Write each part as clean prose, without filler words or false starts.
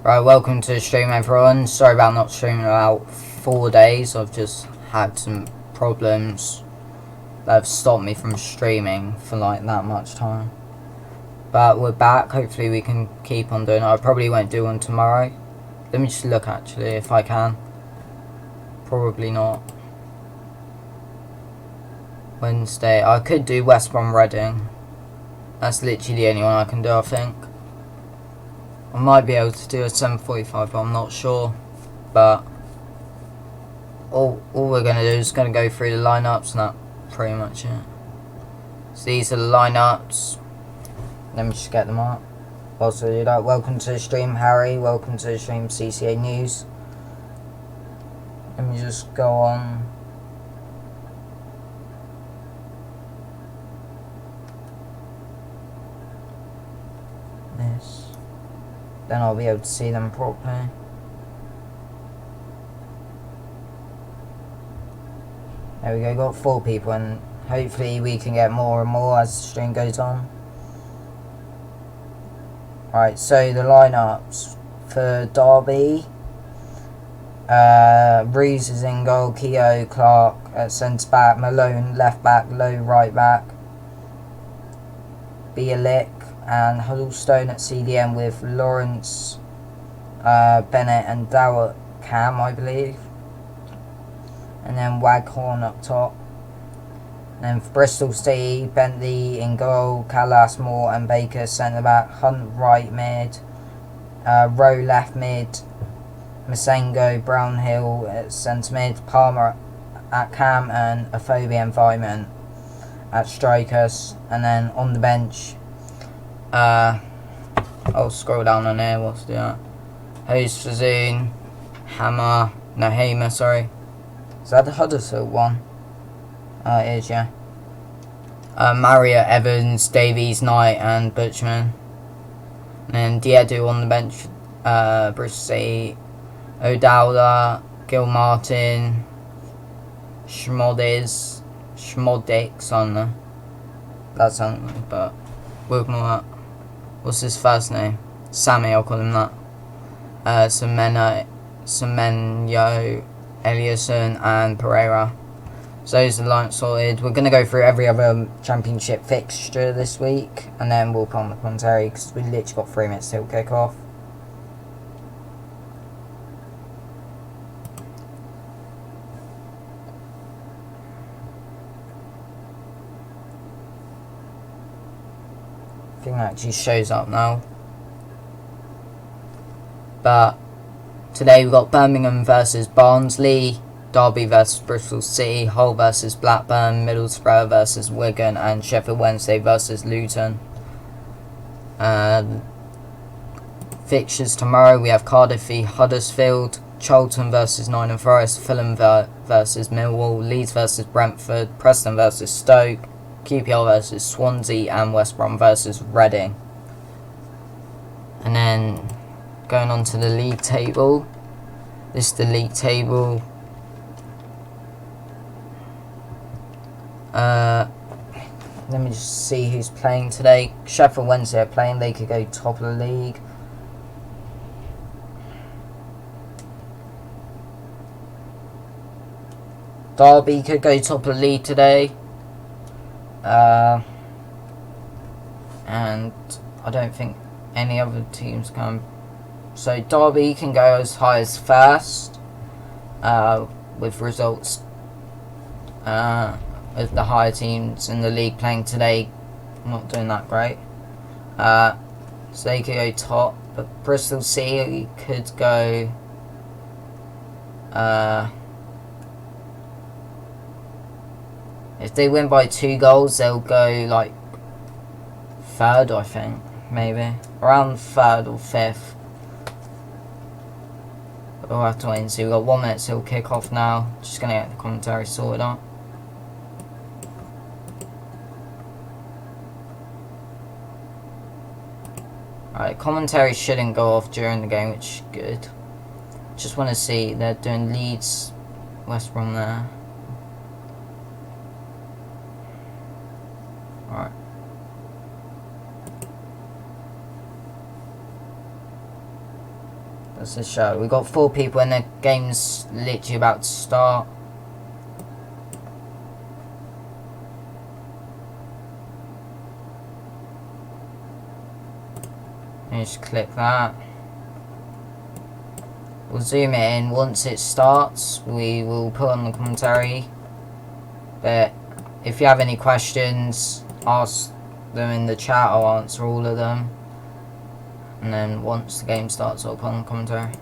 Right, welcome to the stream everyone. Sorry about not streaming about 4 days. I've just had some problems that have stopped me from streaming for like that much time. But we're back. Hopefully we can keep on doing it. I probably won't do one tomorrow. Let me just look actually if I can. Probably not. Wednesday. I could do West Brom Reading. That's literally the only one I can do, I think. I might be able to do a 7:45, but I'm not sure. But all we're going to do is going to go through the lineups, and that's pretty much it. So these are the lineups. Let me just get them up. Also, do that. Welcome to the stream, Harry. Welcome to the stream, CCA News. Let me just go on. This. Then I'll be able to see them properly. There we go, got 4 people, and hopefully we can get more and more as the stream goes on. Right, so the lineups for Derby. Rees is in goal, Keogh, Clark at centre back, Malone left back, Lowe right back, Bielik and Huddlestone at CDM with Lawrence, Bennett and Dow at Cam, I believe. And then Waghorn up top. And then for Bristol City, Bentley in goal, Callas, Moore and Baker centre back, Hunt right mid, Rowe left mid, Masengo, Brownhill at centre mid, Palmer at Cam and Aphobia and Vyman at strikers. And then on the bench, I'll scroll down on here, what's that? Hayes Fazoon, Hamer, sorry. Is that the Huddersfield one? Oh, it is, yeah. Marriott, Evans, Davies, Knight and Butchman. And then Diedu on the bench, Bristol City, O'Dowda, Gil Martin, Schmodix, I don't know. That's something, but we'll ignore that. What's his first name? Sammy, I'll call him that. Semenyo, Eliasson and Pereira. So those are the lines sorted. We're going to go through every other championship fixture this week, and then we'll put on the commentary because we literally got 3 minutes till kick off. I think that actually shows up now. But today we've got Birmingham versus Barnsley, Derby versus Bristol City, Hull versus Blackburn, Middlesbrough versus Wigan, and Sheffield Wednesday versus Luton. Fixtures tomorrow, we have Cardiff v Huddersfield, Charlton versus Nottingham Forest, Fulham versus Millwall, Leeds versus Brentford, Preston versus Stoke, QPR versus Swansea, and West Brom versus Reading. And then going on to the league table. This is the league table. Let me just see who's playing today. Sheffield Wednesday are playing. They could go top of the league. Derby could go top of the league today. And I don't think any other teams can. So Derby can go as high as first, with results of the higher teams in the league playing today not doing that great. So they could go top, but Bristol City could go if they win by 2 goals, they'll go like 3rd, I think, maybe around 3rd or 5th. We'll have to wait and see. We've got 1 minute till kick off now. Just gonna get the commentary sorted out. Alright, commentary shouldn't go off during the game, which is good. Just want to see, they're doing Leeds, West Brom there. Alright. That's the show. We've got 4 people and the game's literally about to start. Just click that. We'll zoom it in. Once it starts, we will put on the commentary. But if you have any questions, ask them in the chat. I'll answer all of them. And then once the game starts, I'll put on the commentary.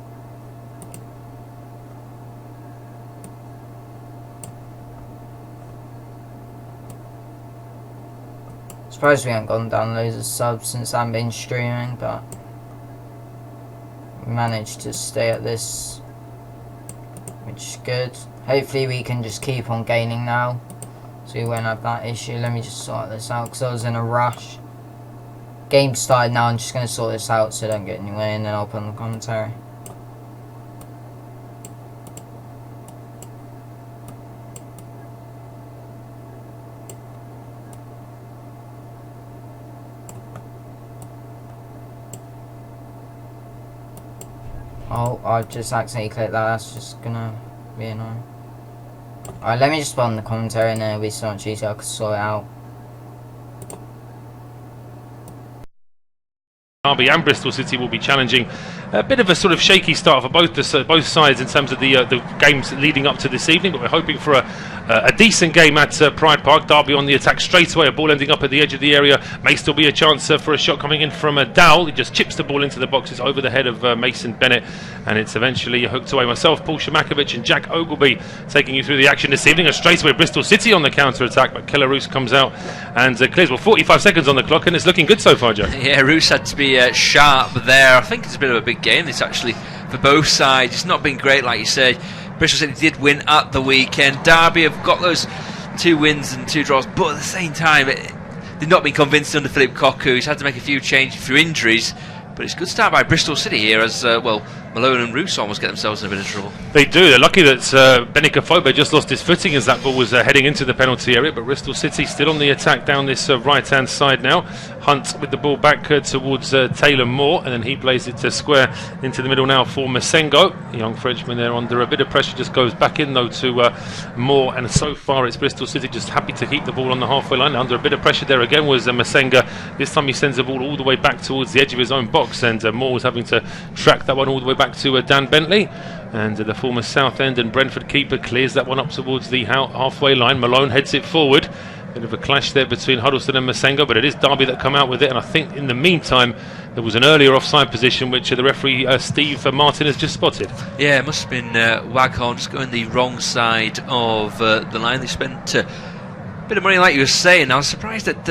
Surprised we haven't gone down loads of subs since I've been streaming, but we managed to stay at this, which is good. Hopefully we can just keep on gaining now, so we won't have that issue. Let me just sort this out because I was in a rush. Game started now. I'm just going to sort this out so I don't get in your way, and then I'll put on the commentary. Oh, I just accidentally clicked that. That's just gonna be annoying. Alright, let me just put on the commentary and then it'll be so much easier. I can sort it out. Derby and Bristol City will be challenging a bit of a sort of shaky start for both sides in terms of the games leading up to this evening, but we're hoping for a decent game at Pride Park. Derby on the attack straight away, a ball ending up at the edge of the area. May still be a chance for a shot coming in from Dowell. He just chips the ball into the boxes over the head of Mason Bennett, and it's eventually hooked away. Myself, Paul Shamakovic and Jack Ogleby taking you through the action this evening. A straight away Bristol City on the counter attack, but Keller Roos comes out and clears. Well, 45 seconds on the clock, and it's looking good so far, Jack. Yeah, Roos had to be sharp there. I think it's a bit of a big game this actually for both sides. It's not been great, like you said. Bristol City did win at the weekend. Derby have got those 2 wins and 2 draws, but at the same time, they've not been convinced under Philip Cocu. He's had to make a few changes through injuries. But it's a good start by Bristol City here as, Malone and Roos almost get themselves in a bit of trouble. They do. They're lucky that Benica Fobe just lost his footing as that ball was heading into the penalty area, but Bristol City still on the attack down this right-hand side now. Hunt with the ball back towards Taylor Moore, and then he plays it to square into the middle now for Masengo. The young Frenchman there under a bit of pressure, just goes back in though to Moore, and so far it's Bristol City just happy to keep the ball on the halfway line. Under a bit of pressure there again was Masenga. This time he sends the ball all the way back towards the edge of his own box, and Moore was having to track that one all the way back to Dan Bentley, and the former Southend and Brentford keeper clears that one up towards the halfway line. Malone heads it forward. Bit of a clash there between Huddleston and Masengo, but it is Derby that come out with it, and I think in the meantime there was an earlier offside position which the referee Steve Martin has just spotted. Yeah, it must have been Waghorn just going the wrong side of the line. They spent a bit of money, like you were saying. I was surprised that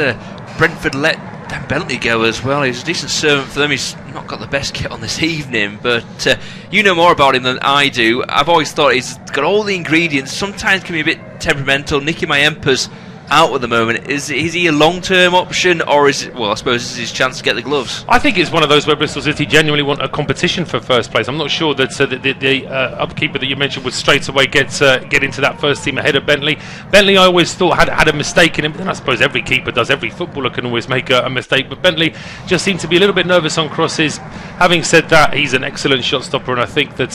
Brentford let Dan Bentley go as well. He's a decent servant for them. He's not got the best kit on this evening, but you know more about him than I do. I've always thought he's got all the ingredients. Sometimes can be a bit temperamental. Nicky Mayempa's out at the moment. Is he a long-term option, or is it? Well, I suppose this is his chance to get the gloves. I think it's one of those where Bristol City genuinely want a competition for first place. I'm not sure that the upkeeper that you mentioned would straight away get into that first team ahead of Bentley. Bentley, I always thought had a mistake in him, but then I suppose every keeper does. Every footballer can always make a mistake, but Bentley just seemed to be a little bit nervous on crosses. Having said that, he's an excellent shot stopper, and I think that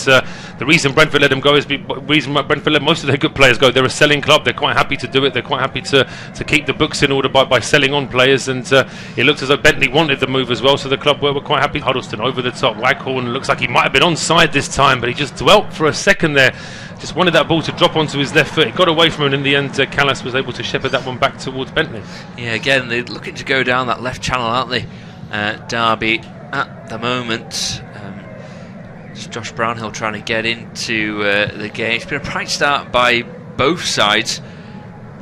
the reason Brentford let him go is the reason Brentford let most of their good players go. They're a selling club. They're quite happy to do it. They're quite happy to keep the books in order by selling on players, and it looked as though Bentley wanted the move as well, so the club were quite happy. Huddleston over the top. Waghorn looks like he might have been onside this time, but he just dwelt for a second there. Just wanted that ball to drop onto his left foot. It got away from him, and in the end Callas was able to shepherd that one back towards Bentley. Yeah, again, they're looking to go down that left channel, aren't they? Derby at the moment. Just Josh Brownhill trying to get into the game. It's been a bright start by both sides.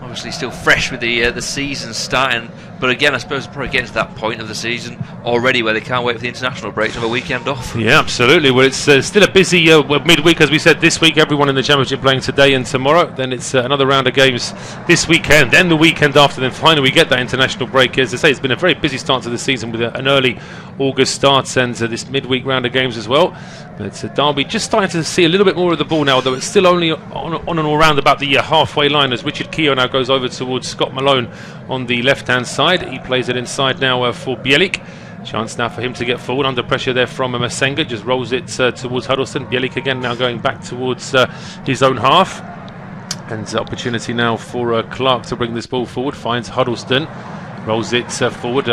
Obviously still fresh with the season starting, but again I suppose we're probably getting to that point of the season already where they can't wait for the international break to have a weekend off. Yeah, absolutely. Well, it's still a busy midweek, as we said. This week everyone in the Championship playing today and tomorrow, then it's another round of games this weekend, then the weekend after, then finally we get that international break. As I say, it's been a very busy start to the season with an early August start and this midweek round of games as well. But Derby just starting to see a little bit more of the ball now, though it's still only on and around about the halfway line, as Richard Keogh now goes over towards Scott Malone on the left-hand side. He plays it inside now for Bielik. Chance now for him to get forward, under pressure there from Masenga, just rolls it towards Huddleston. Bielik again now going back towards his own half, and opportunity now for Clark to bring this ball forward. Finds Huddleston, rolls it forward.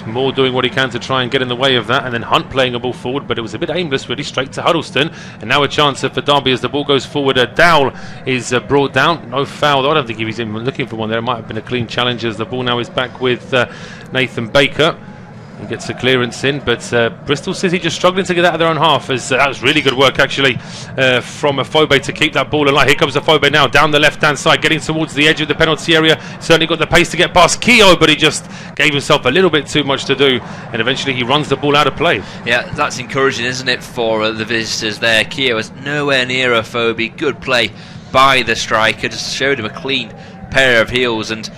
Moore doing what he can to try and get in the way of that, and then Hunt playing a ball forward, but it was a bit aimless really, straight to Huddleston. And now a chance for Derby as the ball goes forward. Dowell is brought down, no foul though. I don't think he was even looking for one there. It might have been a clean challenge as the ball now is back with Nathan Baker. He gets a clearance in, but Bristol City just struggling to get out of their own half, as that was really good work actually from Afobe to keep that ball alive. Here comes Afobe now down the left hand side, getting towards the edge of the penalty area. Certainly got the pace to get past Keogh, but he just gave himself a little bit too much to do, and eventually he runs the ball out of play. Yeah, that's encouraging, isn't it, for the visitors there. Keogh was nowhere near Afobe. Good play by the striker, just showed him a clean pair of heels. And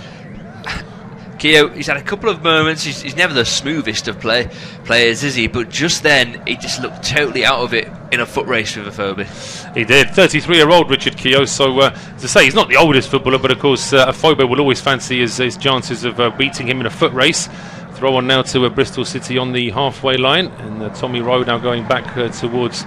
Keogh, he's had a couple of moments. He's never the smoothest of players, is he? But just then, he just looked totally out of it in a foot race with Afobe. He did. 33-year-old Richard Keogh. So, as I say, he's not the oldest footballer, but of course, Afobe will always fancy his chances of beating him in a foot race. Throw on now to Bristol City on the halfway line, and Tommy Rowe now going back towards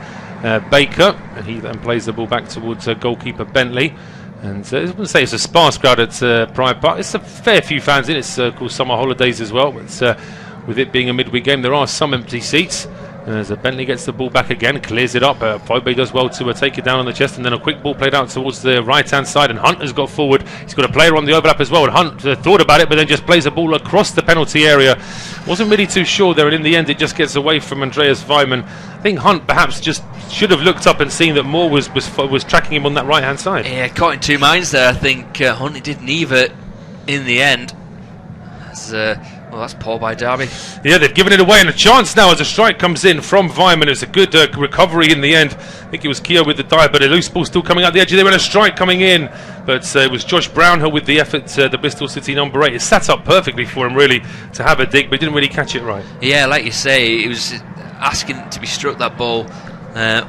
Baker, and he then plays the ball back towards goalkeeper Bentley. And I wouldn't say it's a sparse crowd at Pride Park. It's a fair few fans in. It's of course summer holidays as well. But with it being a midweek game, there are some empty seats. As Bentley gets the ball back again, clears it up. Fobe does well to take it down on the chest, and then a quick ball played out towards the right-hand side, and Hunt has got forward. He's got a player on the overlap as well, and Hunt thought about it, but then just plays a ball across the penalty area. Wasn't really too sure there, and in the end it just gets away from Andreas Weimann. I think Hunt perhaps just should have looked up and seen that Moore was tracking him on that right-hand side. Yeah, caught in two minds there. I think Hunt did neither in the end. That's poor by Derby. Yeah, they've given it away, and a chance now as a strike comes in from Vyman. It's a good recovery in the end. I think it was Keogh with the dive, but a loose ball still coming out the edge there, and a strike coming in. But it was Josh Brownhill with the effort, the Bristol City number 8. It sat up perfectly for him, really, to have a dig, but he didn't really catch it right. Yeah, like you say, it was asking to be struck, that ball,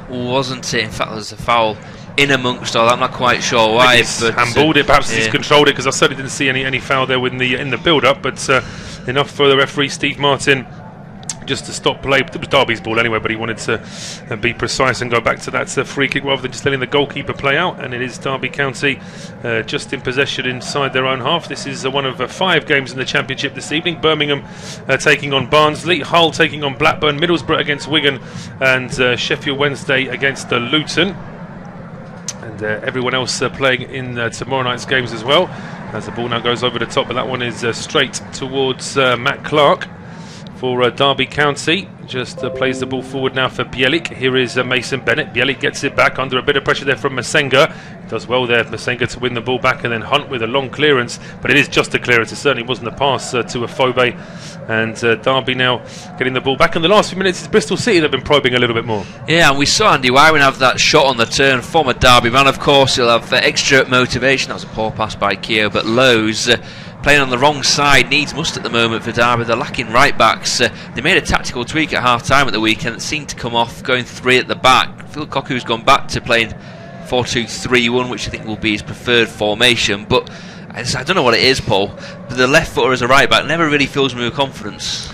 wasn't it? In fact, there was a foul in amongst all that. I'm not quite sure why. But handballed it, perhaps he's controlled it, because I certainly didn't see any foul there in the build-up. But enough for the referee, Steve Martin, just to stop play. It was Derby's ball anyway, but he wanted to be precise and go back to that free kick rather than just letting the goalkeeper play out. And it is Derby County just in possession inside their own half. This is one of 5 games in the Championship this evening. Birmingham taking on Barnsley, Hull taking on Blackburn, Middlesbrough against Wigan, and Sheffield Wednesday against Luton. And everyone else playing in tomorrow night's games as well. As the ball now goes over the top, but that one is straight towards Matt Clark for Derby County. Just plays the ball forward now for Bielik. Here is Mason Bennett. Bielik gets it back under a bit of pressure there from Masenga. Does well there, Masenga, to win the ball back, and then Hunt with a long clearance, but it is just a clearance. It certainly wasn't a pass to Afobe. And Derby now getting the ball back. In the last few minutes, it's Bristol City that have been probing a little bit more. Yeah, and we saw Andy Wyman have that shot on the turn. Former Derby man, of course, he'll have extra motivation. That was a poor pass by Keogh, but Lowe's playing on the wrong side, needs must at the moment for Derby. They're lacking right backs. They made a tactical tweak at half time at the weekend that seemed to come off, going 3 at the back. Phil Cocker's gone back to playing 4-2-3-1, which I think will be his preferred formation. But I don't know what it is, Paul, but the left footer as a right back never really fills me with confidence.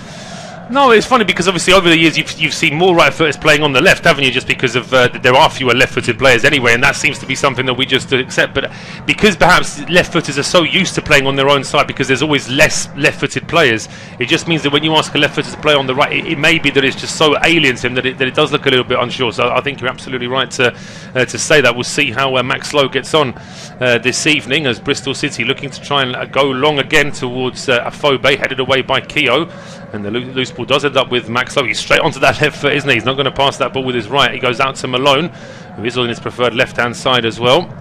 No, it's funny because obviously over the years you've seen more right footers playing on the left, haven't you? Just because of there are fewer left-footed players anyway, and that seems to be something that we just accept. But because perhaps left-footers are so used to playing on their own side, because there's always less left-footed players, it just means that when you ask a left-footer to play on the right, it may be that it's just so alien to him that it does look a little bit unsure. So I think you're absolutely right to say that. We'll see how Max Lowe gets on this evening, as Bristol City looking to try and go long again towards Afobe, headed away by Keogh. And the loose ball does end up with Max Lowe. He's straight onto that left foot, isn't he? He's not going to pass that ball with his right. He goes out to Malone, who is on his preferred left-hand side as well.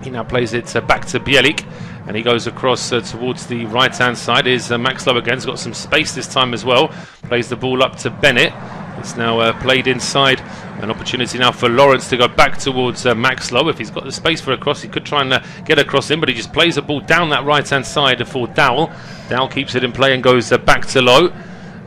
He now plays it back to Bielik, and he goes across towards the right-hand side. Is Max Lowe again. He's got some space this time as well. Plays the ball up to Bennett. It's now played inside. An opportunity now for Lawrence to go back towards Max Lowe. If he's got the space for a cross, he could try and get across him, but he just plays the ball down that right-hand side for Dowell. Dowell keeps it in play and goes back to Lowe.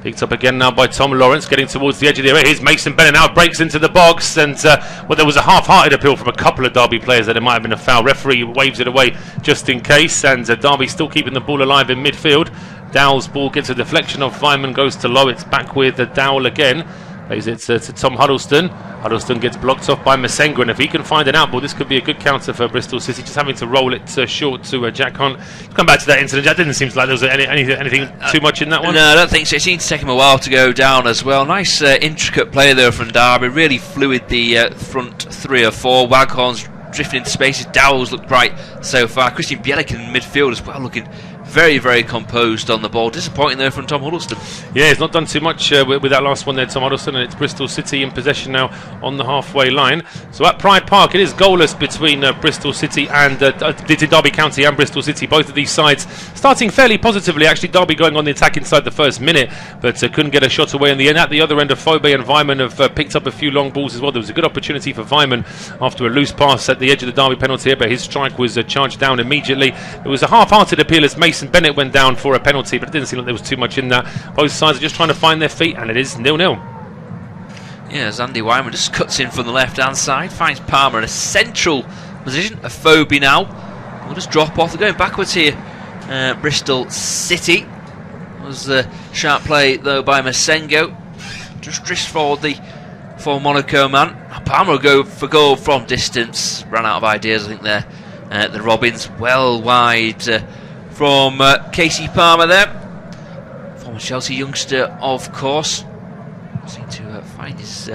Picked up again now by Tom Lawrence, getting towards the edge of the area. Here's Mason Bennett now, breaks into the box, and there was a half-hearted appeal from a couple of Derby players that it might have been a foul. Referee waves it away just in case, and Derby still keeping the ball alive in midfield. Dowell's ball gets a deflection off Vyman, goes to Lowe. It's back with Dowell again. Plays it to Tom Huddleston. Huddleston gets blocked off by Masenga, and if he can find an outball, this could be a good counter for Bristol City, just having to roll it short to Jack Hunt. Come back to that incident. That didn't seem like there was anything too much in that one. No, I don't think so. It seemed to take him a while to go down as well. Nice intricate play there from Derby. Really fluid, the front 3 or 4. Waghorn's drifting into spaces. Dowell's looked bright so far. Christian Bielik in midfield as well, looking very, very composed on the ball. Disappointing there from Tom Huddleston. Yeah, he's not done too much with that last one there, Tom Huddleston, and it's Bristol City in possession now on the halfway line. So at Pride Park, it is goalless between Bristol City and Derby County and Bristol City. Both of these sides starting fairly positively. Actually, Derby going on the attack inside the first minute, but couldn't get a shot away in the end. At the other end, Afobe and Vyman have picked up a few long balls as well. There was a good opportunity for Vyman after a loose pass at the edge of the Derby penalty area, but his strike was charged down immediately. It was a half-hearted appeal as Mason Bennett went down for a penalty, but it didn't seem like there was too much in that. Both sides are just trying to find their feet, and it is 0-0. Yeah, as Andy Wyman just cuts in from the left-hand side, finds Palmer in a central position. Afobe now will just drop off. They're going backwards here. Bristol City. It was a sharp play though by Masengo. Just drifts forward for Monaco man. Palmer will go for goal from distance. Ran out of ideas, I think there. The Robins well wide from Casey Palmer there. Former Chelsea youngster, of course. Seemed to find his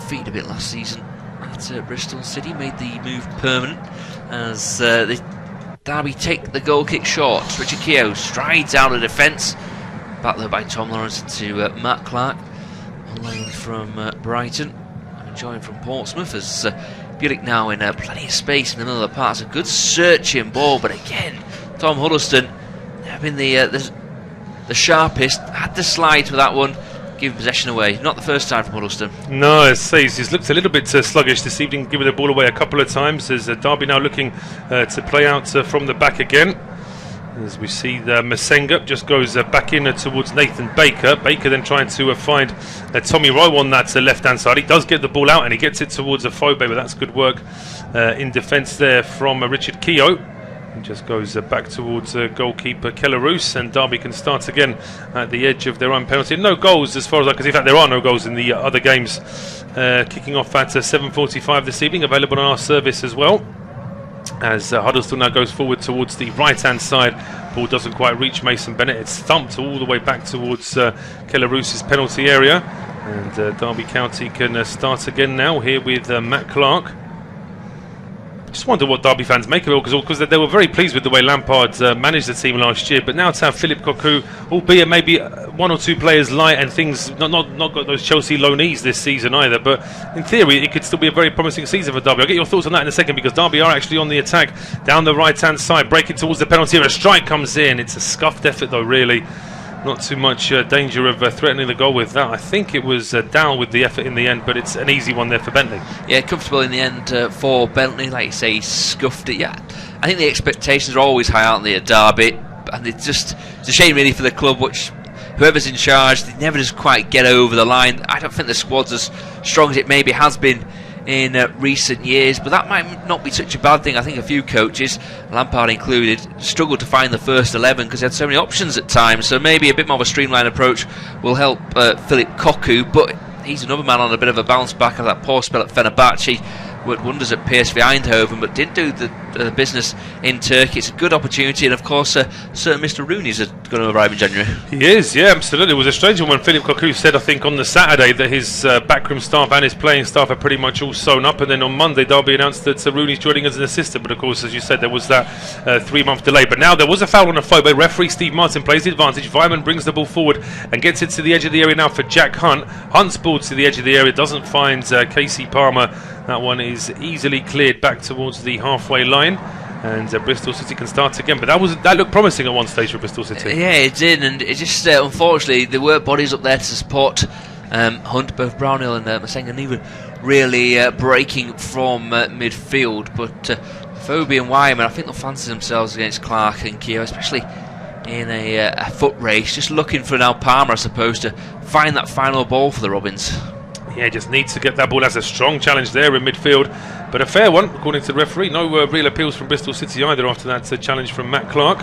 feet a bit last season at Bristol City. Made the move permanent as the Derby take the goal kick short. Richard Keogh strides out of defence. Back there by Tom Lawrence to Matt Clark. On loan from Brighton. And joined from Portsmouth as Bielik now in plenty of space in the middle of the park. It's a good searching ball, but again, Tom Huddleston been the sharpest. Had the slide for that one, giving possession away. Not the first time from Huddleston. No, it says he's looked a little bit sluggish this evening, giving the ball away a couple of times. As Derby now looking to play out from the back again. As we see Masenga just goes back in towards Nathan Baker. Baker then trying to find Tommy Rowe on that left-hand side. He does get the ball out and he gets it towards Afobe, but that's good work in defence there from Richard Keogh. He just goes back towards goalkeeper Kellerus, and Derby can start again at the edge of their own penalty. No goals as far as I can see. In fact, there are no goals in the other games. Kicking off at 7:45 this evening, available on our service as well. As Huddleston now goes forward towards the right-hand side. Ball doesn't quite reach Mason Bennett. It's thumped all the way back towards Kellerus's penalty area. And Derby County can start again now here with Matt Clark. Just wonder what Derby fans make of it, because they were very pleased with the way Lampard managed the team last year. But now to have Philip Cocu, albeit maybe one or two players light and things, not got those Chelsea loanees this season either. But in theory, it could still be a very promising season for Derby. I'll get your thoughts on that in a second, because Derby are actually on the attack down the right-hand side, breaking towards the penalty area. A strike comes in. It's a scuffed effort though, really. Not too much danger of threatening the goal with that. I think it was down with the effort in the end, but it's an easy one there for Bentley. Yeah, comfortable in the end for Bentley. Like you say, he scuffed it. Yeah, I think the expectations are always high, aren't they, at Derby? And it's a shame really for the club, which whoever's in charge, they never just quite get over the line. I don't think the squad's as strong as it maybe has been in recent years, but that might not be such a bad thing. I think a few coaches, Lampard included, struggled to find the first 11 because they had so many options at times, so maybe a bit more of a streamlined approach will help Philip Cocu, but he's another man on a bit of a bounce back of that poor spell at Fenerbahce. Worked wonders at PSV Eindhoven, but didn't do the business in Turkey. It's a good opportunity, and of course, certain Mr. Rooney's going to arrive in January. He is, yeah, absolutely. It was a strange one when Philip Cocu said, I think, on the Saturday that his backroom staff and his playing staff are pretty much all sewn up, and then on Monday, Derby announced that Rooney's joining as an assistant. But of course, as you said, there was that 3-month delay. But now there was a foul on Afobe. Referee Steve Martin plays the advantage. Vyman brings the ball forward and gets it to the edge of the area now for Jack Hunt. Hunt's ball to the edge of the area, doesn't find Casey Palmer. That one is easily cleared back towards the halfway line, and Bristol City can start again. But that looked promising at one stage for Bristol City. Yeah, it did, and it just unfortunately there were bodies up there to support Hunt, both Brownhill and Masenga, neither really breaking from midfield. But Phobie and Wyman, I think they'll fancy themselves against Clark and Keogh, especially in a foot race, just looking for now Palmer, I suppose, to find that final ball for the Robins. Yeah, just needs to get that ball. That's a strong challenge there in midfield, but a fair one according to the referee. No real appeals from Bristol City either after that challenge from Matt Clark.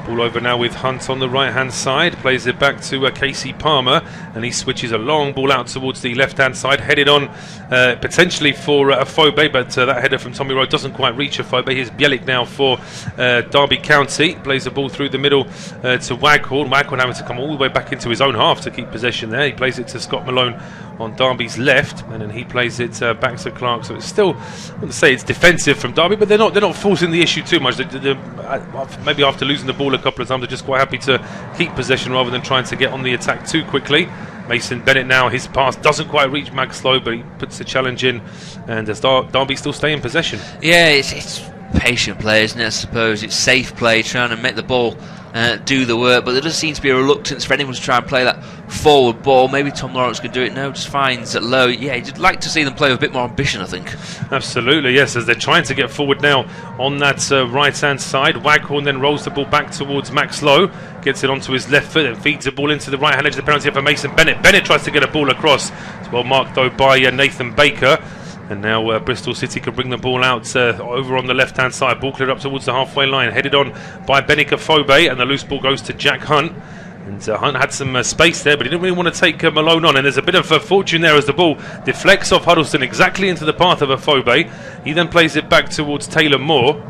Ball over now with Hunt on the right-hand side. Plays it back to Casey Palmer, and he switches a long ball out towards the left-hand side, headed on potentially for Afobe, but that header from Tommy Rowe doesn't quite reach Afobe. Here's Bielik now for Derby County. Plays the ball through the middle to Waghorn. Waghorn having to come all the way back into his own half to keep possession there. He plays it to Scott Malone on Derby's left, and then he plays it back to Clark. So it's still, I wouldn't say it's defensive from Derby, but they're not forcing the issue too much. Maybe after losing the ball a couple of times, they're just quite happy to keep possession rather than trying to get on the attack too quickly. Mason Bennett now, his pass doesn't quite reach Max Lowe, but he puts the challenge in, and as Derby still stay in possession. Yeah, it's patient play, isn't it? I suppose it's safe play, trying to make the ball do the work, but there does seem to be a reluctance for anyone to try and play that forward ball. Maybe Tom Lawrence could do it now, just finds it low. Yeah, you'd like to see them play with a bit more ambition, I think. Absolutely, yes, as they're trying to get forward now on that right-hand side. Waghorn then rolls the ball back towards Max Lowe, gets it onto his left foot and feeds the ball into the right-hand edge of the penalty for Mason Bennett. Bennett tries to get a ball across. It's well marked though by Nathan Baker. And now Bristol City can bring the ball out over on the left-hand side. Ball cleared up towards the halfway line. Headed on by Benica Fobe, and the loose ball goes to Jack Hunt. And Hunt had some space there, but he didn't really want to take Malone on. And there's a bit of fortune there as the ball deflects off Huddleston exactly into the path of Fobe. He then plays it back towards Taylor Moore.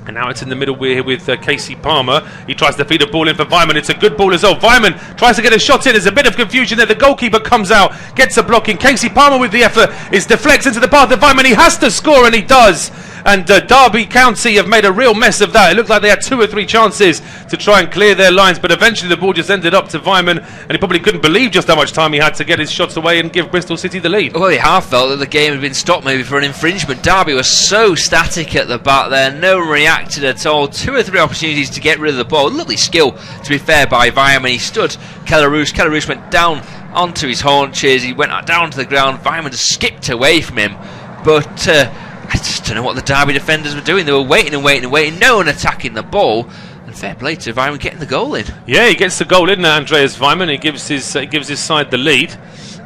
And now it's in the middle here with Casey Palmer. He tries to feed a ball in for Vyman. It's a good ball as well. Vyman tries to get a shot in. There's a bit of confusion there. The goalkeeper comes out, gets a block in. Casey Palmer with the effort is deflects into the path of Vyman. He has to score, and he does. and Derby County have made a real mess of that. It looked like they had 2 or 3 chances to try and clear their lines, but eventually the ball just ended up to Vyman, and he probably couldn't believe just how much time he had to get his shots away and give Bristol City the lead. Well, he half felt that the game had been stopped maybe for an infringement. Derby was so static at the back there, no one reacted at all. 2 or 3 opportunities to get rid of the ball. Lovely skill, to be fair, by Vyman. He stood Kelleroos. Kelleroos went down onto his haunches. He went down to the ground. Vyman just skipped away from him. But I just don't know what the Derby defenders were doing. They were waiting and waiting and waiting. No one attacking the ball. And fair play to Vyman getting the goal in. Yeah, he gets the goal in, Andreas Vyman. He gives his side the lead.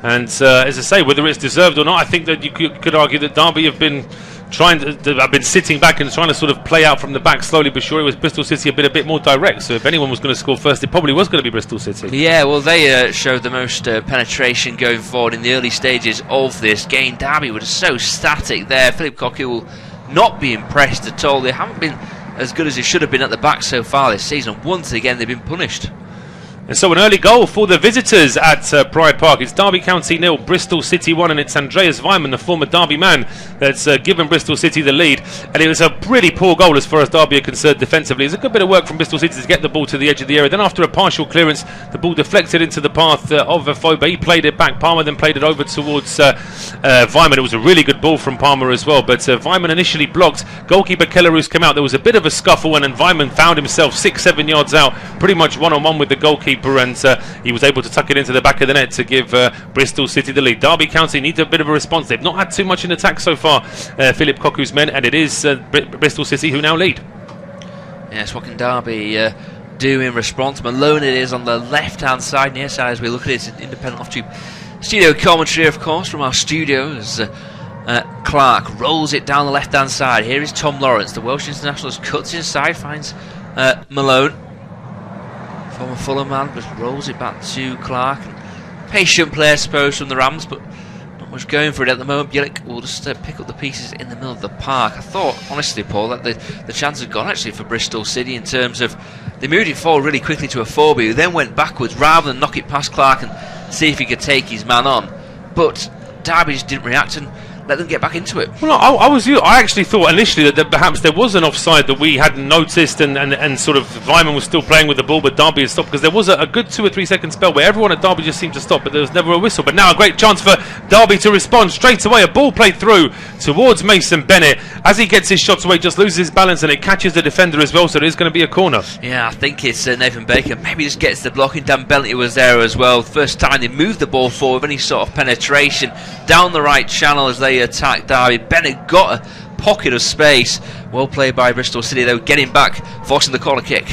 And as I say, whether it's deserved or not, I think that you could argue that Derby have been sitting back and trying to sort of play out from the back slowly but surely. It was Bristol City a bit more direct, so if anyone was going to score first, it probably was going to be Bristol City. Yeah, well, they showed the most penetration going forward in the early stages of this game. Derby were just so static there. Philip Cocu will not be impressed at all. They haven't been as good as they should have been at the back so far this season. Once again, they've been punished. And so an early goal for the visitors at Pride Park. It's Derby County 0, Bristol City 1, and it's Andreas Vyman, the former Derby man, that's given Bristol City the lead. And it was a pretty poor goal as far as Derby are concerned defensively. It was a good bit of work from Bristol City to get the ball to the edge of the area. Then after a partial clearance, the ball deflected into the path of Foba. He played it back. Palmer then played it over towards Vyman. It was a really good ball from Palmer as well, but Vyman initially blocked. Goalkeeper Kelleroos came out. There was a bit of a scuffle, and then Vyman found himself 6-7 yards out, pretty much one-on-one with the goalkeeper, and he was able to tuck it into the back of the net to give Bristol City the lead. Derby County need a bit of a response. They've not had too much in attack so far, Philip Cocu's men, and it is Bristol City who now lead. Yes, what can Derby do in response? Malone it is on the left-hand side, near side, as we look at it. It's an independent off-tube studio commentary, of course, from our studios. Clark rolls it down the left-hand side. Here is Tom Lawrence, the Welsh internationalist, cuts inside, finds Malone. Former Fulham man, just rolls it back to Clark. Patient play, I suppose, from the Rams, but not much going for it at the moment. Bielik will just pick up the pieces in the middle of the park. I thought, honestly, Paul, that the chance had gone actually for Bristol City in terms of they moved it forward really quickly to a Fobi, who then went backwards rather than knock it past Clark and see if he could take his man on. But Derby just didn't react and let them get back into it. Well, I actually thought initially that perhaps there was an offside that we hadn't noticed, and sort of Vyman was still playing with the ball, but Derby had stopped, because there was a good 2 or 3 second spell where everyone at Derby just seemed to stop, but there was never a whistle. But now a great chance for Derby to respond straight away. A ball played through towards Mason Bennett. As he gets his shots away, just loses his balance, and it catches the defender as well, so it is going to be a corner. Yeah, I think it's Nathan Baker. Maybe just gets the blocking. Dan Bentley was there as well. First time they moved the ball forward with any sort of penetration down the right channel as they attacked Derby. Bennett got a pocket of space. Well played by Bristol City, though, getting back, forcing the corner kick.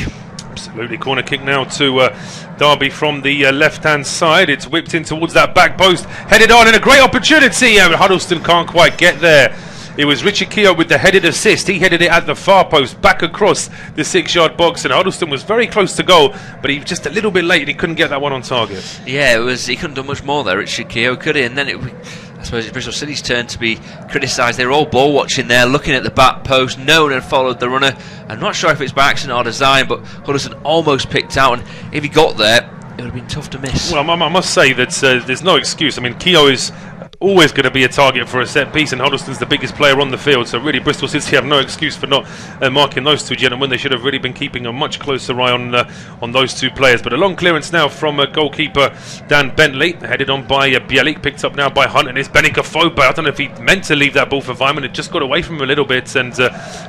Absolutely, corner kick now to Derby from the left-hand side. It's whipped in towards that back post, headed on, and a great opportunity. Huddleston can't quite get there. It was Richard Keogh with the headed assist. He headed it at the far post, back across the 6-yard box, and Huddleston was very close to goal, but he was just a little bit late and he couldn't get that one on target. Yeah, he couldn't do much more there, Richard Keogh, could he? And then I suppose it's Bristol City's turn to be criticised. They were all ball watching there, looking at the back post. No one had followed the runner. I'm not sure if it's by accident or design, but Huddleston almost picked out, and if he got there, it would have been tough to miss. Well, I must say that there's no excuse. I mean, Keogh is always going to be a target for a set piece, and Huddleston's the biggest player on the field, so really Bristol City have no excuse for not marking those two gentlemen. They should have really been keeping a much closer eye on those two players. But a long clearance now from goalkeeper Dan Bentley, headed on by Bielik, picked up now by Hunt, and it's Benica Foba. I don't know if he meant to leave that ball for Vyman. It just got away from him a little bit and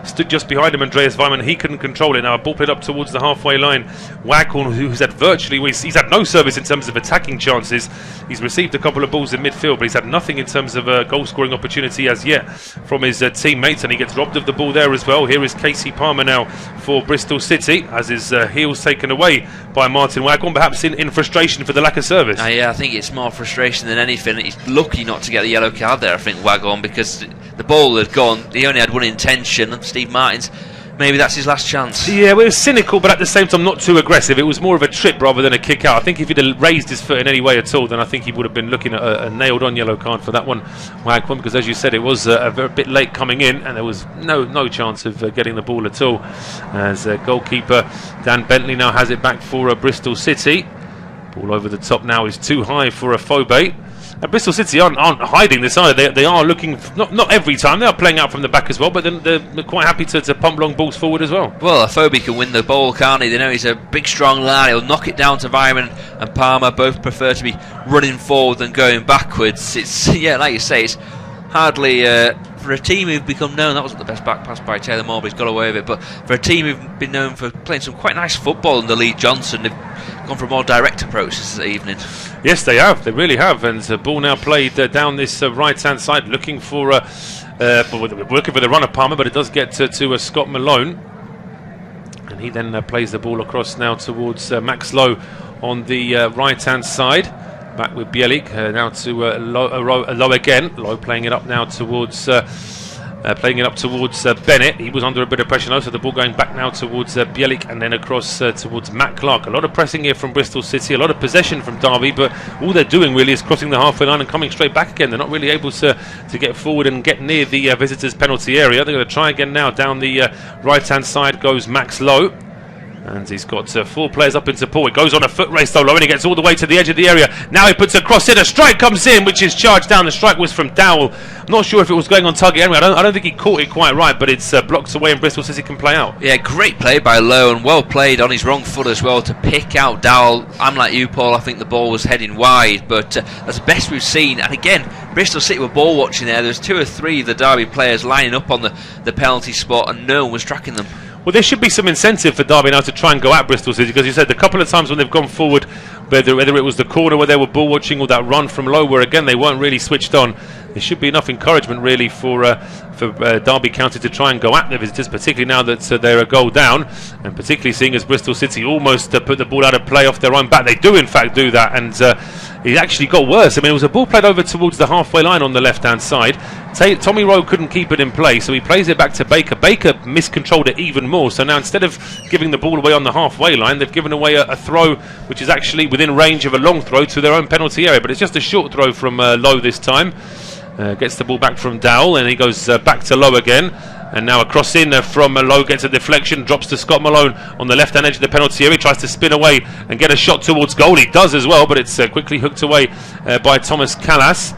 stood just behind him, Andreas Vyman. He couldn't control it. Now a ball played up towards the halfway line. Waghorn, who's had he's had no service in terms of attacking chances. He's received a couple of balls in midfield, but he's had nothing in terms of a goal-scoring opportunity as yet from his teammates, and he gets robbed of the ball there as well. Here is Casey Palmer now for Bristol City, as his heels taken away by Martin Waghorn, perhaps in frustration for the lack of service. Yeah, I think it's more frustration than anything. He's lucky not to get the yellow card there, I think, Waghorn, because the ball had gone. He only had one intention. Steve Martins, maybe that's his last chance. Yeah, well, it was cynical, but at the same time not too aggressive. It was more of a trip rather than a kick out. I think if he'd have raised his foot in any way at all, then I think he would have been looking at a nailed-on yellow card for that one, Waghorn, because as you said, it was a bit late coming in, and there was no chance of getting the ball at all. As goalkeeper Dan Bentley now has it back for Bristol City. Ball over the top now is too high for Fobe. Bristol City aren't hiding this either. They are looking, not every time, they are playing out from the back as well, but then they're quite happy to pump long balls forward as well. Well, Afobe can win the ball, can't he? They know he's a big, strong lad. He'll knock it down to Vyman and Palmer. Both prefer to be running forward than going backwards. It's, yeah, like you say, it's hardly... for a team who've become known, that wasn't the best back pass by Taylor Moore, but he's got away with it. But for a team who've been known for playing some quite nice football under Lee Johnson, they've gone for a more direct approach this evening. Yes, they have. They really have. And the ball now played down this right-hand side, looking for working for the run of Palmer, but it does get to Scott Malone, and he then plays the ball across now towards Max Lowe on the right-hand side. Back with Bielik, now to Lowe again. Lowe playing it up now towards Bennett. He was under a bit of pressure now, so the ball going back now towards Bielik and then across towards Matt Clark. A lot of pressing here from Bristol City, a lot of possession from Derby, but all they're doing really is crossing the halfway line and coming straight back again. They're not really able to get forward and get near the visitors' penalty area. They're going to try again now. Down the right-hand side goes Max Lowe. And he's got 4 players up in support. It goes on a foot race though. Lowe gets all the way to the edge of the area. Now he puts a cross in. A strike comes in, which is charged down. The strike was from Dowell. I'm not sure if it was going on target anyway. I don't think he caught it quite right, but it's blocked away and Bristol City can play out. Yeah, great play by Lowe, and well played on his wrong foot as well to pick out Dowell. I'm like you, Paul. I think the ball was heading wide, but that's the best we've seen. And again, Bristol City were ball watching there. There's 2 or 3 of the Derby players lining up on the penalty spot, and no one was tracking them. Well, there should be some incentive for Derby now to try and go at Bristol City, because you said a couple of times when they've gone forward, whether it was the corner where they were ball watching or that run from Lowe where again they weren't really switched on, there should be enough encouragement really for Derby County to try and go at the visitors, particularly now that they're a goal down, and particularly seeing as Bristol City almost put the ball out of play off their own back. They do in fact do that, and it actually got worse. I mean, it was a ball played over towards the halfway line on the left-hand side. Tommy Rowe couldn't keep it in play, so he plays it back to Baker. Baker miscontrolled it even more, so now instead of giving the ball away on the halfway line, they've given away a throw which is actually within range of a long throw to their own penalty area, but it's just a short throw from Lowe this time. Gets the ball back from Dowell, and he goes back to Lowe again. And now a cross in from Lowe, gets a deflection, drops to Scott Malone on the left-hand edge of the penalty area. He tries to spin away and get a shot towards goal. He does as well, but it's quickly hooked away by Thomas Callas.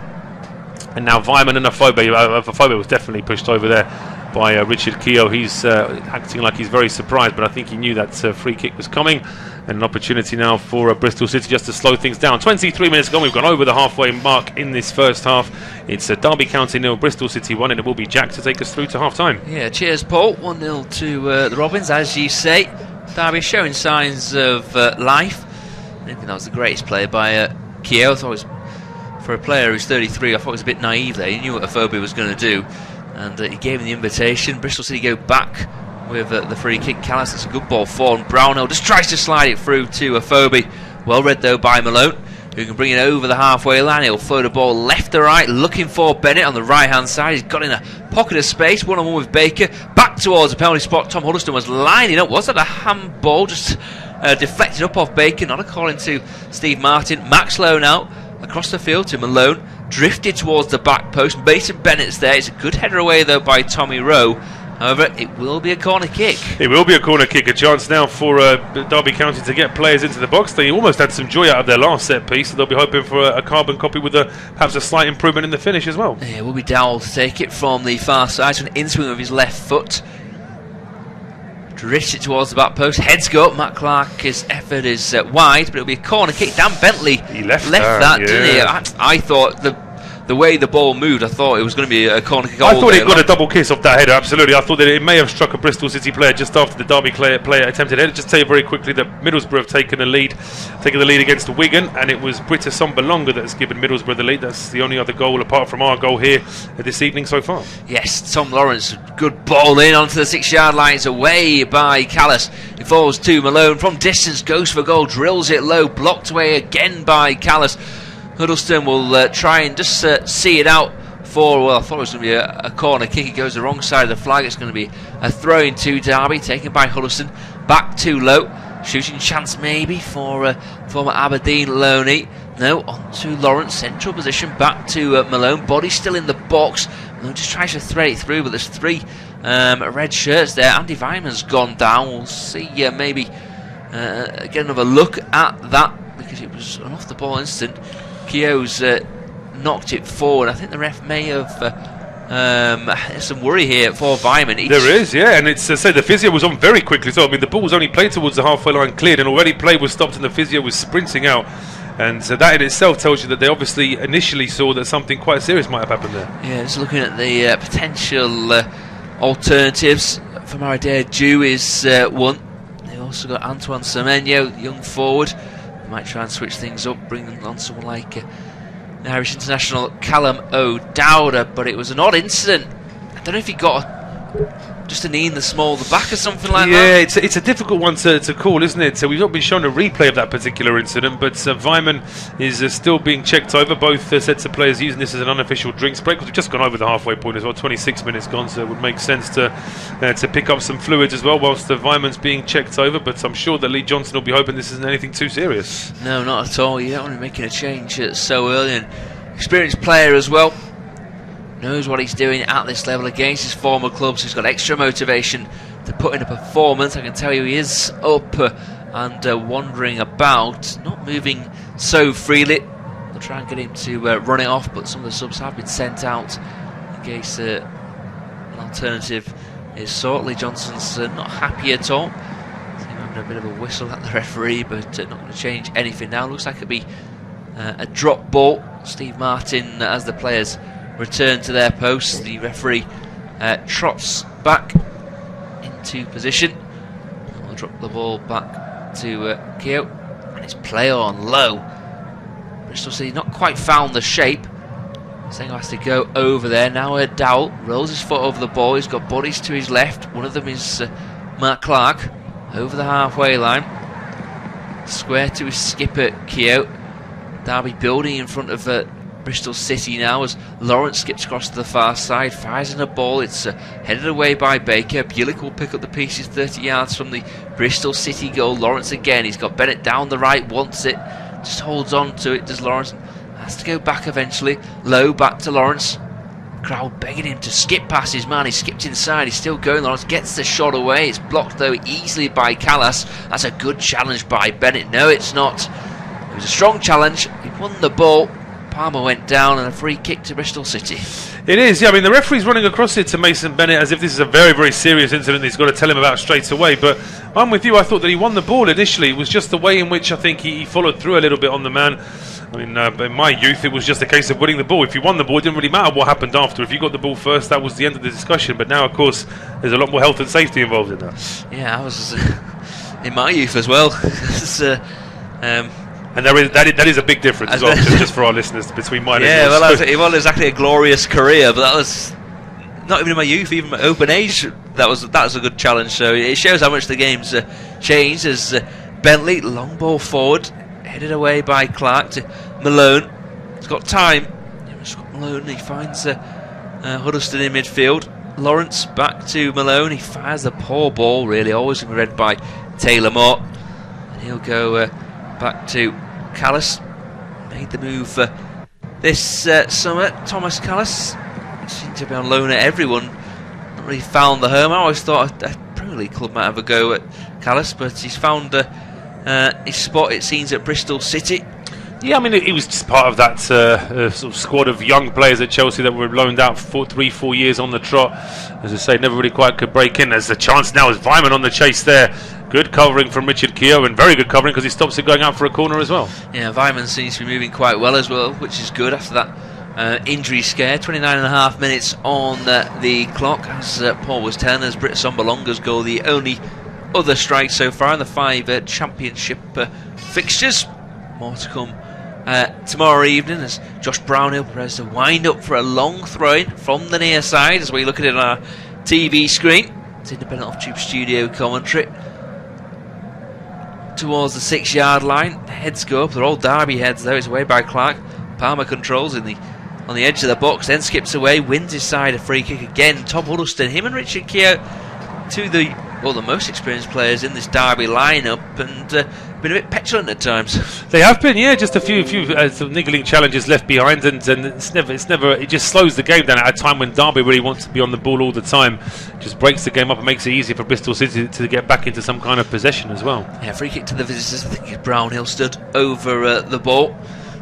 And now Vyman and Afobe was definitely pushed over there by Richard Keogh. He's acting like he's very surprised, but I think he knew that free kick was coming. And an opportunity now for Bristol City just to slow things down. 23 minutes gone, we've gone over the halfway mark in this first half. It's Derby County 0, Bristol City 1, and it will be Jack to take us through to half-time. Yeah, cheers Paul. 1-0 to the Robins, as you say. Derby showing signs of life. I didn't think that was the greatest play by Keogh. I thought it was, for a player who's 33, I thought it was a bit naive there. He knew what Afobe was going to do, and he gave him the invitation. Bristol City go back with the free kick. Callas, that's a good ball forward. Brownhill just tries to slide it through to Afobe. Well read though by Malone, who can bring it over the halfway line. He'll throw the ball left to right, looking for Bennett on the right hand side. He's got in a pocket of space, 1-on-1 with Baker. Back towards the penalty spot. Tom Huddleston was lining up. Was that a handball? Just deflected up off Baker, not according to Steve Martin. Max Lowe now across the field to Malone, drifted towards the back post. Mason Bennett's there. It's a good header away though by Tommy Rowe. However, it will be a corner kick. It will be a corner kick. A chance now for Derby County to get players into the box. They almost had some joy out of their last set piece, so they'll be hoping for a carbon copy with perhaps a slight improvement in the finish as well. Yeah, it will be Dowell to take it from the far side, so an in-swing with his left foot. Drifts it towards the back post. Heads go up. Matt Clark's effort is wide, but it'll be a corner kick. Dan Bentley left that, didn't he? I thought the way the ball moved, I thought it was going to be a corner kick. I thought he got a double kiss off that header, absolutely. I thought that it may have struck a Bristol City player just after the Derby player attempted it. Just tell you very quickly that Middlesbrough have taken the lead against Wigan, and it was Britta Sombalonga that has given Middlesbrough the lead. That's the only other goal apart from our goal here this evening so far. Yes, Tom Lawrence, good ball in onto the 6-yard line. It's away by Callas. It falls to Malone from distance, goes for goal, drills it low, blocked away again by Callas. Huddleston will try and just see it out for, well, I thought it was going to be a corner kick. It goes the wrong side of the flag. It's going to be a throw into Derby, taken by Huddleston. Back to Lowe. Shooting chance maybe for former Aberdeen loanee. No, on to Lawrence, central position. Back to Malone. Body still in the box. Malone just tries to thread it through, but there's 3 red shirts there. Andy Vyman's gone down. We'll see maybe get another look at that, because it was an off-the-ball instant. Keogh's knocked it forward. I think the ref may have there's some worry here for Vyman. There is, yeah, and it's say the physio was on very quickly. So I mean, the ball was only played towards the halfway line, cleared, and already play was stopped, and the physio was sprinting out. And so that in itself tells you that they obviously initially saw that something quite serious might have happened there. Yeah, just looking at the potential alternatives. Famara Dew is one. They also got Antoine Semenyo, young forward. They might try and switch things up, bring on someone like the Irish international Callum O'Dowda, but it was an odd incident. I don't know if he got just a knee in the small of the back or something like that. Yeah, it's a difficult one to call, isn't it? So we've not been shown a replay of that particular incident, but Vyman is still being checked over. Both sets of players using this as an unofficial drinks break, because we've just gone over the halfway point as well. 26 minutes gone, so it would make sense to pick up some fluids as well whilst Vyman's being checked over. But I'm sure that Lee Johnson will be hoping this isn't anything too serious. No, not at all. You don't want to be making a change so early. And experienced player as well. Knows what he's doing at this level against his former clubs. He's got extra motivation to put in a performance. I can tell you he is up and wandering about, not moving so freely. They'll try and get him to run it off, but some of the subs have been sent out in case an alternative is sought. Lee Johnson's not happy at all. He's having a bit of a whistle at the referee, but not going to change anything now. Looks like it'll be a drop ball. Steve Martin, as the players return to their posts, the referee trots back into position. We'll drop the ball back to Keogh, and it's play on low. Bristol City not quite found the shape. Sengo has to go over there. Now Dowell rolls his foot over the ball. He's got bodies to his left. One of them is Mark Clark over the halfway line. Square to his skipper Keogh. Derby building in front of Bristol City now as Lawrence skips across to the far side, fires in a ball. It's headed away by Baker. Bulick will pick up the pieces 30 yards from the Bristol City goal. Lawrence again. He's got Bennett down the right, wants it, just holds on to it. Does Lawrence? Has to go back eventually. Low back to Lawrence. Crowd begging him to skip past his man. He skipped inside. He's still going. Lawrence gets the shot away. It's blocked though easily by Callas. That's a good challenge by Bennett. No, it's not. It was a strong challenge. He won the ball. Palmer went down and a free kick to Bristol City. It is, yeah. I mean, the referee's running across it to Mason Bennett as if this is a very, very serious incident he's got to tell him about straight away. But I'm with you. I thought that he won the ball initially. It was just the way in which I think he followed through a little bit on the man. I mean, in my youth, it was just a case of winning the ball. If you won the ball, it didn't really matter what happened after. If you got the ball first, that was the end of the discussion. But now, of course, there's a lot more health and safety involved in that. Yeah, I was in my youth as well. And that is a big difference as well, just for our listeners, between mine and yours. Yeah, well, it wasn't exactly a glorious career, but that was not even in my youth, even my open age. That was a good challenge. So it shows how much the game's changed. As Bentley, long ball forward, headed away by Clark to Malone. He's got time. Scott Malone, he finds Huddleston in midfield. Lawrence back to Malone. He fires the poor ball, really, always read by Taylor Moore. And he'll go back to Callas. Made the move this summer. Thomas Callas seemed to be on loan at everyone. Not really found the home. I always thought a Premier League club might have a go at Callas, but he's found his spot, it seems, at Bristol City. Yeah, I mean, he was just part of that sort of squad of young players at Chelsea that were loaned out for 3-4 years on the trot. As I say, never really quite could break in. There's a chance now as Vyman on the chase there. Good covering from Richard Keogh, and very good covering because he stops it going out for a corner as well. Yeah, Vyman seems to be moving quite well as well, which is good after that injury scare. 29.5 minutes on the clock. As Paul was telling us, Britt Sombalonga's goal, the only other strike so far in the 5 championship fixtures. More to come tomorrow evening as Josh Brownhill prepares to wind up for a long throw-in from the near side as we look at it on our TV screen. It's independent off-tube studio commentary. Towards the 6-yard line, the heads go up. They're all Derby heads though. It's away by Clark. Palmer controls on the edge of the box, then skips away, wins his side a free kick again. Tom Huddleston, him and Richard Keogh, the most experienced players in this Derby lineup, and been a bit petulant at times. They have been, yeah. Just a few some niggling challenges left behind, and it's never. It just slows the game down at a time when Derby really wants to be on the ball all the time. Just breaks the game up and makes it easier for Bristol City to get back into some kind of possession as well. Yeah, free kick to the visitors. I think Brownhill stood over the ball.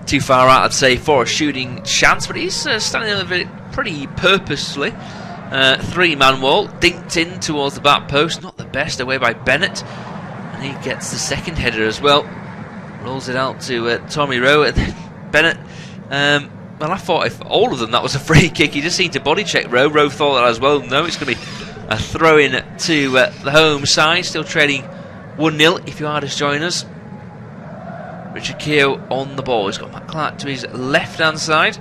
too far out, I'd say, for a shooting chance, but he's standing over it pretty purposely. 3-man wall, dinked in towards the back post, not the best, away by Bennett, and he gets the second header as well. Rolls it out to Tommy Rowe, and then Bennett. Well, I thought if all of them that was a free kick, he just seemed to body check Rowe. Rowe thought that as well. No, it's going to be a throw in to the home side, still trading 1-0 if you are just joining us. Richard Keogh on the ball. He's got Matt Clark to his left-hand side.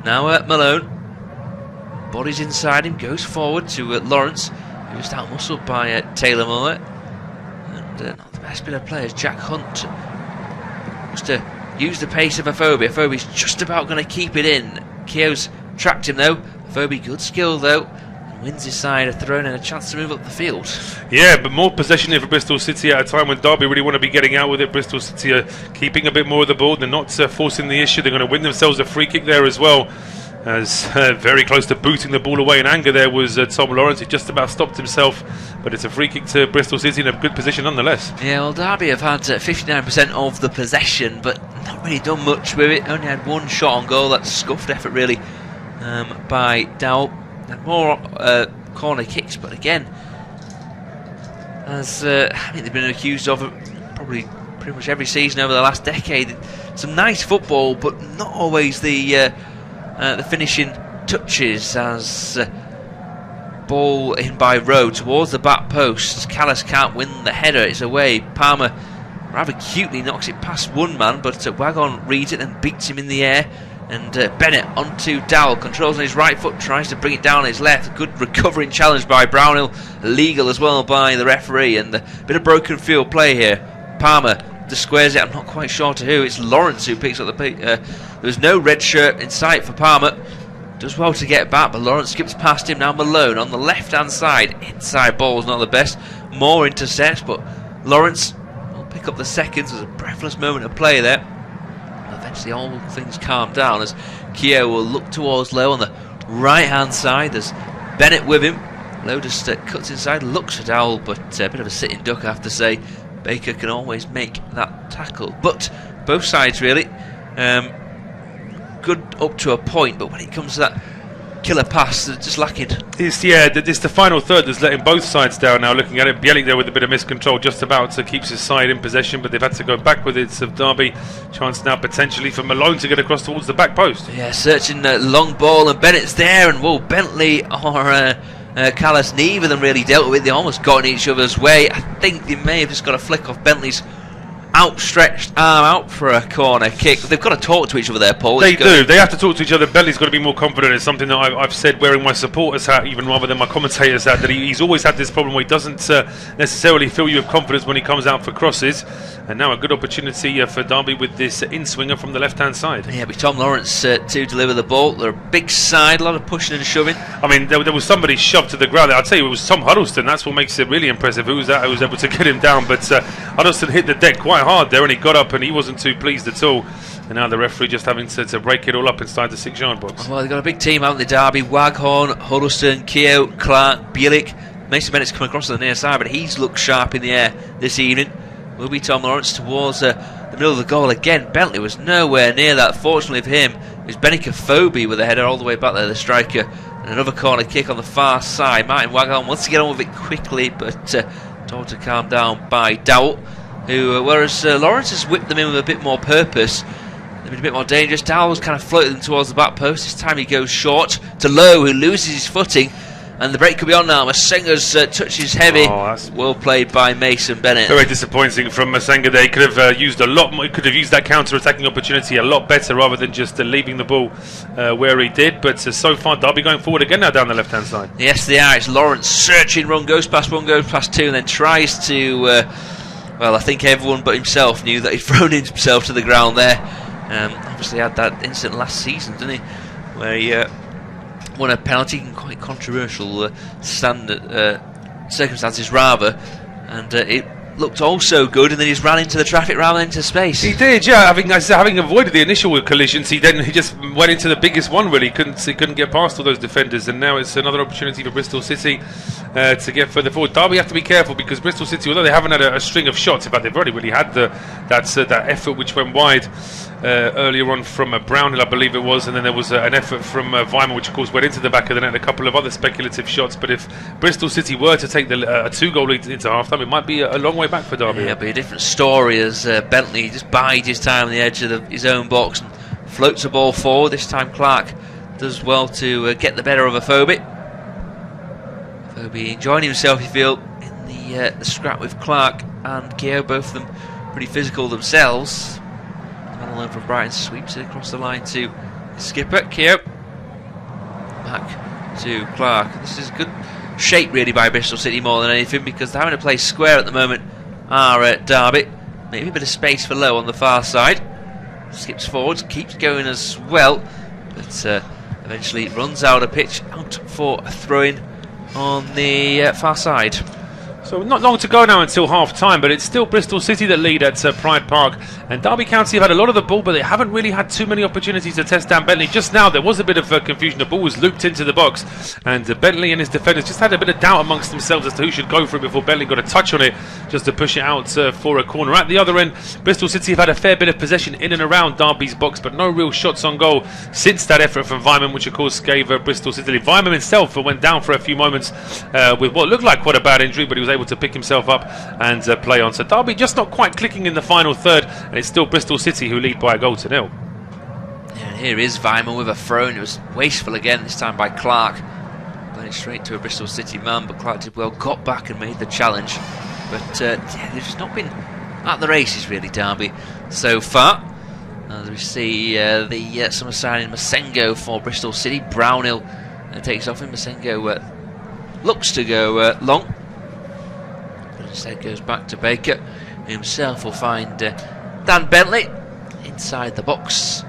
Now Malone. Bodies inside him, goes forward to Lawrence, who was out-muscled by Taylor Muller. And not the best bit of players. Jack Hunt wants to use the pace of Afobe. Afobe's just about going to keep it in. Keogh's tracked him though. Afobe, good skill though. Wins his side a throw and a chance to move up the field. Yeah, but more possession here for Bristol City at a time when Derby really want to be getting out with it. Bristol City are keeping a bit more of the ball. They're not forcing the issue. They're going to win themselves a free kick there as well. As very close to booting the ball away in anger there was Tom Lawrence. He just about stopped himself, but it's a free kick to Bristol City in a good position nonetheless. Yeah, well, Derby have had 59% of the possession, but not really done much with it. Only had one shot on goal. That's scuffed effort really by Dowell. And more corner kicks, but again, as I think they've been accused of probably pretty much every season over the last decade. Some nice football, but not always the finishing touches. As ball in by Rowe towards the back post. Callis can't win the header. It's away. Palmer rather cutely knocks it past one man, but Wagon reads it and beats him in the air. And Bennett onto Dowell, controls on his right foot, tries to bring it down on his left. Good recovering challenge by Brownhill, illegal as well by the referee, and a bit of broken field play here. Palmer just squares it, I'm not quite sure to who. It's Lawrence who picks up the there was no red shirt in sight for Palmer. Does well to get back, but Lawrence skips past him. Now Malone on the left hand side. Inside ball's not the best. Moore intercepts, but Lawrence will pick up the seconds. There's a breathless moment of play there. Eventually all things calm down as Keogh will look towards Lowe on the right hand side. There's Bennett with him. Lowe just cuts inside, looks at Dowell, but a bit of a sitting duck I have to say. Baker can always make that tackle, but both sides really good up to a point, but when it comes to that killer pass, they're just lacking. It's the final third that's letting both sides down now. Looking at it, Bielik there with a bit of miscontrol, just about to keep his side in possession, but they've had to go back with it. So Derby, chance now potentially for Malone to get across towards the back post. Yeah, searching long ball, and Bennett's there, and whoa, Bentley or Callis, neither of them really dealt with it. They almost got in each other's way. I think they may have just got a flick off Bentley's outstretched arm out for a corner kick. They've got to talk to each other there, Paul. They do. They have to talk to each other. Bentley's got to be more confident. It's something that I've said wearing my supporters hat, even rather than my commentators hat, that he's always had this problem where he doesn't necessarily fill you with confidence when he comes out for crosses. And now a good opportunity for Derby with this in-swinger from the left-hand side. Yeah, but Tom Lawrence to deliver the ball. They're a big side, a lot of pushing and shoving. I mean, there was somebody shoved to the ground. I'll tell you, it was Tom Huddleston. That's what makes it really impressive. Who was that who was able to get him down? But Huddleston hit the deck quite hard there, and he got up and he wasn't too pleased at all. And now the referee just having to break it all up inside the 6-yard box. Well, they've got a big team out in the Derby. Waghorn, Huddleston, Keogh, Clark, Bielik. Mason Bennett's come across to the near side, but he's looked sharp in the air this evening. Will be Tom Lawrence towards the middle of the goal again. Bentley was nowhere near that. Fortunately for him, it was Benica Phobie with a header all the way back there, the striker. And another corner kick on the far side. Martin Waghorn wants to get on with it quickly, but told to calm down by Dowell, who, whereas Lawrence has whipped them in with a bit more purpose, they've been a bit more dangerous. Dowell's kind of floated them towards the back post. This time he goes short to Lowe, who loses his footing. And the break could be on now. Masenga's touch is heavy. Well played by Mason Bennett. Very disappointing from Masenga there. He could have used a lot more. He could have used that counter-attacking opportunity a lot better rather than just leaving the ball where he did. But so far, Derby going forward again now down the left-hand side. Yes, they are. It's Lawrence searching run, goes past one, goes past two, and then tries to. Well, I think everyone but himself knew that he'd thrown himself to the ground there. Obviously, had that incident last season, didn't he? Where he won a penalty in quite controversial circumstances rather, and it looked also good, and then he just ran into the traffic rather than into space. He did, yeah. Having avoided the initial collisions, he just went into the biggest one. Really, he couldn't get past all those defenders, and now it's another opportunity for Bristol City to get further forward. Derby have to be careful because Bristol City, although they haven't had a string of shots, in fact they've already really had that effort which went wide. earlier on from Brownhill, I believe it was, and then there was an effort from Weimer, which of course went into the back of the net, and a couple of other speculative shots. But if Bristol City were to take the a 2-goal lead into half-time, it might be a long way back for Derby. Yeah, it'll be a different story as Bentley just bides his time on the edge of his own box and floats the ball forward. This time Clark does well to get the better of Afobe. Afobe enjoying himself, you feel, in the scrap with Clark and Keogh, both of them pretty physical themselves. Alone from Brighton, sweeps it across the line to skipper Keogh. Back to Clark. This is good shape really by Bristol City more than anything, because they're having to play square at the moment are at Derby. Maybe a bit of space for Lowe on the far side. Skips forwards, keeps going as well, but eventually runs out of pitch, out for a throw-in on the far side. So not long to go now until half-time, but it's still Bristol City that lead at Pride Park, and Derby County have had a lot of the ball, but they haven't really had too many opportunities to test down Bentley. Just now there was a bit of confusion. The ball was looped into the box, and Bentley and his defenders just had a bit of doubt amongst themselves as to who should go for it before Bentley got a touch on it just to push it out for a corner. At the other end, Bristol City have had a fair bit of possession in and around Derby's box, but no real shots on goal since that effort from Weimann, which of course gave Bristol City. Weimann himself went down for a few moments with what looked like quite a bad injury, but he was able to pick himself up and play on. So Derby just not quite clicking in the final third, and it's still Bristol City who lead by a goal to nil. Yeah, and here is Weimann with a throw, and it was wasteful again, this time by Clark. Playing it straight to a Bristol City man, but Clark did well, got back and made the challenge. But yeah, they've just not been at the races really, Derby, so far. As we see the summer signing Masengo for Bristol City. Brownhill takes off him. Masengo looks to go long, but instead goes back to Baker. Himself will find Dan Bentley inside the box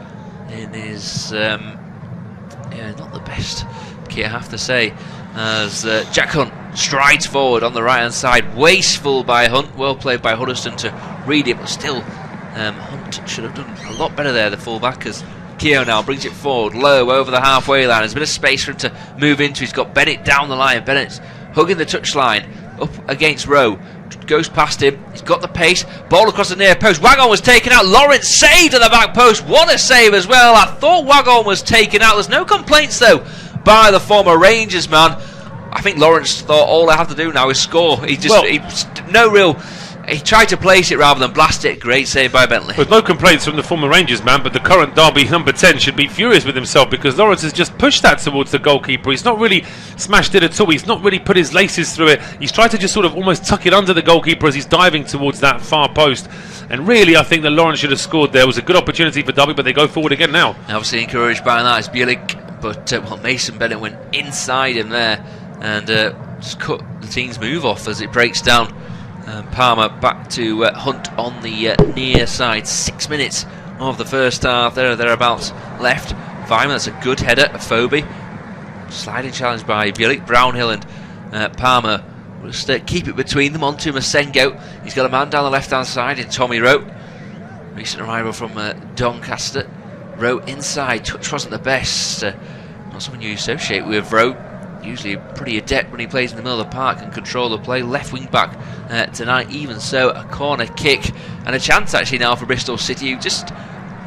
in his not the best kit, I have to say, as Jack Hunt strides forward on the right hand side. Wasteful by Hunt, well played by Huddleston to read it, but still Hunt should have done a lot better there, the fullback, as Keogh now brings it forward, low over the halfway line. There's a bit of space for him to move into. He's got Bennett down the line. Bennett's hugging the touchline up against Rowe. Goes past him. He's got the pace. Ball across the near post. Wagon was taken out. Lawrence saved at the back post. What a save as well. I thought Wagon was taken out. There's no complaints though by the former Rangers man. I think Lawrence thought all I have to do now is score. He tried to place it rather than blast it. Great save by Bentley. With no complaints from the former Rangers man, but the current Derby number 10 should be furious with himself, because Lawrence has just pushed that towards the goalkeeper. He's not really smashed it at all. He's not really put his laces through it. He's tried to just sort of almost tuck it under the goalkeeper as he's diving towards that far post. And really, I think that Lawrence should have scored there. It was a good opportunity for Derby, but they go forward again now. Obviously encouraged by that is Bielik, but Mason Bennett went inside him there and just cut the team's move off as it breaks down. Palmer back to Hunt on the near side. 6 minutes of the first half. Thereabouts left. Weimann, that's a good header. Afobe. Sliding challenge by Bielik. Brownhill and Palmer will just keep it between them. On to Masengo. He's got a man down the left hand side in Tommy Rowe. Recent arrival from Doncaster. Rowe inside. Touch wasn't the best. Not someone you associate with Rowe. Usually pretty adept when he plays in the middle of the park and control the play. Left wing back tonight. Even so, a corner kick and a chance actually now for Bristol City, who just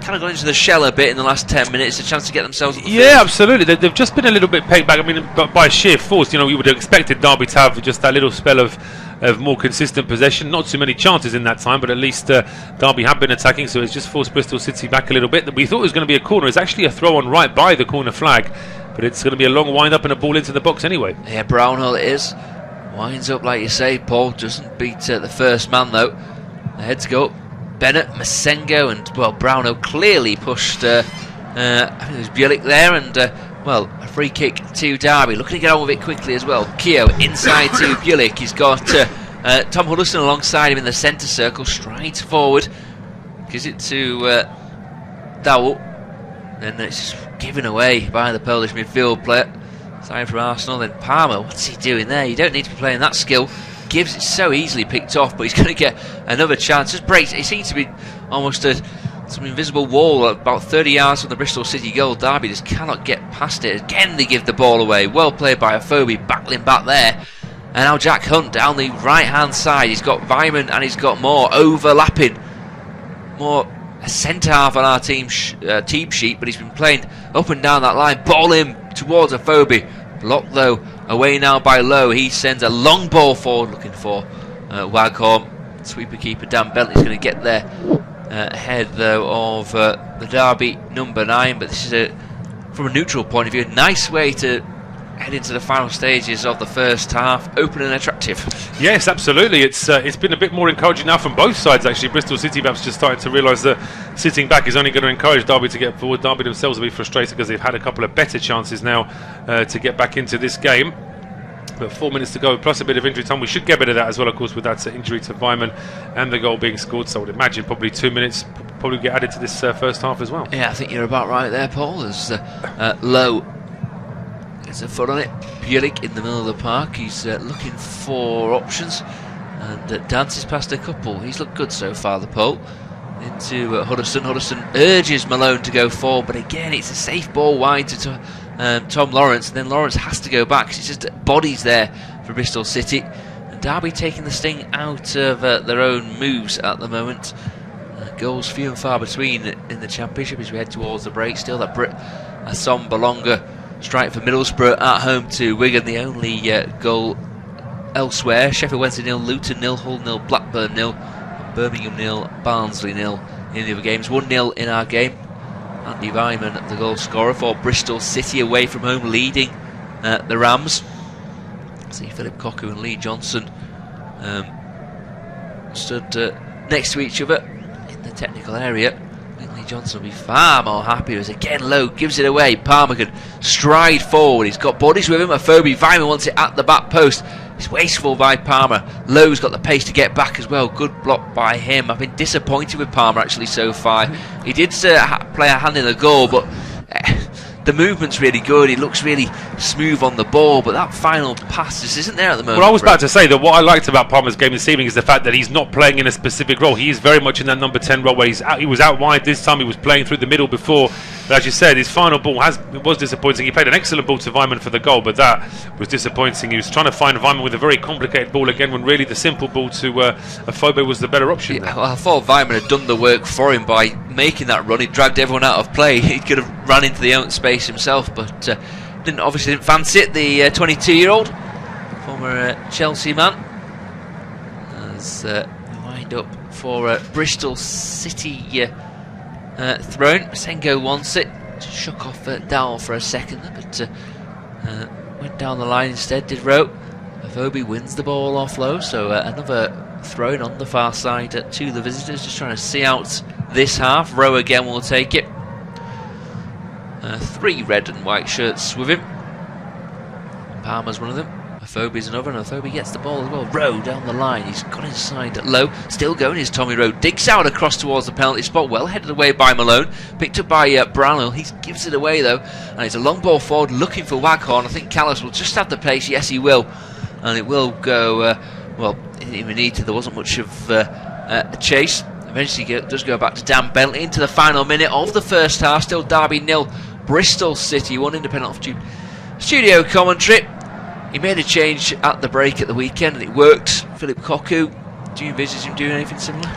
kind of got into the shell a bit in the last 10 minutes. A chance to get themselves at the field. Absolutely. They've just been a little bit pegged back. I mean, by sheer force, you know, we would have expected Derby to have just that little spell of more consistent possession. Not too many chances in that time, but at least Derby have been attacking, so it's just forced Bristol City back a little bit. We thought it was going to be a corner. It's actually a throw on right by the corner flag, but it's going to be a long wind up and a ball into the box anyway. Yeah, Brownhill it is. Winds up like you say. Paul doesn't beat the first man though. The heads go up. Bennett, Masengo, and well, Brownhill clearly pushed I think it was Bielik there, and a free kick to Derby. Looking to get on with it quickly as well. Keogh inside to Bielik. He's got Tom Huddleston alongside him in the centre circle. Strides forward. Gives it to Dowell. Then it's given away by the Polish midfield player. Side from Arsenal. Then Palmer. What's he doing there? You don't need to be playing that skill. Gives it so easily picked off, but he's going to get another chance. Just breaks. It seems to be almost some invisible wall about 30 yards from the Bristol City goal. Derby just cannot get past it. Again, they give the ball away. Well played by Afobe, battling back there. And now Jack Hunt down the right hand side. He's got Weimann and he's got Moore overlapping. Moore a centre half on our team sheet, but he's been playing up and down that line. Ball in towards Afobe. Blocked though away now by Lowe. He sends a long ball forward looking for Waghorn. Sweeper keeper Dan Bentley's going to get there ahead though of the Derby number 9, but this is from a neutral point of view, a nice way to head into the final stages of the first half, open and attractive. Yes, absolutely. It's been a bit more encouraging now from both sides actually. Bristol City perhaps just starting to realise that sitting back is only going to encourage Derby to get forward. Derby themselves will be frustrated because they've had a couple of better chances now to get back into this game. But 4 minutes to go, plus a bit of injury time. We should get rid of that as well, of course, with that injury to Vyman and the goal being scored. So I would imagine probably 2 minutes probably get added to this first half as well. Yeah, I think you're about right there, Paul. As Lowe gets a foot on it. Bielik in the middle of the park. He's looking for options and dances past a couple. He's looked good so far, the Pole. Into Huddleston. Huddleston urges Malone to go forward, but again, it's a safe ball wide to Tom Lawrence, and then Lawrence has to go back. It's just bodies there for Bristol City. And Derby taking the sting out of their own moves at the moment. Goals few and far between in the Championship as we head towards the break. Still that Assom Balonga strike for Middlesbrough at home to Wigan, the only goal elsewhere. Sheffield Wednesday 0, Luton 0, Hull 0, Blackburn 0, Birmingham 0, Barnsley 0 in the other games. 1-0 in our game. Andy Vyman, the goal scorer for Bristol City away from home, leading the Rams. See Philip Cocu and Lee Johnson stood next to each other in the technical area. I think Lee Johnson will be far more happy as again Lowe gives it away. Palmer can stride forward. He's got bodies with him. Afobe. Vyman wants it at the back post. It's wasteful by Palmer. Lowe's got the pace to get back as well. Good block by him. I've been disappointed with Palmer actually so far. He did play a hand in the goal, but the movement's really good. He looks really smooth on the ball, but that final pass just isn't there at the moment. Well, I was about to say that what I liked about Palmer's game this evening is the fact that he's not playing in a specific role. He is very much in that number 10 role where he was out wide this time. He was playing through the middle before. But as you said, his final ball was disappointing. He played an excellent ball to Vyman for the goal, but that was disappointing. He was trying to find Vyman with a very complicated ball again when really the simple ball to Afobe was the better option. Yeah, well, I thought Vyman had done the work for him by making that run. He dragged everyone out of play. He could have ran into the own space himself, but obviously didn't fancy it. The 22-year-old former Chelsea man as we wind up for Bristol City thrown. Sengo wants it. Shook off Dowell for a second, but went down the line instead. Did Rowe. Afobe wins the ball off Lowe, so another thrown on the far side to the visitors. Just trying to see out this half. Rowe again will take it. 3 red and white shirts with him. Palmer's one of them. Afobe's another, and Afobe gets the ball as well. Rowe down the line. He's got inside Lowe. Still going is Tommy Rowe. Digs out across towards the penalty spot. Well headed away by Malone. Picked up by Brownhill. He gives it away though. And it's a long ball forward looking for Waghorn. I think Callis will just have the pace. Yes, he will. And it will go, well, it didn't even need to. There wasn't much of a chase. Eventually it does go back to Dan Bentley into the final minute of the first half. Still Derby 0, Bristol City 1. Independent off studio commentary. He made a change at the break at the weekend and it worked. Philip Cocu, do you envisage him doing anything similar?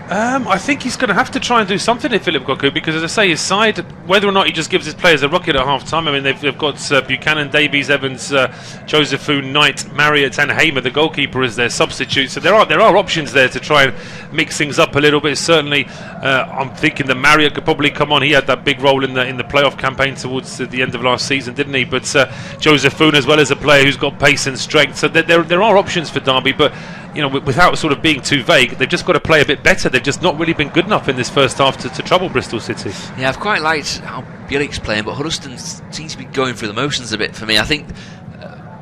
I think he's going to have to try and do something in Philip Cocu because, as I say, his side, whether or not he just gives his players a rocket at half-time, I mean, they've got Buchanan, Davies, Evans, Josephu, Knight, Marriott and Hamer, the goalkeeper, as their substitute. So there are options there to try and mix things up a little bit. Certainly, I'm thinking that Marriott could probably come on. He had that big role in the playoff campaign towards the end of last season, didn't he? But Josephu, as well as a player who's got pace and strength. So there are options for Derby, but you know, without sort of being too vague, they've just got to play a bit better. They've just not really been good enough in this first half to trouble Bristol City. Yeah, I've quite liked how Bielik's playing, but Huddleston seems to be going through the motions a bit for me. I think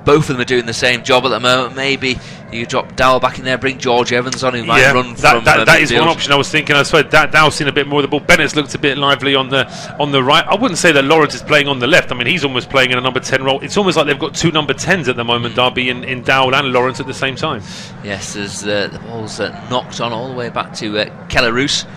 both of them are doing the same job at the moment. Maybe you drop Dowell back in there, bring George Evans on, who might run from that is one option I was thinking. I swear Dowell's seen a bit more of the ball. Bennett's looked a bit lively on the right. I wouldn't say that Lawrence is playing on the left. I mean, he's almost playing in a number 10 role. It's almost like they've got 2 number 10s at the moment, Derby, in Dowell and Lawrence at the same time. Yes, as the ball's knocked on all the way back to Kelleroos,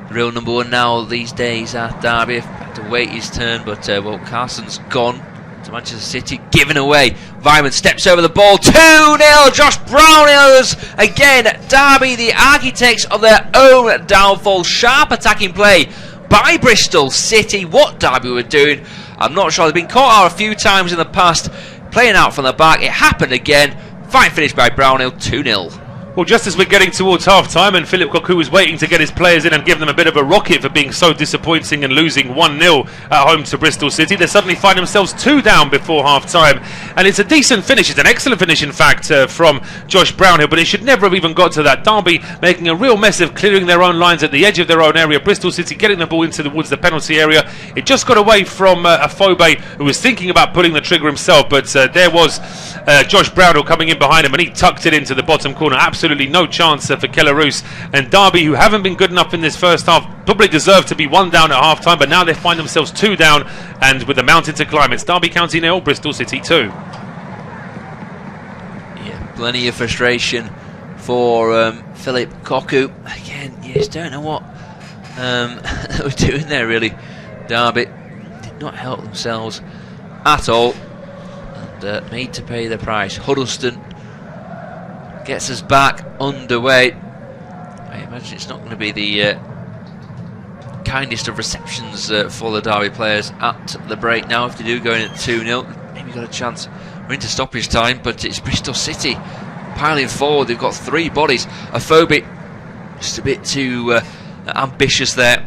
the real number 1 now these days at Derby. Had to wait his turn, but well, Carson's gone to Manchester City, given away. Vyman steps over the ball, 2-0. Josh Brownhill's again. Derby, the architects of their own downfall. Sharp attacking play by Bristol City. What Derby were doing, I'm not sure. They've been caught out a few times in the past, playing out from the back. It happened again. Fine finish by Brownhill, 2-0. Well, just as we're getting towards half-time and Philip Cocu was waiting to get his players in and give them a bit of a rocket for being so disappointing and losing 1-0 at home to Bristol City, they suddenly find themselves 2 down before half-time. And it's a decent finish, it's an excellent finish in fact from Josh Brownhill, but it should never have even got to that. Derby making a real mess of clearing their own lines at the edge of their own area. Bristol City getting the ball into towards the penalty area. It just got away from Afobe, who was thinking about pulling the trigger himself, but there was Josh Brownhill coming in behind him and he tucked it into the bottom corner. Absolutely no chance for Kellerus. And Derby, who haven't been good enough in this first half, probably deserve to be 1 down at half time, but now they find themselves 2 down, and with the mountain to climb, it's Derby County 0, Bristol City 2. Yeah, plenty of frustration for Philip Cocu. Again, you just don't know what they were doing there, really. Derby did not help themselves at all, and made to pay the price. Huddleston gets us back underway. I imagine it's not going to be the kindest of receptions for the Derby players at the break now. If they do go in at 2-0, maybe got a chance. We're into stoppage time, but it's Bristol City piling forward. They've got 3 bodies. Afobe just a bit too ambitious there.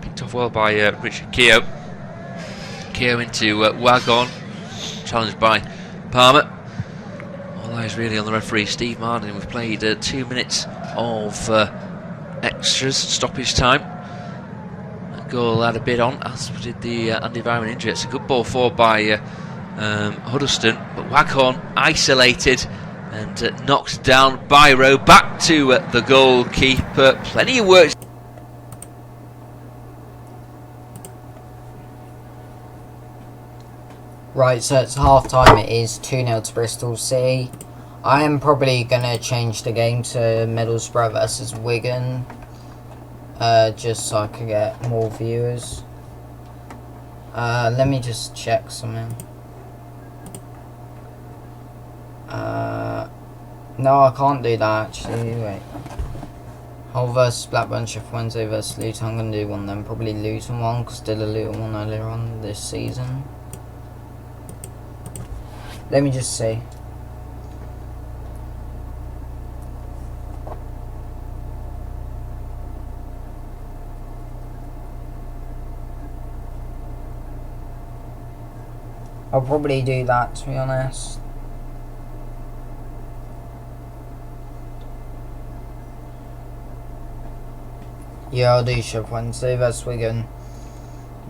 Picked off well by Richard Keogh. Keogh into Wagon, challenged by Palmer. All eyes really on the referee, Steve Martin. We've played 2 minutes of extras, stoppage time. That goal had a bit on, as did the Andy Vyman injury. It's a good ball forward by Huddleston, but Waghorn isolated and knocked down by Rowe. Back to the goalkeeper. Plenty of work. Right, so it's half time. It is 2-0 to Bristol City. I am probably going to change the game to Middlesbrough versus Wigan, just so I can get more viewers. Let me just check something. No, I can't do that actually. Wait. Hull versus Blackburn, Sheffield Wednesday versus Luton. I'm going to do one of them. Probably Luton one, because I did a Luton one earlier on this season. Let me just see. I'll probably do that, to be honest. Yeah, I'll do Sheffield Wednesday versus Wigan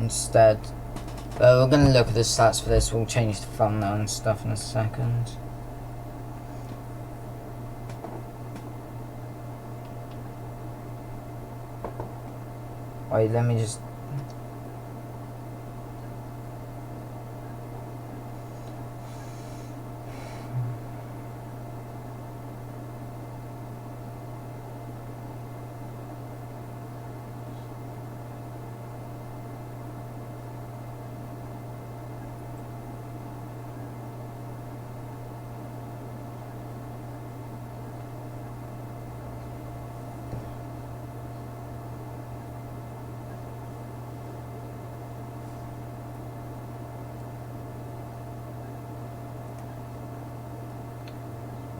instead. We're going to look at the stats for this. We'll change the thumbnail and stuff in a second. Wait, let me just...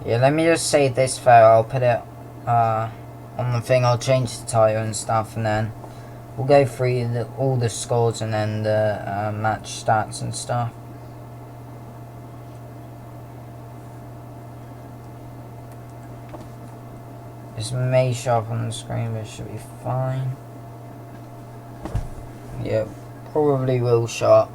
Yeah, let me just say this though. I'll put it on the thing. I'll change the title and stuff, and then we'll go through all the scores and then the match stats and stuff. This may show up on the screen, but it should be fine. Yeah, probably will show up.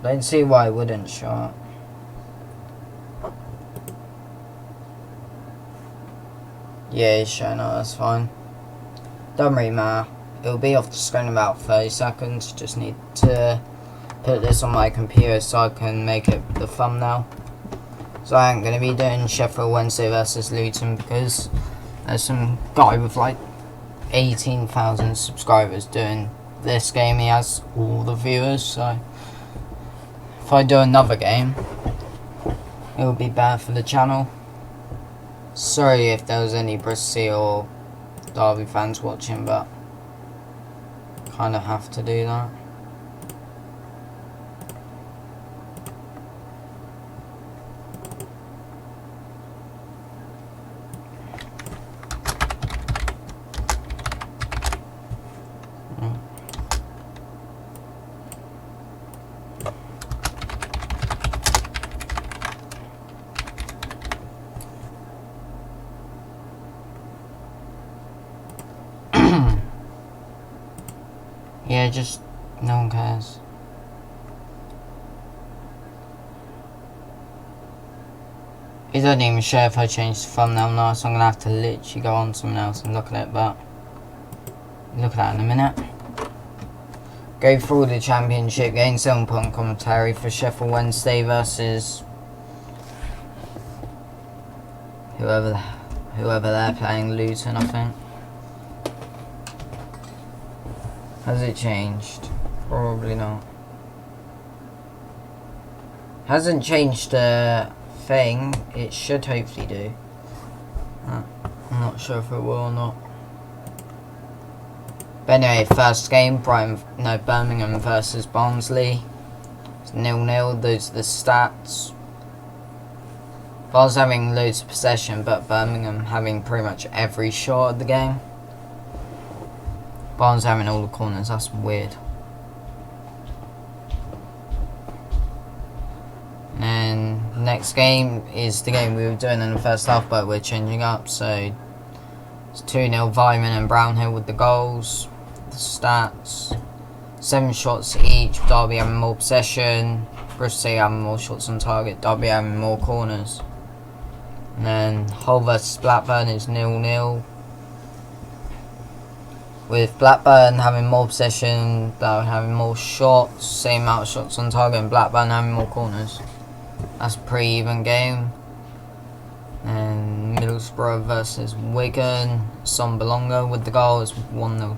Don't see why it wouldn't show up. Yeah, it's showing up, that's fine. Don't really matter. It'll be off the screen in about 30 seconds. Just need to put this on my computer so I can make it the thumbnail. So I ain't going to be doing Sheffield Wednesday versus Luton because there's some guy with like 18,000 subscribers doing this game. He has all the viewers, so if I do another game, it will be bad for the channel. Sorry if there was any Bristol or Derby fans watching, but kind of have to do that. Yeah, just no one cares. It doesn't even show if I change the thumbnail now, so I'm gonna have to literally go on something else and look at it, but look at that in a minute. Go through the championship game, 7-point commentary for Sheffield Wednesday versus whoever they're playing, Luton, I think. Has it changed? Probably not. Hasn't changed the thing. It should hopefully do. I'm not sure if it will or not. But anyway, first game, Birmingham versus Barnsley. It's 0-0. Those are the stats. Barnes having loads of possession, but Birmingham having pretty much every shot of the game. Barnes having all the corners, that's weird. And next game is the game we were doing in the first half, but we're changing up. So it's 2-0 Vyman and Brownhill with the goals. The stats: 7 shots each, Derby having more possession, Bristol having more shots on target, Derby having more corners. And then Hull versus Blackburn is 0-0. With Blackburn having more possession, Blackburn having more shots, same amount of shots on target, and Blackburn having more corners. That's a pretty even game. And Middlesbrough versus Wigan, Sombalonga with the goals, 1-0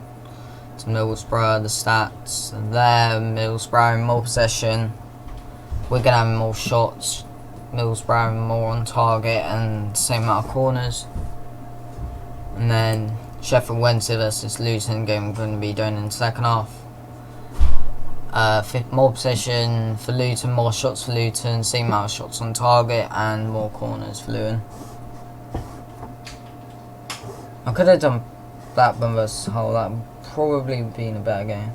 to Middlesbrough. The stats are there: Middlesbrough having more possession, Wigan having more shots, Middlesbrough having more on target, and same amount of corners. And then Sheffield Wednesday versus Luton game we're going to be doing in the second half. More possession for Luton, more shots for Luton, same amount of shots on target, and more corners for Luton. I could have done Blackburn versus Hull. That would probably been a better game.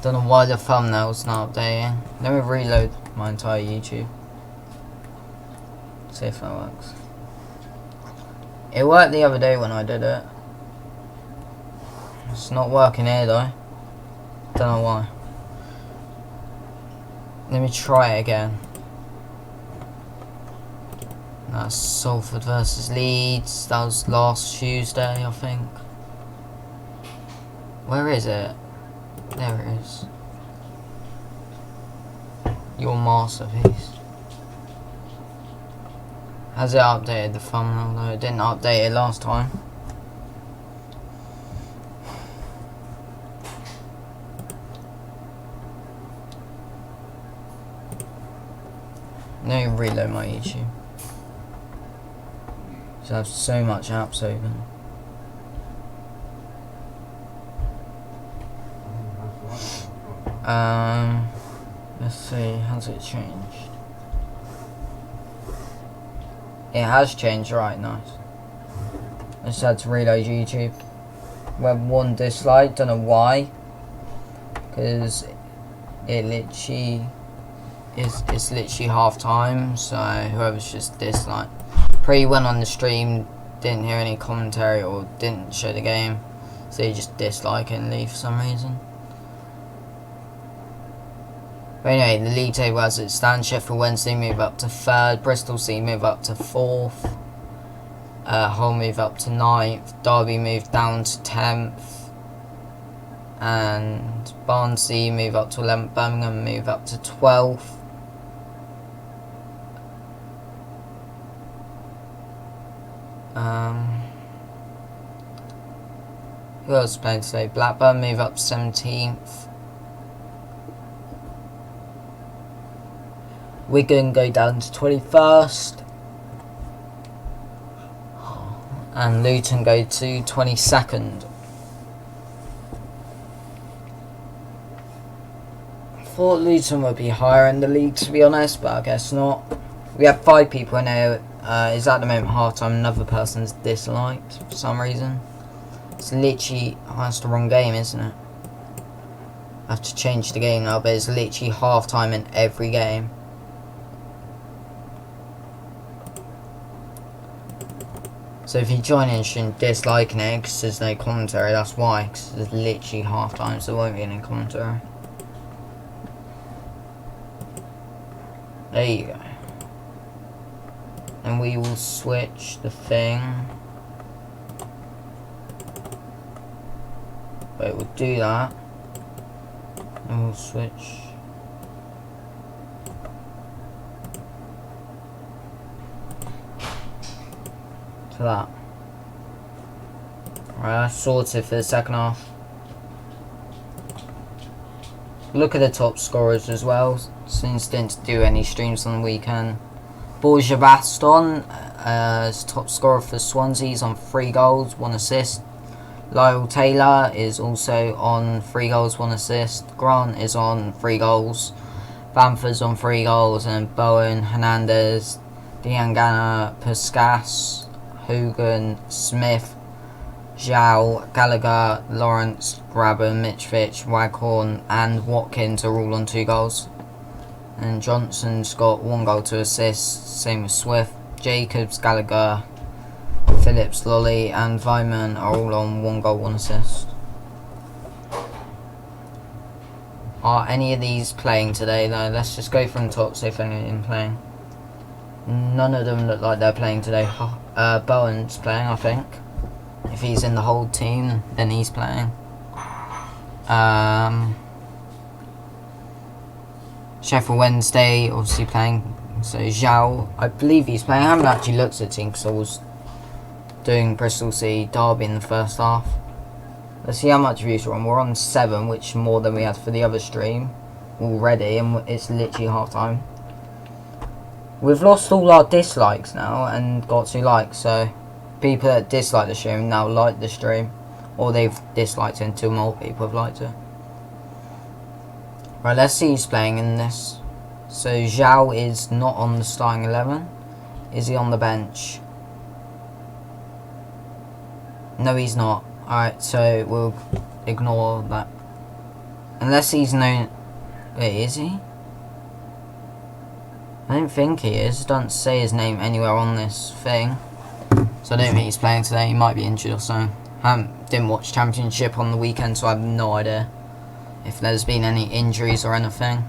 Don't know why the thumbnail's not updating. Let me reload my entire YouTube. See if that works. It worked the other day when I did it. It's not working here though. Don't know why. Let me try it again. That's Salford versus Leeds. That was last Tuesday, I think. Where is it? There it is. Your masterpiece. Has it updated the thumbnail? No, it didn't update it last time. Let me reload my YouTube. So I have so much apps open. Let's see, has it changed? It has changed, right, nice. I just had to reload YouTube. We have 1 dislike, don't know why. Because it literally it's literally half time, so whoever's just disliked. Pretty went on the stream, didn't hear any commentary or didn't show the game, so you just dislike it and leave for some reason. But anyway, the league table as it stands: Sheffield Wednesday move up to 3rd, Bristol City move up to 4th, Hull move up to 9th, Derby move down to 10th, and Barnsley move up to 11th, Birmingham move up to 12th. Who else played today? Blackburn move up 17th. Wigan go down to 21st. And Luton go to 22nd. I thought Luton would be higher in the league, to be honest, but I guess not. We have 5 people in here. Is at the moment half time. Another person's disliked for some reason. It's literally... Oh, that's the wrong game, isn't it? I have to change the game now, but it's literally half time in every game. So if you join in and disliking it because there's no commentary, that's why. Because there's literally half time, so there won't be any commentary. There you go. And we will switch the thing. Wait, we'll do that. And we'll switch. To that. Alright, that's sorted for the second half. Look at the top scorers as well, since didn't do any streams on the weekend. Borja Baston is top scorer for Swansea. He's on 3 goals, 1 assist. Lyle Taylor is also on 3 goals, 1 assist. Grant is on 3 goals. Bamford's on 3 goals, and Bowen, Hernandez, Diangana, Puskas, Hogan, Smith, Zhao, Gallagher, Lawrence, Grabber, Mitch Fitch, Waghorn and Watkins are all on 2 goals. And Johnson's got 1 goal, 2 assists, same with Swift. Jacobs, Gallagher, Phillips, Lolly and Vyman are all on 1 goal, 1 assist. Are any of these playing today though? Let's just go from the top, see if any of them playing. None of them look like they're playing today. Bowen's playing, I think. If he's in the whole team, then he's playing. Sheffield Wednesday, obviously playing. So Zhao, I believe he's playing. I haven't actually looked at the team because I was doing Bristol City Derby in the first half. Let's see how much views we're on. We're on 7, which is more than we had for the other stream already, and it's literally half time. We've lost all our dislikes now and got 2 likes, so people that dislike the stream now like the stream, or they've disliked it until more people have liked it. Right, let's see who's playing in this. So Zhao is not on the starting 11. Is he on the bench? No, he's not. Alright, so we'll ignore that. Unless he's known... Wait, is he? I don't think he is. It doesn't say his name anywhere on this thing. So I don't think he's playing today. He might be injured or something. Didn't watch Championship on the weekend, so I have no idea if there's been any injuries or anything.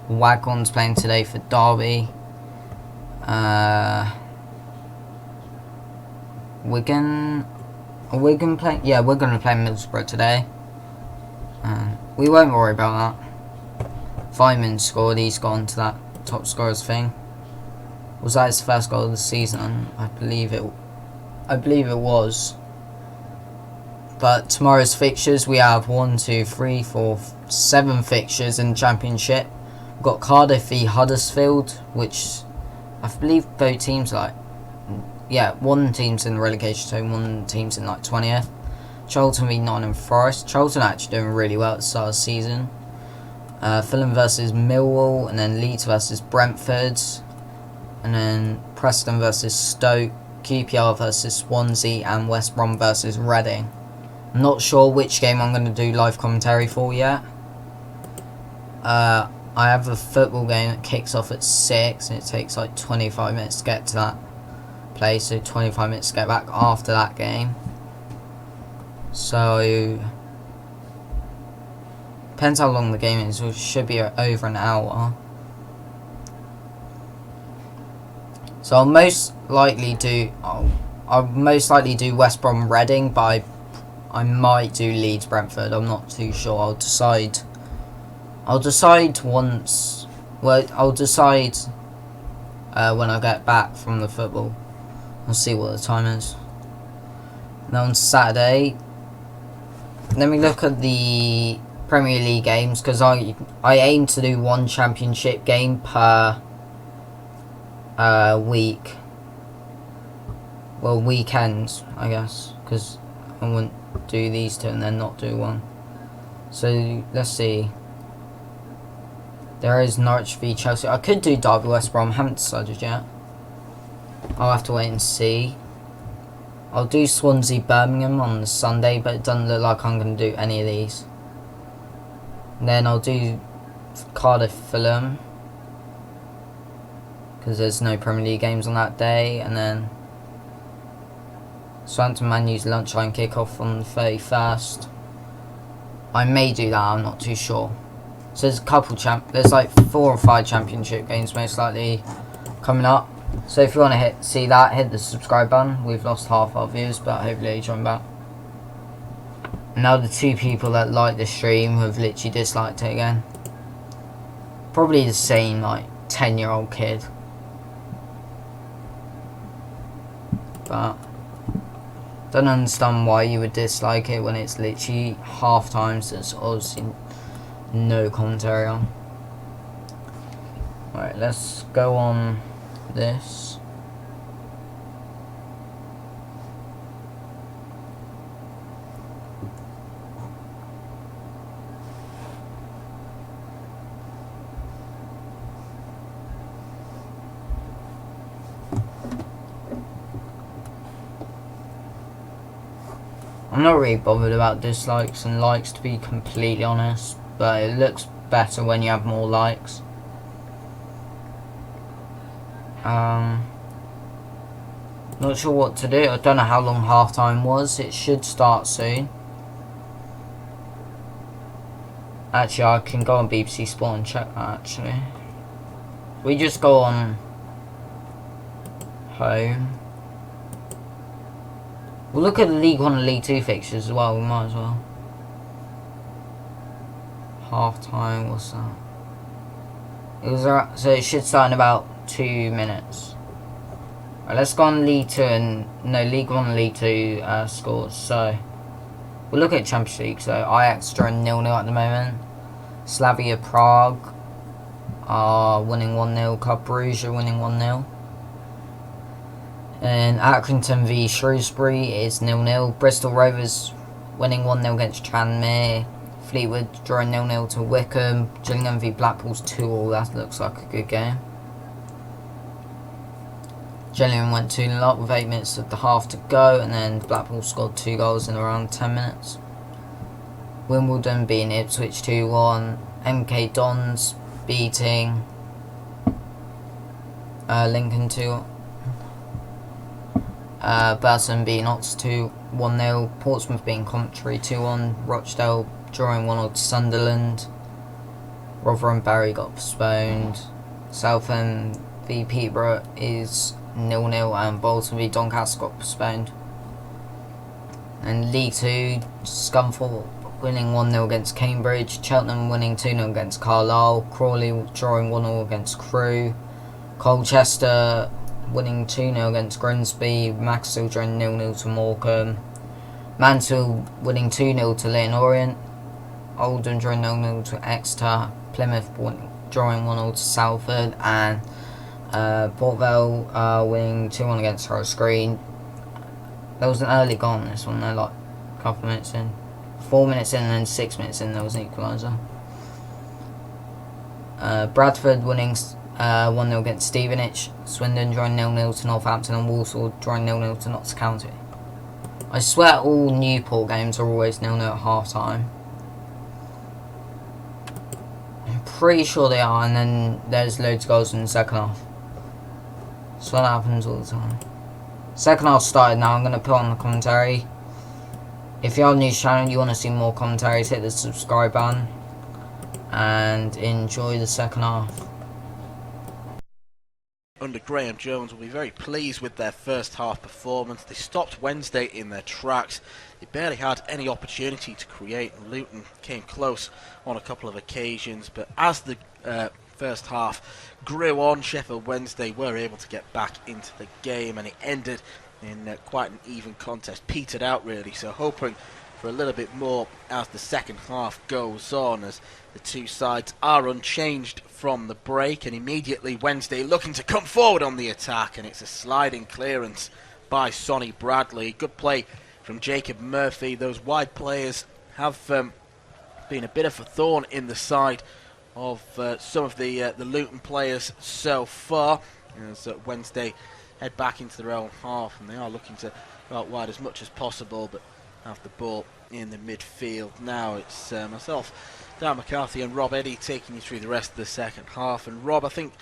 Waghorn's playing today for Derby. Wigan playing? Yeah, we're going to play Middlesbrough today. We won't worry about that. Vyman scored. He's gone to that top scorers thing. Was that his first goal of the season? I believe it was. But tomorrow's fixtures, we have 7 fixtures in the Championship. We've got Cardiff v Huddersfield, which I believe both teams are like... Yeah, one team's in relegation zone, one team's in like 20th. Charlton v Nottingham Forest. Charlton are actually doing really well at the start of the season. Fulham versus Millwall, and then Leeds versus Brentford. And then Preston versus Stoke, QPR versus Swansea, and West Brom versus Reading. I'm not sure which game I'm going to do live commentary for yet. I have a football game that kicks off at 6 and it takes like 25 minutes to get to that place, so 25 minutes to get back after that game. So depends how long the game is. It should be over an hour. So I'll most likely do West Brom Reading, but I might do Leeds Brentford. I'm not too sure. I'll decide once. Well, I'll decide when I get back from the football. We'll see what the time is. Now on Saturday, let me look at the Premier League games, because I aim to do one championship game per week. Well, weekends, I guess, because I wouldn't do these two and then not do one. So let's see. There is Norwich v Chelsea. I could do Derby West Brom. Haven't decided yet. I'll have to wait and see. I'll do Swansea Birmingham on the Sunday, but it doesn't look like I'm going to do any of these. And then I'll do Cardiff Fulham, because there's no Premier League games on that day. And then Southampton Man U's lunchtime kickoff on the 31st. I may do that, I'm not too sure. So there's a couple there's like 4 or 5 championship games most likely coming up. So if you want to see that, hit the subscribe button. We've lost half our viewers, but hopefully you join back. Now the 2 people that like the stream have literally disliked it again. Probably the same like 10-year-old kid. But don't understand why you would dislike it when it's literally half time, so there's obviously no commentary on. Alright, let's go on this. I'm not really bothered about dislikes and likes, to be completely honest, but it looks better when you have more likes. Not sure what to do. I don't know how long halftime was. It should start soon. Actually, I can go on BBC Sport and check that, actually. We just go on home. We'll look at the League 1 and League 2 fixtures as well. We might as well. Half time, what's that? It was so it should start in about 2 minutes. Right, let's go on League 2 and League 1 and League 2 scores. So we'll look at Champions League. So Ajax drawing 0-0 at the moment. Slavia Prague are winning 1-0. Club Brugge are winning 1-0. And Accrington v Shrewsbury is 0-0. Bristol Rovers winning 1-0 against Tranmere. Fleetwood drawing 0-0 to Wickham. Gillingham v Blackpool's 2-2. That looks like a good game. Gillingham went 2-0 up with 8 minutes of the half to go, and then Blackpool scored 2 goals in around 10 minutes. Wimbledon beating Ipswich 2-1. MK Dons beating Lincoln 2-1. Burton beating Ox 1-0. Portsmouth beating Coventry 2-1. Rochdale drawing 1-0 to Sunderland. Rotherham Barry got postponed. Southend v Peterborough is 0-0, and Bolton v Doncaster got postponed. And League 2, Scunthorpe winning 1-0 against Cambridge. Cheltenham winning 2-0 against Carlisle. Crawley drawing 1-0 against Crewe. Colchester winning 2-0 against Grimsby. Maxwell drawing 0-0 to Morecambe. Mansfield winning 2-0 to Leyton Orient. Oldham drawing 0-0 to Exeter. Plymouth drawing 1-0 to Salford. And Port Vale winning 2-1 against Forest Green. There was an early goal on this one, though, like a couple of minutes in. 4 minutes in and then 6 minutes in there was an equaliser. Bradford winning 1-0 against Stevenage. Swindon drawing 0-0 to Northampton, and Walsall drawing 0-0 to Notts County. I swear all Newport games are always 0-0 at half time. I'm pretty sure they are, and then there's loads of goals in the second half. So that happens all the time. Second half started now. I'm going to put on the commentary. If you're new to the channel, you want to see more commentaries, hit the subscribe button and enjoy the second half. Under Graham Jones will be very pleased with their first half performance. They stopped Wednesday in their tracks. They barely had any opportunity to create. Luton came close on a couple of occasions, but as the first half grew on. Sheffield Wednesday were able to get back into the game, and it ended in quite an even contest, petered out really, so hoping for a little bit more as the second half goes on, as the two sides are unchanged from the break, and immediately Wednesday looking to come forward on the attack, and it's a sliding clearance by Sonny Bradley. Good play from Jacob Murphy. Those wide players have been a bit of a thorn in the side of some of the Luton players so far, as Wednesday head back into their own half, and they are looking to go out wide as much as possible, but have the ball in the midfield. Now it's myself, Dan McCarthy and Rob Eddy taking you through the rest of the second half. And Rob, I think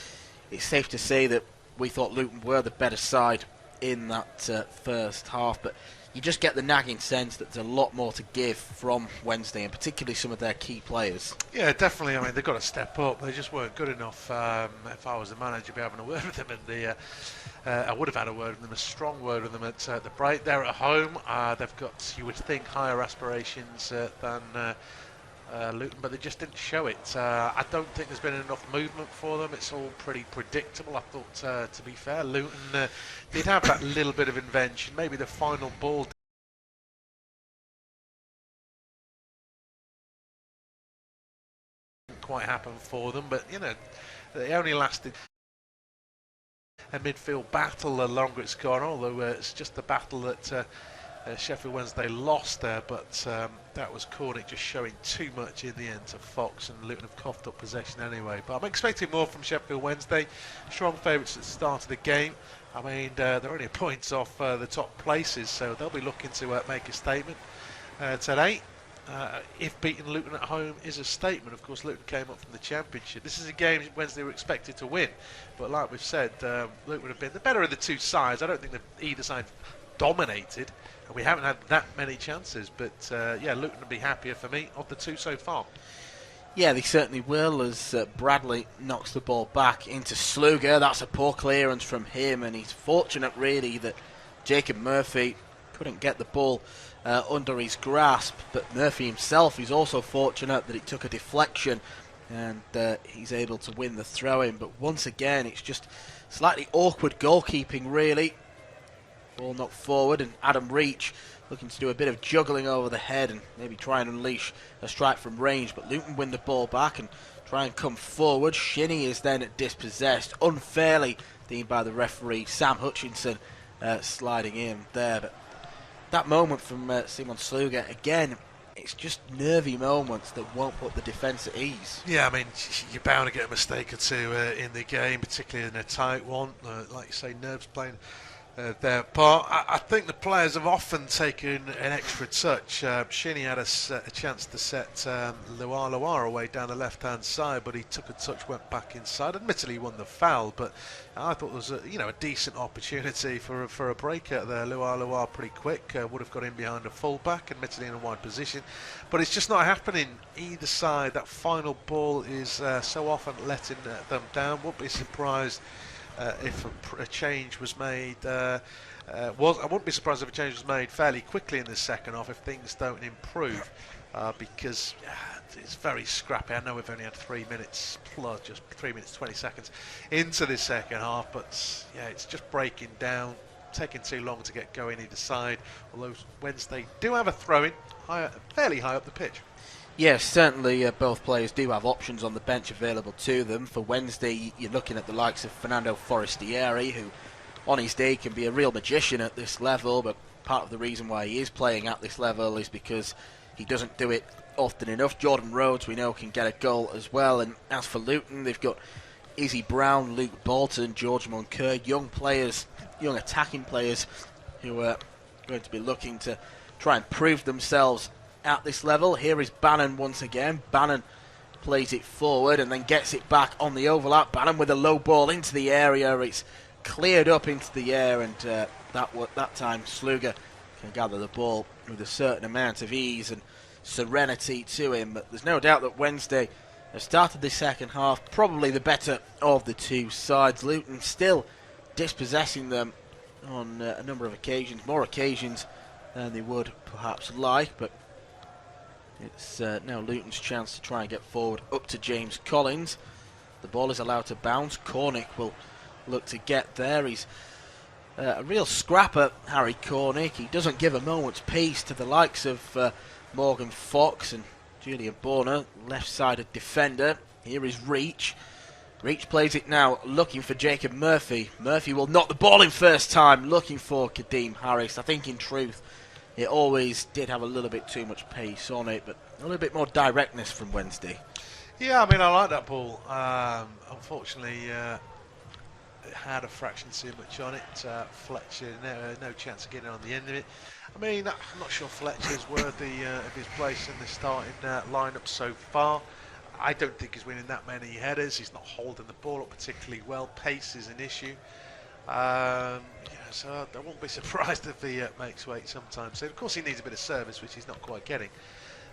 it's safe to say that we thought Luton were the better side in that first half, but you just get the nagging sense that there's a lot more to give from Wednesday, and particularly some of their key players. Yeah, definitely. I mean, they've got to step up. They just weren't good enough. If I was the manager, I'd be having a word with them, and I would have had a word with them, a strong word with them at the break. They're at home. They've got, you would think, higher aspirations than Luton, but they just didn't show it. I don't think there's been enough movement for them. It's all pretty predictable. I thought, to be fair, Luton did have that little bit of invention. Maybe the final ball didn't quite happen for them, but you know, they only lasted a midfield battle the longer it's gone, although it's just the battle that Sheffield Wednesday lost there, but that was Cornick just showing too much in the end to Fox, and Luton have coughed up possession anyway. But I'm expecting more from Sheffield Wednesday. Strong favourites at the start of the game. I mean, they're only points off the top places, so they'll be looking to make a statement today. If beating Luton at home is a statement. Of course, Luton came up from the Championship. This is a game Wednesday were expected to win, but like we've said, Luton have been the better of the two sides. I don't think that either side dominated, and we haven't had that many chances, but yeah, Luton will be happier for me of the two so far. Yeah, they certainly will, as Bradley knocks the ball back into Sluga. That's a poor clearance from him, and he's fortunate really that Jacob Murphy couldn't get the ball under his grasp, but Murphy himself is also fortunate that it took a deflection and he's able to win the throw-in. But once again, it's just slightly awkward goalkeeping really. Ball knocked forward, and Adam Reach looking to do a bit of juggling over the head and maybe try and unleash a strike from range, but Luton win the ball back and try and come forward. Shinnie is then dispossessed unfairly, deemed by the referee. Sam Hutchinson sliding in there, but that moment from Simon Sluga, again, it's just nervy moments that won't put the defence at ease. Yeah, I mean, you're bound to get a mistake or two in the game, particularly in a tight one. Like you say, nerves playing their part. I think the players have often taken an extra touch. Shinnie had a chance to set Luar away down the left-hand side, but he took a touch, went back inside. Admittedly, he won the foul, but I thought there was a decent opportunity for a breakout there. Luar pretty quick, would have got in behind a full-back, admittedly in a wide position, but it's just not happening either side. That final ball is so often letting them down. Wouldn't be surprised if a change was made. I wouldn't be surprised if a change was made fairly quickly in the second half if things don't improve, because it's very scrappy. I know we've only had 3 minutes plus, just 3 minutes 20 seconds into this second half, but yeah, it's just breaking down, taking too long to get going either side. Although Wednesday do have a throw-in fairly high up the pitch. Yes, certainly both players do have options on the bench available to them. For Wednesday, you're looking at the likes of Fernando Forestieri, who on his day can be a real magician at this level, but part of the reason why he is playing at this level is because he doesn't do it often enough. Jordan Rhodes, we know, can get a goal as well. And as for Luton, they've got Izzy Brown, Luke Bolton, George Moncur, young players, young attacking players who are going to be looking to try and prove themselves at this level. Here is Bannon once again. Bannon plays it forward and then gets it back on the overlap. Bannon with a low ball into the area. It's cleared up into the air, and that time Sluga can gather the ball with a certain amount of ease and serenity to him. But there's no doubt that Wednesday have started the second half probably the better of the two sides. Luton still dispossessing them on a number of occasions, more occasions than they would perhaps like, but it's now Luton's chance to try and get forward up to James Collins. The ball is allowed to bounce. Cornick will look to get there. He's a real scrapper, Harry Cornick. He doesn't give a moment's peace to the likes of Morgan Fox and Julian Borner, left-sided defender. Here is Reach. Reach plays it now, looking for Jacob Murphy. Murphy will knock the ball in first time, looking for Kadeem Harris. I think in truth, it always did have a little bit too much pace on it, but a little bit more directness from Wednesday. Yeah, I mean, I like that ball. Unfortunately, it had a fraction too much on it. Fletcher, no chance of getting on the end of it. I mean, I'm not sure Fletcher's worthy of his place in the starting lineup so far. I don't think he's winning that many headers. He's not holding the ball up particularly well. Pace is an issue. So I won't be surprised if he makes weight sometimes. So of course he needs a bit of service, which he's not quite getting.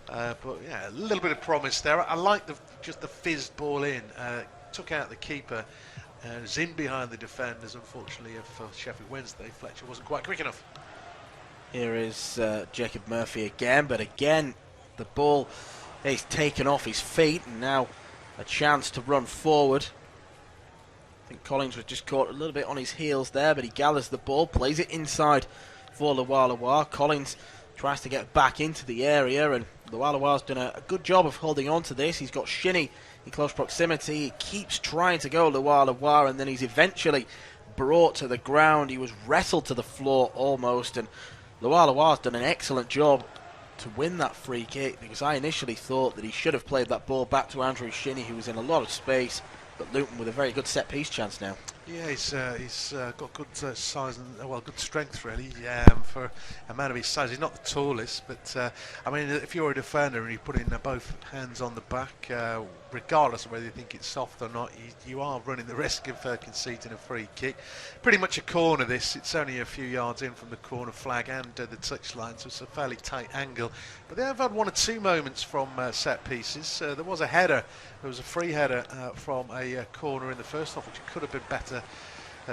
But yeah, a little bit of promise there. I like just the fizzed ball in. Took out the keeper. Was in behind the defenders. Unfortunately for Sheffield Wednesday, Fletcher wasn't quite quick enough. Here is Jacob Murphy again, but again the ball is taken off his feet, and now a chance to run forward. I think Collins was just caught a little bit on his heels there, but he gathers the ball, plays it inside for Luwalawa. Collins tries to get back into the area, and Luwalawa's done a good job of holding on to this. He's got Shinnie in close proximity. He keeps trying to go Luwalawa, and then he's eventually brought to the ground. He was wrestled to the floor almost, and Luwalawa's done an excellent job to win that free kick, because I initially thought that he should have played that ball back to Andrew Shinnie, who was in a lot of space, but Luton with a very good set piece chance now. Yeah, he's got good size and good strength really. For a man of his size, he's not the tallest, but I mean, if you're a defender and you put in both hands on the back, regardless of whether you think it's soft or not, you are running the risk of conceding a free kick. Pretty much a corner. This, it's only a few yards in from the corner flag and the touchline, so it's a fairly tight angle. But they have had one or two moments from set pieces. There was a header. There was a free header from a corner in the first half, which could have been better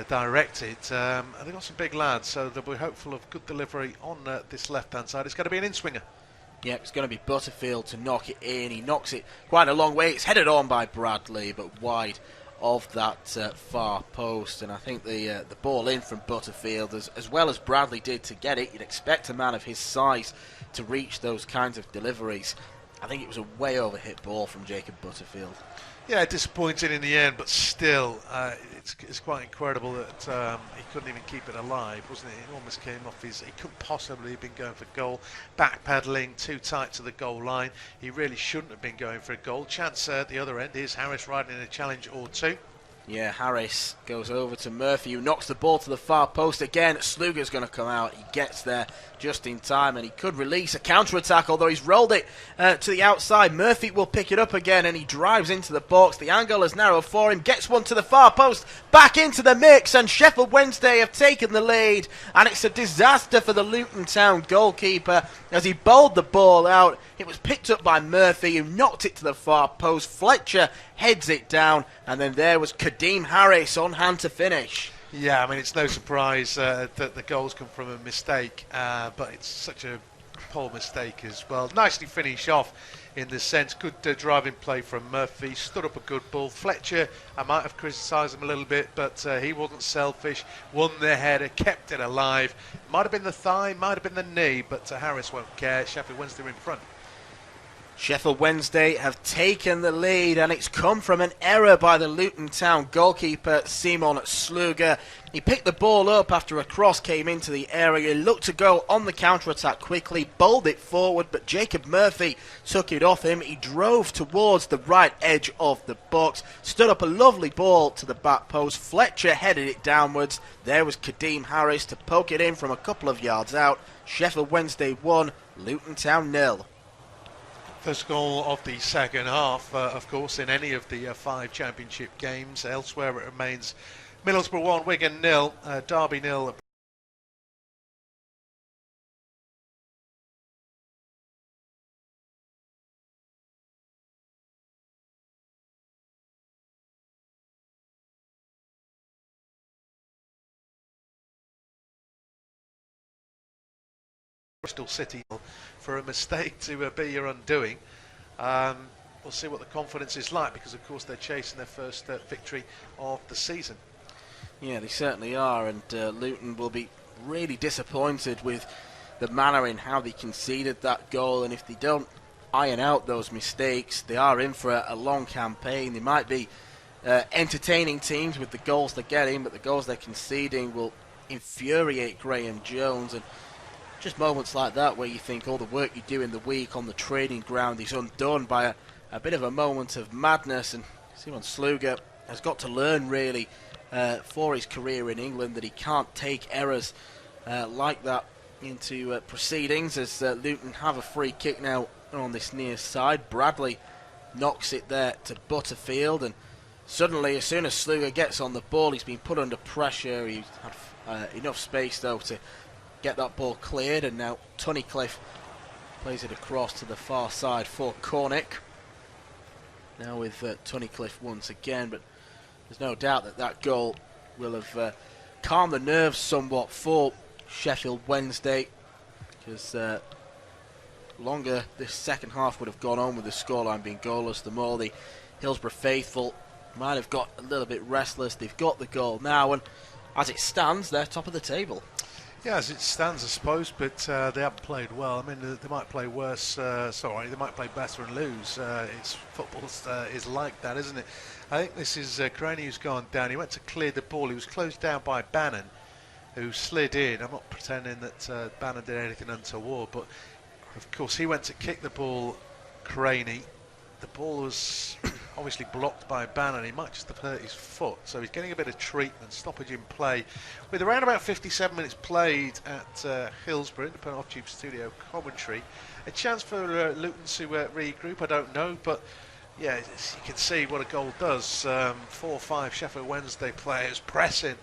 directed. And they've got some big lads, so they'll be hopeful of good delivery on this left-hand side. It's going to be an in-swinger. Yeah, it's going to be Butterfield to knock it in. He knocks it quite a long way. It's headed on by Bradley, but wide of that far post. And I think the ball in from Butterfield, as well as Bradley did to get it, you'd expect a man of his size to reach those kinds of deliveries. I think it was a way over-hit ball from Jacob Butterfield. Yeah, disappointing in the end, but still, it's quite incredible that he couldn't even keep it alive, wasn't it? It almost came off his... He couldn't possibly have been going for goal. Backpedaling, too tight to the goal line. He really shouldn't have been going for a goal. Chance at the other end is Harris riding in a challenge or two. Yeah, Harris goes over to Murphy, who knocks the ball to the far post again. Sluga's going to come out. He gets there just in time, and he could release a counter-attack, although he's rolled it to the outside. Murphy will pick it up again, and he drives into the box. The angle is narrow for him. Gets one to the far post. Back into the mix, and Sheffield Wednesday have taken the lead. And it's a disaster for the Luton Town goalkeeper as he bowled the ball out. It was picked up by Murphy, who knocked it to the far post. Fletcher heads it down, and then there was Kadeem Harris on hand to finish. Yeah, I mean, it's no surprise that the goals come from a mistake, but it's such a poor mistake as well. Nicely finished off in the sense. Good driving play from Murphy. Stood up a good ball. Fletcher, I might have criticised him a little bit, but he wasn't selfish. Won the header, kept it alive. Might have been the thigh, might have been the knee, but Harris won't care. Sheffield Wednesday in front. Sheffield Wednesday have taken the lead, and it's come from an error by the Luton Town goalkeeper, Simon Sluga. He picked the ball up after a cross came into the area, looked to go on the counter-attack quickly, bowled it forward, but Jacob Murphy took it off him. He drove towards the right edge of the box, stood up a lovely ball to the back post. Fletcher headed it downwards. There was Kadeem Harris to poke it in from a couple of yards out. Sheffield Wednesday 1, Luton Town 0. First goal of the second half, of course, in any of the 5 championship games. Elsewhere it remains Middlesbrough 1, Wigan 0, Derby 0. Bristol City for a mistake to be your undoing. we'll see what the confidence is like, because of course they're chasing their first victory of the season. Yeah, they certainly are, and Luton will be really disappointed with the manner in how they conceded that goal, and if they don't iron out those mistakes, they are in for a long campaign. They might be entertaining teams with the goals they're getting, but the goals they're conceding will infuriate Graham Jones, and just moments like that where you think all the work you do in the week on the training ground is undone by a bit of a moment of madness. And Simon Sluga has got to learn really for his career in England that he can't take errors like that into proceedings, as Luton have a free kick now on this near side. Bradley knocks it there to Butterfield, and suddenly as soon as Sluga gets on the ball, he's been put under pressure. He's had enough space though to get that ball cleared, and now Tunnicliffe plays it across to the far side for Cornick. Now with Tunnicliffe once again, but there's no doubt that that goal will have calmed the nerves somewhat for Sheffield Wednesday, because longer this second half would have gone on with the scoreline being goalless, the more the Hillsborough faithful might have got a little bit restless. They've got the goal now, and as it stands, they're top of the table. Yeah, as it stands, I suppose, but they haven't played well. I mean, they might play worse. They might play better and lose. It's football is like that, isn't it? I think this is Craney who's gone down. He went to clear the ball. He was closed down by Bannon, who slid in. I'm not pretending that Bannon did anything untoward, but of course he went to kick the ball, Craney. The ball was obviously blocked by Bannon. He might just have hurt his foot, so he's getting a bit of treatment, stoppage in play. With around about 57 minutes played at Hillsborough, independent off-tube studio commentary, a chance for Luton to regroup, I don't know, but yeah, you can see what a goal does. 4 or 5 Sheffield Wednesday players pressing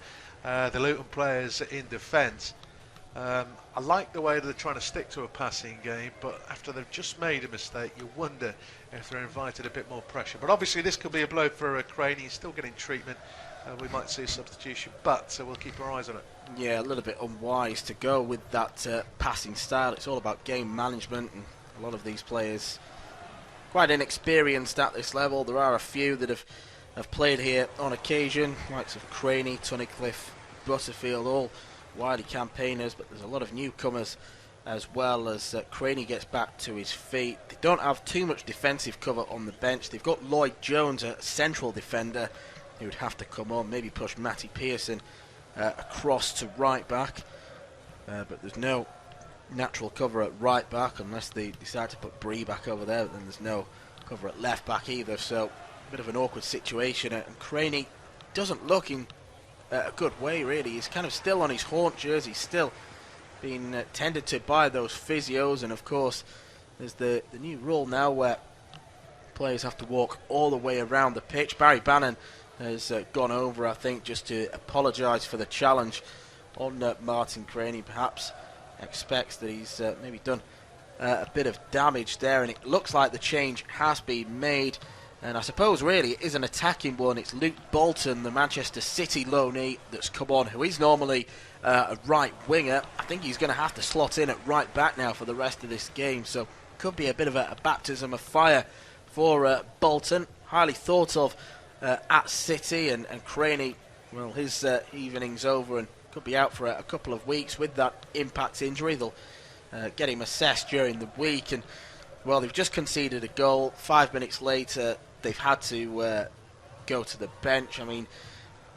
the Luton players in defence. I like the way that they're trying to stick to a passing game, but after they've just made a mistake, you wonder if they're invited a bit more pressure. But obviously this could be a blow for Craney. He's still getting treatment. We might see a substitution, but we'll keep our eyes on it. Yeah, a little bit unwise to go with that passing style. It's all about game management, and a lot of these players quite inexperienced at this level. There are a few that have played here on occasion, likes of Craney, Tunnicliffe, Butterfield, all widely campaigners, but there's a lot of newcomers as well. As Craney gets back to his feet, they don't have too much defensive cover on the bench. They've got Lloyd Jones, a central defender, who would have to come on, maybe push Matty Pearson across to right back, but there's no natural cover at right back unless they decide to put Bree back over there. Then there's no cover at left back either, so a bit of an awkward situation, and Craney doesn't look in a good way really. He's kind of still on his haunches. He's still being tended to by those physios, and of course there's the new rule now where players have to walk all the way around the pitch. Barry Bannon has gone over, I think, just to apologise for the challenge on Martin Craney. Perhaps expects that he's maybe done a bit of damage there, and it looks like the change has been made. And I suppose really it is an attacking one. It's Luke Bolton, the Manchester City loanee, that's come on, who is normally a right winger. I think he's going to have to slot in at right back now for the rest of this game, so could be a bit of a baptism of fire for Bolton. Highly thought of at City, and Craney, well, his evening's over and could be out for a couple of weeks with that impact injury. They'll get him assessed during the week, and well, they've just conceded a goal. 5 minutes later, they've had to go to the bench. I mean,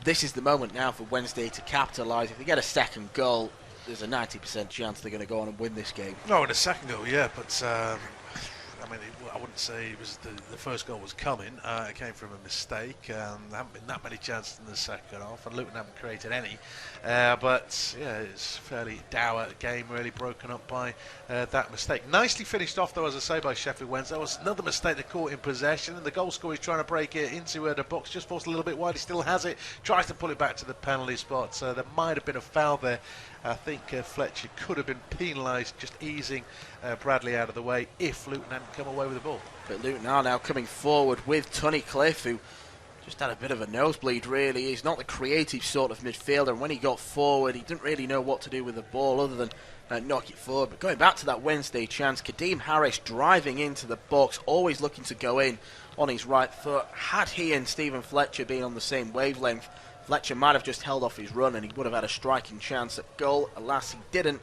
this is the moment now for Wednesday to capitalise. If they get a second goal, there's a 90% chance they're going to go on and win this game. No, in a second goal, yeah, but I mean, I wouldn't say it was the first goal was coming. It came from a mistake. There haven't been that many chances in the second half, and Luton haven't created any. But yeah, it's a fairly dour game, really broken up by that mistake. Nicely finished off, though, as I say, by Sheffield Wednesday. That was another mistake they caught in possession, and the goal scorer is trying to break it into the box, just forced a little bit wide. He still has it, tries to pull it back to the penalty spot. So there might have been a foul there. I think Fletcher could have been penalised, just easing Bradley out of the way if Luton hadn't come away with the ball. But Luton are now coming forward with Tunnicliffe, who just had a bit of a nosebleed, really. He's not the creative sort of midfielder, and when he got forward, he didn't really know what to do with the ball other than knock it forward. But going back to that Wednesday chance, Kadeem Harris driving into the box, always looking to go in on his right foot. Had he and Stephen Fletcher been on the same wavelength, Fletcher might have just held off his run and he would have had a striking chance at goal. Alas, he didn't.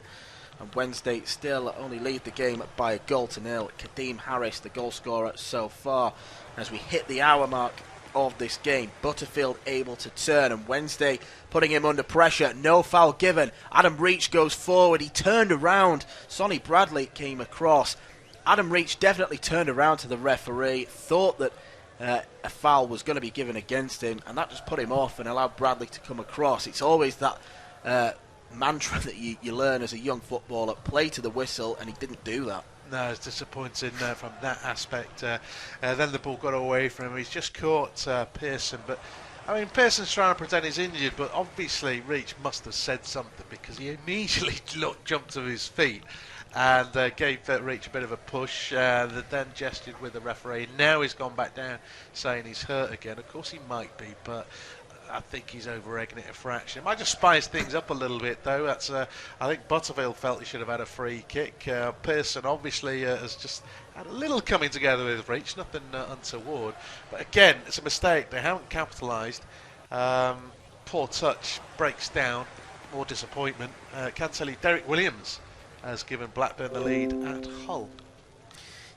And Wednesday still only lead the game by a goal to nil. Kadeem Harris, the goal scorer so far. As we hit the hour mark of this game, Butterfield able to turn, and Wednesday putting him under pressure. No foul given. Adam Reach goes forward. He turned around. Sonny Bradley came across. Adam Reach definitely turned around to the referee, thought that a foul was going to be given against him, and that just put him off and allowed Bradley to come across. It's always that mantra that you learn as a young footballer: play to the whistle, and he didn't do that. No, it's disappointing from that aspect. Then the ball got away from him. He's just caught Pearson, but I mean, Pearson's trying to pretend he's injured, but obviously Reach must have said something, because he immediately jumped to his feet and gave Reach a bit of a push, that then gestured with the referee. Now he's gone back down saying he's hurt again. Of course he might be, but I think he's over-egging it a fraction. It might just spice things up a little bit, though. That's I think Butterfield felt he should have had a free kick. Pearson obviously has just had a little coming together with Reach, nothing untoward. But again, it's a mistake. They haven't capitalised. Poor touch, breaks down. More disappointment. Can't tell you, Derek Williams has given Blackburn the lead at Hull.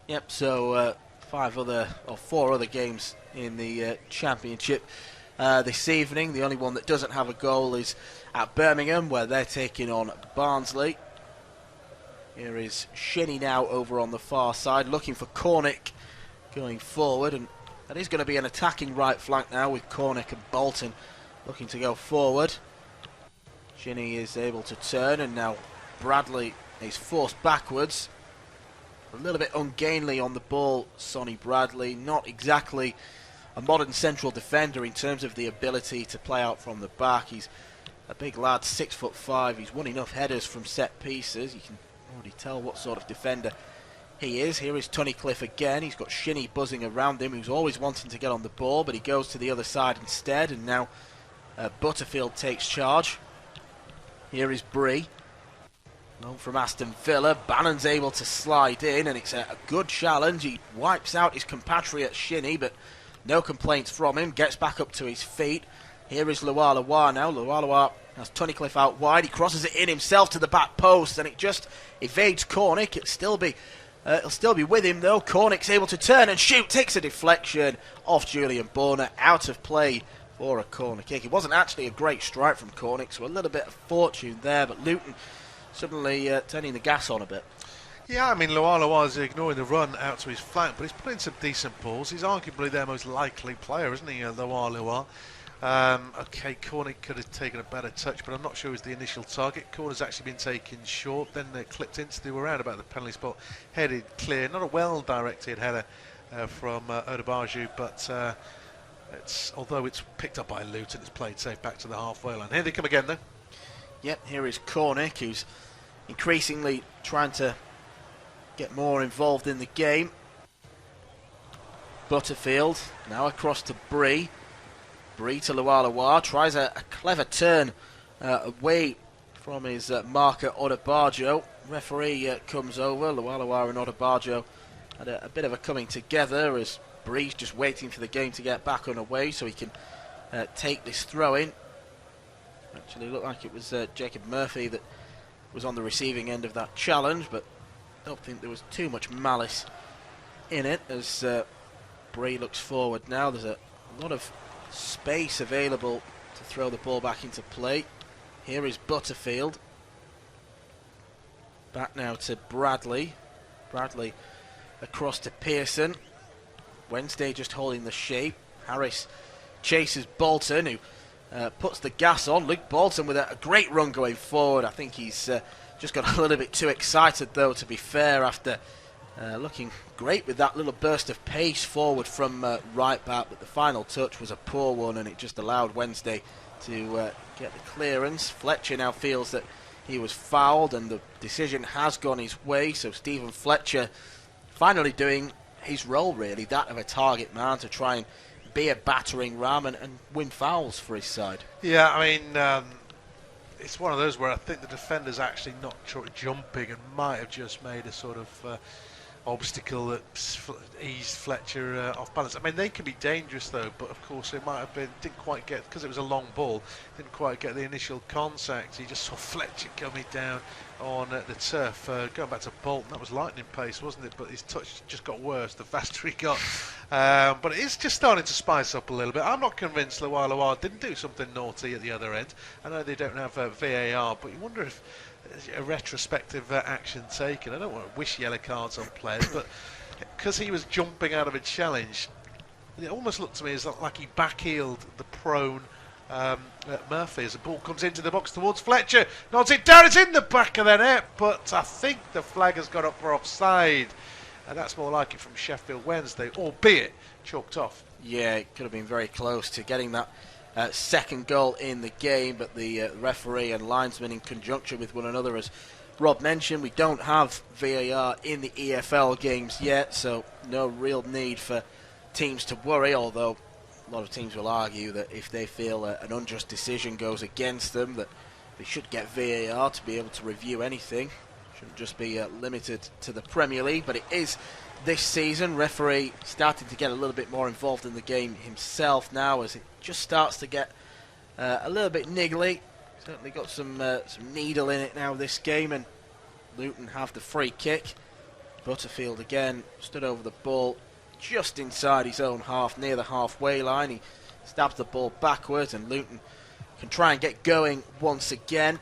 Yep, so 4 other games in the Championship this evening. The only one that doesn't have a goal is at Birmingham, where they're taking on Barnsley. Here is Shinnie now over on the far side, looking for Cornick going forward, and that is going to be an attacking right flank now, with Cornick and Bolton looking to go forward. Shinnie is able to turn, and now Bradley is forced backwards. A little bit ungainly on the ball, Sonny Bradley. Not exactly a modern central defender in terms of the ability to play out from the back. He's a big lad, 6'5". He's won enough headers from set pieces. You can already tell what sort of defender he is. Here is Tunnicliffe again. He's got Shinnie buzzing around him, who's always wanting to get on the ball, but he goes to the other side instead, and now Butterfield takes charge. Here is Bree. Loan from Aston Villa. Bannon's able to slide in, and it's a good challenge. He wipes out his compatriot Shinnie, but no complaints from him. Gets back up to his feet. Here is Lualawa now. Lualawa has Tunnicliffe out wide. He crosses it in himself to the back post, and it just evades Cornick. It'll still be with him though. Cornick's able to turn and shoot. Takes a deflection off Julian Borner. Out of play for a corner kick. It wasn't actually a great strike from Cornick, so a little bit of fortune there, but Luton suddenly turning the gas on a bit. Yeah, I mean, Lualawa is ignoring the run out to his flank, but he's putting some decent balls. He's arguably their most likely player, isn't he, Lualawa? Okay, Cornick could have taken a better touch, but I'm not sure he was the initial target. Corner's actually been taken short, then clipped into. They were around about the penalty spot, headed clear. Not a well-directed header from Oderbaju, but although it's picked up by Luton, it's played safe back to the halfway line. Here they come again, though. Yep, here is Cornick, who's increasingly trying to get more involved in the game. Butterfield now across to Bree. Bree to Lualawa, tries a clever turn away from his marker Odebarjo. Referee comes over. Lualawa and Odebarjo had a bit of a coming together, as Bree's just waiting for the game to get back underway so he can take this throw in. Actually looked like it was Jacob Murphy that was on the receiving end of that challenge, but I don't think there was too much malice in it, as Bree looks forward now. There's a lot of space available to throw the ball back into play. Here is Butterfield. Back now to Bradley. Bradley across to Pearson. Wednesday just holding the shape. Harris chases Bolton, who puts the gas on. Luke Bolton with a great run going forward. I think he's just got a little bit too excited, though, to be fair, after looking great with that little burst of pace forward from right back, but the final touch was a poor one, and it just allowed Wednesday to get the clearance. Fletcher now feels that he was fouled, and the decision has gone his way, so Stephen Fletcher finally doing his role, really, that of a target man, to try and be a battering ram and win fouls for his side. Yeah, I mean, it's one of those where I think the defender's actually not jumping and might have just made a sort of obstacle that eased Fletcher off balance. I mean, they can be dangerous though, but of course it might have been, didn't quite get, because it was a long ball, didn't quite get the initial contact. He just saw Fletcher coming down on the turf. Going back to Bolton, that was lightning pace, wasn't it? But his touch just got worse the faster he got. But it is just starting to spice up a little bit. I'm not convinced Luwalawa didn't do something naughty at the other end. I know they don't have VAR, but you wonder if a retrospective action taken. I don't want to wish yellow cards on players, but because he was jumping out of a challenge, it almost looked to me as like he backheeled the prone Murphy as the ball comes into the box towards Fletcher. Nods it down, it's in the back of the net, but I think the flag has got up for offside, and that's more like it from Sheffield Wednesday, albeit chalked off. Yeah, it could have been very close to getting that second goal in the game, but the referee and linesman in conjunction with one another, as Rob mentioned, we don't have VAR in the EFL games yet, so no real need for teams to worry, although a lot of teams will argue that if they feel an unjust decision goes against them, that they should get VAR to be able to review anything. Shouldn't just be limited to the Premier League, but it is this season. Referee starting to get a little bit more involved in the game himself now, as it just starts to get a little bit niggly. Certainly got some needle in it now this game, and Luton have the free kick. Butterfield again stood over the ball just inside his own half, near the halfway line. He stabs the ball backwards, and Luton can try and get going once again.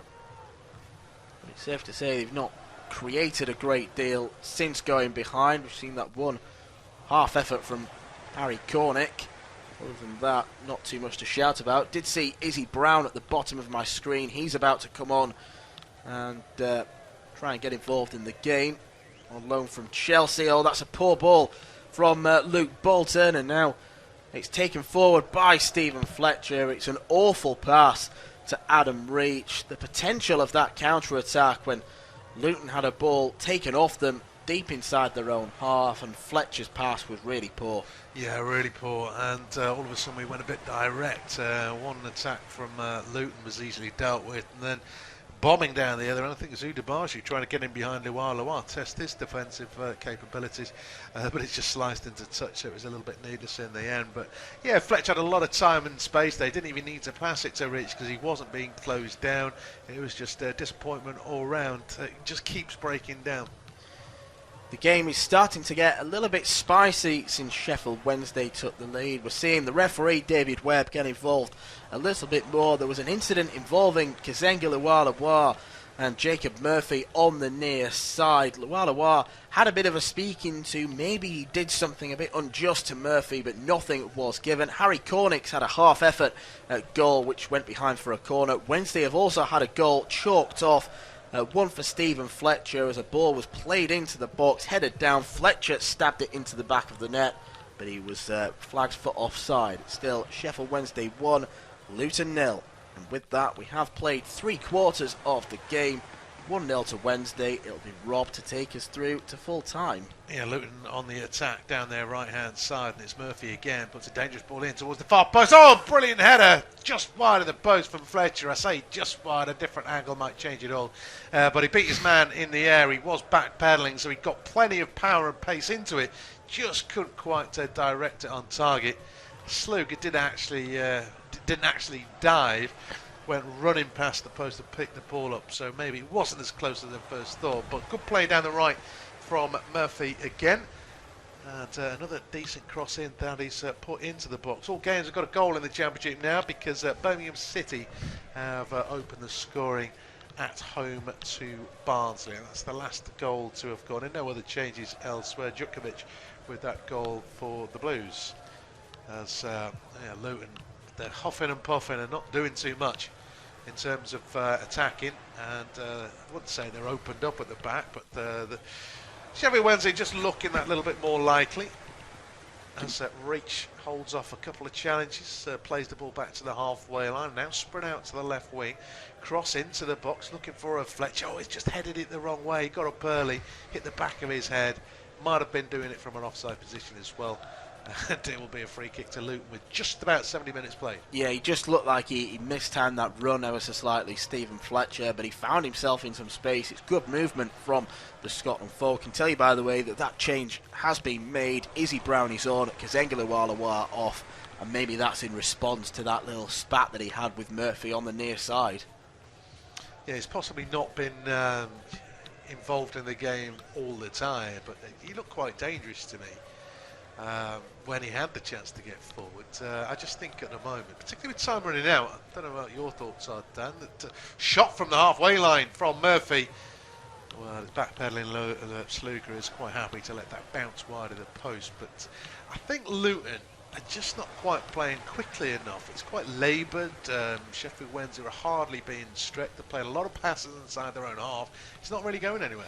But it's safe to say they've not created a great deal since going behind. We've seen that one half effort from Harry Cornick. Other than that, not too much to shout about. Did see Izzy Brown at the bottom of my screen. He's about to come on and try and get involved in the game on loan from Chelsea. Oh, that's a poor ball from Luke Bolton, and now it's taken forward by Stephen Fletcher. It's an awful pass to Adam Reach. The potential of that counter-attack when Luton had a ball taken off them deep inside their own half, and Fletcher's pass was really poor. Yeah, really poor, and all of a sudden we went a bit direct. One attack from Luton was easily dealt with, and then bombing down the other end, I think it's Udabashi trying to get in behind Luwalawa, test his defensive capabilities, but it's just sliced into touch, so it was a little bit needless in the end. But yeah, Fletcher had a lot of time and space. They didn't even need to pass it to Rich because he wasn't being closed down. It was just a disappointment all round. It just keeps breaking down. The game is starting to get a little bit spicy since Sheffield Wednesday took the lead. We're seeing the referee, David Webb, get involved a little bit more. There was an incident involving Kazenga Luwalawa and Jacob Murphy on the near side. Luwalawa had a bit of a speaking to. Maybe he did something a bit unjust to Murphy, but nothing was given. Harry Cornick's had a half effort at goal, which went behind for a corner. Wednesday have also had a goal chalked off. One for Stephen Fletcher as a ball was played into the box, headed down. Fletcher stabbed it into the back of the net, but he was flagged for offside. Still, Sheffield Wednesday 1, Luton 0. And with that, we have played 3 quarters of the game. 1-0 to Wednesday. It'll be Rob to take us through to full time. Yeah, Luton on the attack down their right-hand side, and it's Murphy again, puts a dangerous ball in towards the far post. Oh, brilliant header, just wide of the post from Fletcher. I say just wide, a different angle might change it all. But he beat his man in the air. He was backpedaling, so he got plenty of power and pace into it. Just couldn't quite direct it on target. Slug, it didn't actually dive. Went running past the post and picked the ball up, so maybe it wasn't as close as I first thought, but good play down the right from Murphy again, and another decent cross in that he's put into the box. All games have got a goal in the Championship now because Birmingham City have opened the scoring at home to Barnsley, and that's the last goal to have gone in. No other changes elsewhere. Djukovic with that goal for the Blues, as Luton, they're huffing and puffing and not doing too much in terms of attacking, and I wouldn't say they're opened up at the back, but the Sheffield Wednesday just looking that little bit more likely as Reach holds off a couple of challenges, plays the ball back to the halfway line, now spread out to the left wing, cross into the box looking for a Fletcher. Oh, he's just headed it the wrong way, got up early, hit the back of his head, might have been doing it from an offside position as well. and it will be a free kick to Luton with just about 70 minutes played. Yeah, he just looked like he mistimed that run ever so slightly, Stephen Fletcher, but he found himself in some space. It's good movement from the Scotland forward. Can tell you, by the way, that change has been made. Izzy Brown is on, Kazenga Lualawa off, and maybe that's in response to that little spat that he had with Murphy on the near side. Yeah, he's possibly not been involved in the game all the time, but he looked quite dangerous to me when he had the chance to get forward. I just think at the moment, particularly with time running out, I don't know what your thoughts are, Dan, that shot from the halfway line from Murphy. Well, his backpedaling Sluga is quite happy to let that bounce wide of the post, but I think Luton are just not quite playing quickly enough. It's quite laboured. Sheffield Wednesday are hardly being stretched. They're playing a lot of passes inside their own half. It's not really going anywhere.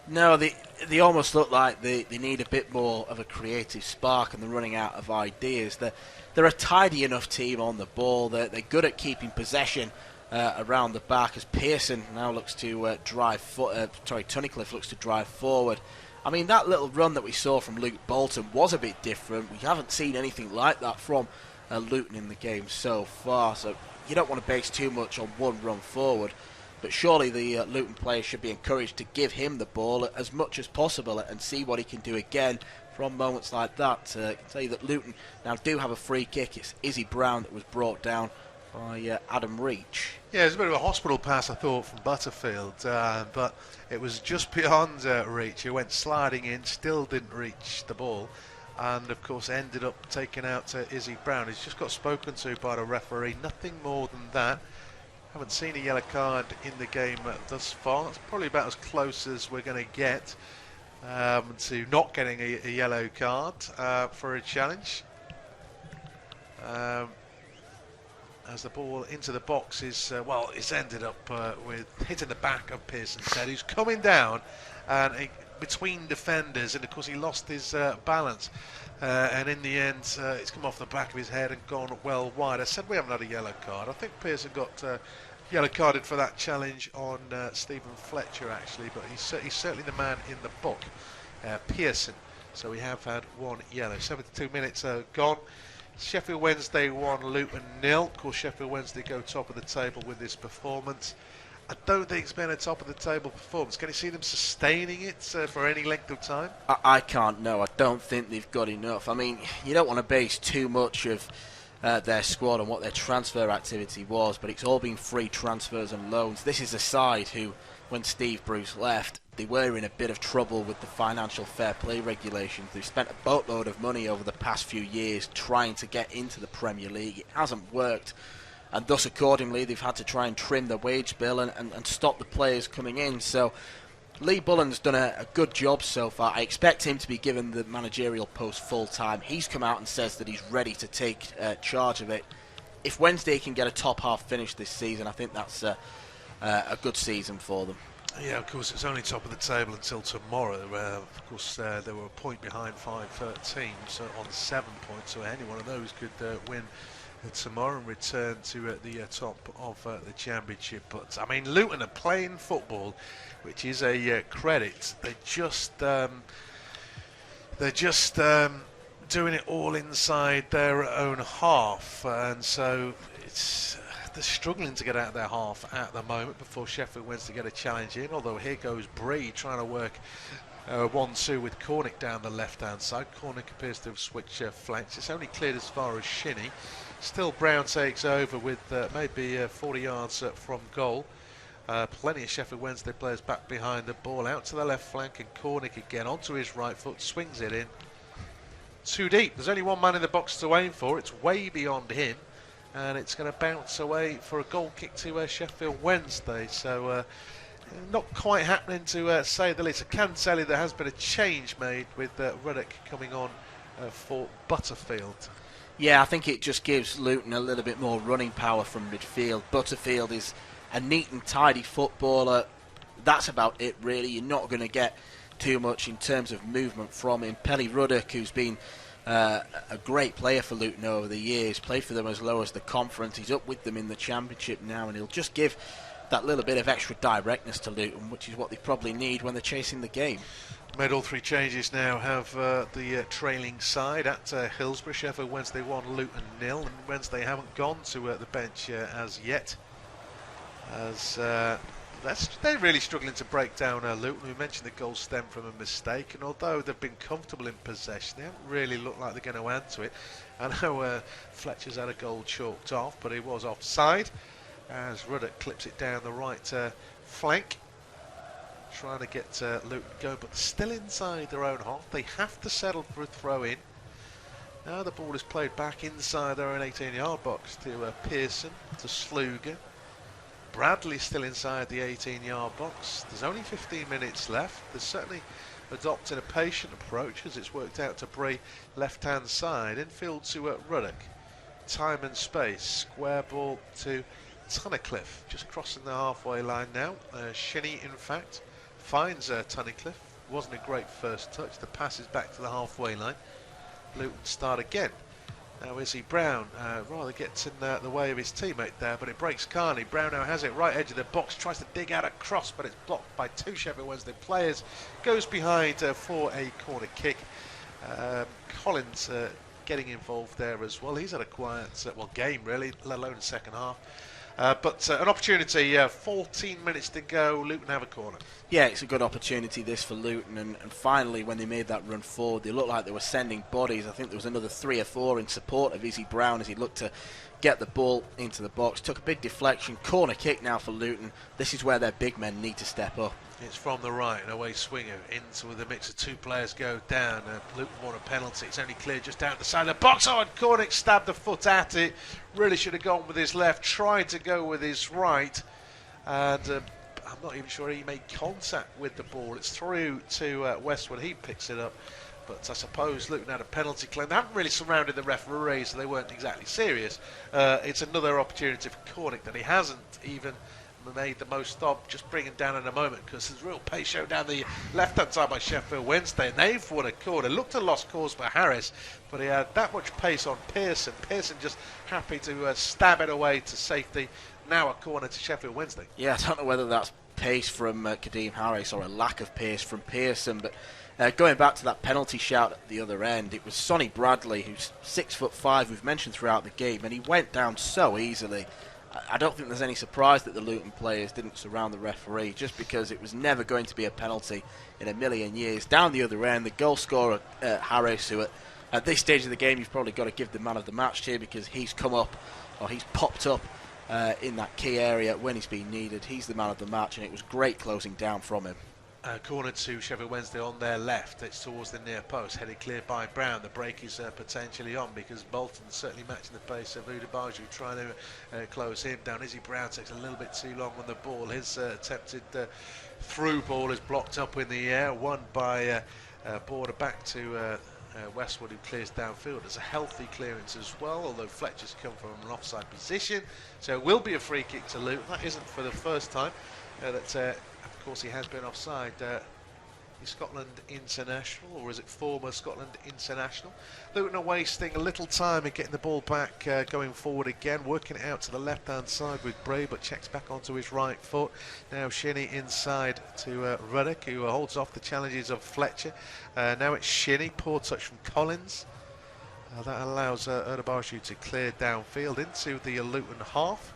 No, they almost look like they need a bit more of a creative spark, and they're running out of ideas. They're a tidy enough team on the ball. They're good at keeping possession around the back, as Pearson now looks to Tunnicliffe looks to drive forward. I mean, that little run that we saw from Luke Bolton was a bit different. We haven't seen anything like that from Luton in the game so far, so you don't want to base too much on one run forward. But surely the Luton players should be encouraged to give him the ball as much as possible and see what he can do again from moments like that. I can tell you that Luton now do have a free kick. It's Izzy Brown that was brought down by Adam Reach. Yeah, it was a bit of a hospital pass, I thought, from Butterfield, but it was just beyond Reach. He went sliding in, still didn't reach the ball, and of course ended up taking out Izzy Brown. He's just got spoken to by the referee, nothing more than that. Haven't seen a yellow card in the game thus far. It's probably about as close as we're going to get to not getting a yellow card for a challenge. As the ball into the box is, it's ended up with hitting the back of Pearson's head, who's coming down and between defenders, and of course he lost his balance. And in the end, it's come off the back of his head and gone well wide. I said we haven't had a yellow card. I think Pearson got yellow carded for that challenge on Stephen Fletcher, actually, but he's certainly the man in the book, Pearson. So we have had one yellow. 72 minutes gone. Sheffield Wednesday 1, Luton 0. Of course, Sheffield Wednesday go top of the table with this performance. I don't think it's been a top of the table performance. Can you see them sustaining it for any length of time? I can't, no. I don't think they've got enough. I mean, you don't want to base too much of their squad on what their transfer activity was, but it's all been free transfers and loans. This is a side who, when Steve Bruce left, they were in a bit of trouble with the financial fair play regulations. They've spent a boatload of money over the past few years trying to get into the Premier League. It hasn't worked, and thus accordingly they've had to try and trim the wage bill and stop the players coming in. So Lee Bullen's done a good job so far. I expect him to be given the managerial post full time. He's come out and says that he's ready to take charge of it. If Wednesday can get a top half finish this season, I think that's a good season for them. Yeah, of course, it's only top of the table until tomorrow. Of course, they were a point behind 5 teams on 7 points, so any one of those could win tomorrow and return to the top of the championship. But, I mean, Luton are playing football, which is a credit. They're just doing it all inside their own half, and so they're struggling to get out of their half at the moment before Sheffield Wednesday get a challenge in, although here goes Bree trying to work 1-2 with Cornick down the left-hand side. Cornick appears to have switched flanks. It's only cleared as far as Shinnie. Still Brown takes over with maybe 40 yards from goal. Plenty of Sheffield Wednesday players back behind the ball, out to the left flank, and Cornick again onto his right foot, swings it in. Too deep. There's only one man in the box to aim for. It's way beyond him. And it's going to bounce away for a goal kick to Sheffield Wednesday. So not quite happening to say the least. I can tell you there has been a change made with Ruddock coming on for Butterfield. Yeah, I think it just gives Luton a little bit more running power from midfield. Butterfield is a neat and tidy footballer. That's about it, really. You're not going to get too much in terms of movement from him. Pelly Ruddock, who's been a great player for Luton over the years, played for them as low as the conference. He's up with them in the championship now, and he'll just give that little bit of extra directness to Luton, which is what they probably need when they're chasing the game. Made all 3 changes now, have the trailing side at Hillsborough. Sheffield Wednesday 1, Luton 0, and Wednesday haven't gone to the bench as yet. As they're really struggling to break down Luton. We mentioned the goal stemmed from a mistake, and although they've been comfortable in possession, they haven't really looked like they're going to add to it. I know Fletcher's had a goal chalked off, but he was offside as Ruddock clips it down the right flank, trying to get Luton going, but still inside their own half. They have to settle for a throw-in. Now the ball is played back inside their own 18-yard box to Pearson, to Sluga. Bradley still inside the 18-yard box. There's only 15 minutes left. There's certainly adopting a patient approach as it's worked out to Bree left-hand side. Infield to Ruddock. Time and space. Square ball to Tunnicliffe. Just crossing the halfway line now. Shinnie, in fact, finds Tunnicliffe. Wasn't a great first touch. The pass is back to the halfway line. Luton start again. Now Izzy Brown rather gets in the way of his teammate there, but it breaks Carney. Brown now has it right edge of the box, tries to dig out a cross, but it's blocked by 2 Sheffield Wednesday players. Goes behind for a corner kick. Collins getting involved there as well. He's had a quiet game really, let alone the second half. But an opportunity, 14 minutes to go, Luton have a corner. Yeah, it's a good opportunity this for Luton, and finally when they made that run forward, they looked like they were sending bodies. I think there was another 3 or 4 in support of Izzy Brown as he looked to get the ball into the box. Took a big deflection, corner kick now for Luton. This is where their big men need to step up. It's from the right, an away swinger into the mix of 2 players go down. Luton want a penalty. It's only cleared just out the side of the box. Oh, and Cornick stabbed the foot at it. Really should have gone with his left. Tried to go with his right, and I'm not even sure he made contact with the ball. It's through to Westwood. He picks it up. But I suppose Luton had a penalty claim. They haven't really surrounded the referee, so they weren't exactly serious. It's another opportunity for Cornick that he hasn't even made the most of, just bringing down in a moment, because there's real pace shown down the left-hand side by Sheffield Wednesday, and they've won a corner. Looked a lost cause for Harris, but he had that much pace on Pearson. Pearson just happy to stab it away to safety. Now a corner to Sheffield Wednesday. Yeah, I don't know whether that's pace from Kadeem Harris or a lack of pace from Pearson, but going back to that penalty shout at the other end, it was Sonny Bradley, who's 6'5", we've mentioned throughout the game, and he went down so easily. I don't think there's any surprise that the Luton players didn't surround the referee, just because it was never going to be a penalty in a million years. Down the other end, the goal scorer, Harris, who at this stage of the game you've probably got to give the man of the match here, because he's come up, or he's popped up in that key area when he's been needed. He's the man of the match, and it was great closing down from him. Corner to Sheffield Wednesday on their left. It's towards the near post, headed clear by Brown. The break is potentially on, because Bolton's certainly matching the pace of Udabaju, trying to close him down. Izzy Brown takes a little bit too long on the ball. His attempted through ball is blocked up in the air, won by Border back to Westwood, who clears downfield. It's a healthy clearance as well, although Fletcher's come from an offside position, so it will be a free kick to Luton. That isn't for the first time of course he has been offside. He's Scotland international, or is it former Scotland international? Luton are wasting a little time in getting the ball back, going forward again, working it out to the left hand side with Bray, but checks back onto his right foot. Now Shinnie inside to Ruddock, who holds off the challenges of Fletcher. Now it's Shinnie, poor touch from Collins. That allows Udabaju to clear downfield into the Luton half.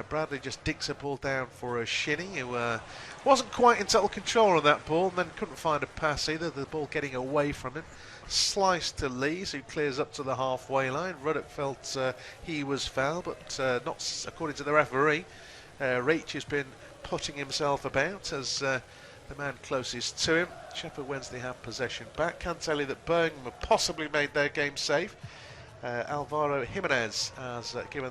Bradley just digs a ball down for Shinnie, who wasn't quite in total control on that ball, and then couldn't find a pass either. The ball getting away from him. Slice to Lees, who clears up to the halfway line. Ruddock felt he was fouled, but not according to the referee. Reach has been putting himself about as the man closest to him. Sheffield Wednesday have possession back. Can tell you that Birmingham have possibly made their game safe. Alvaro Jimenez has given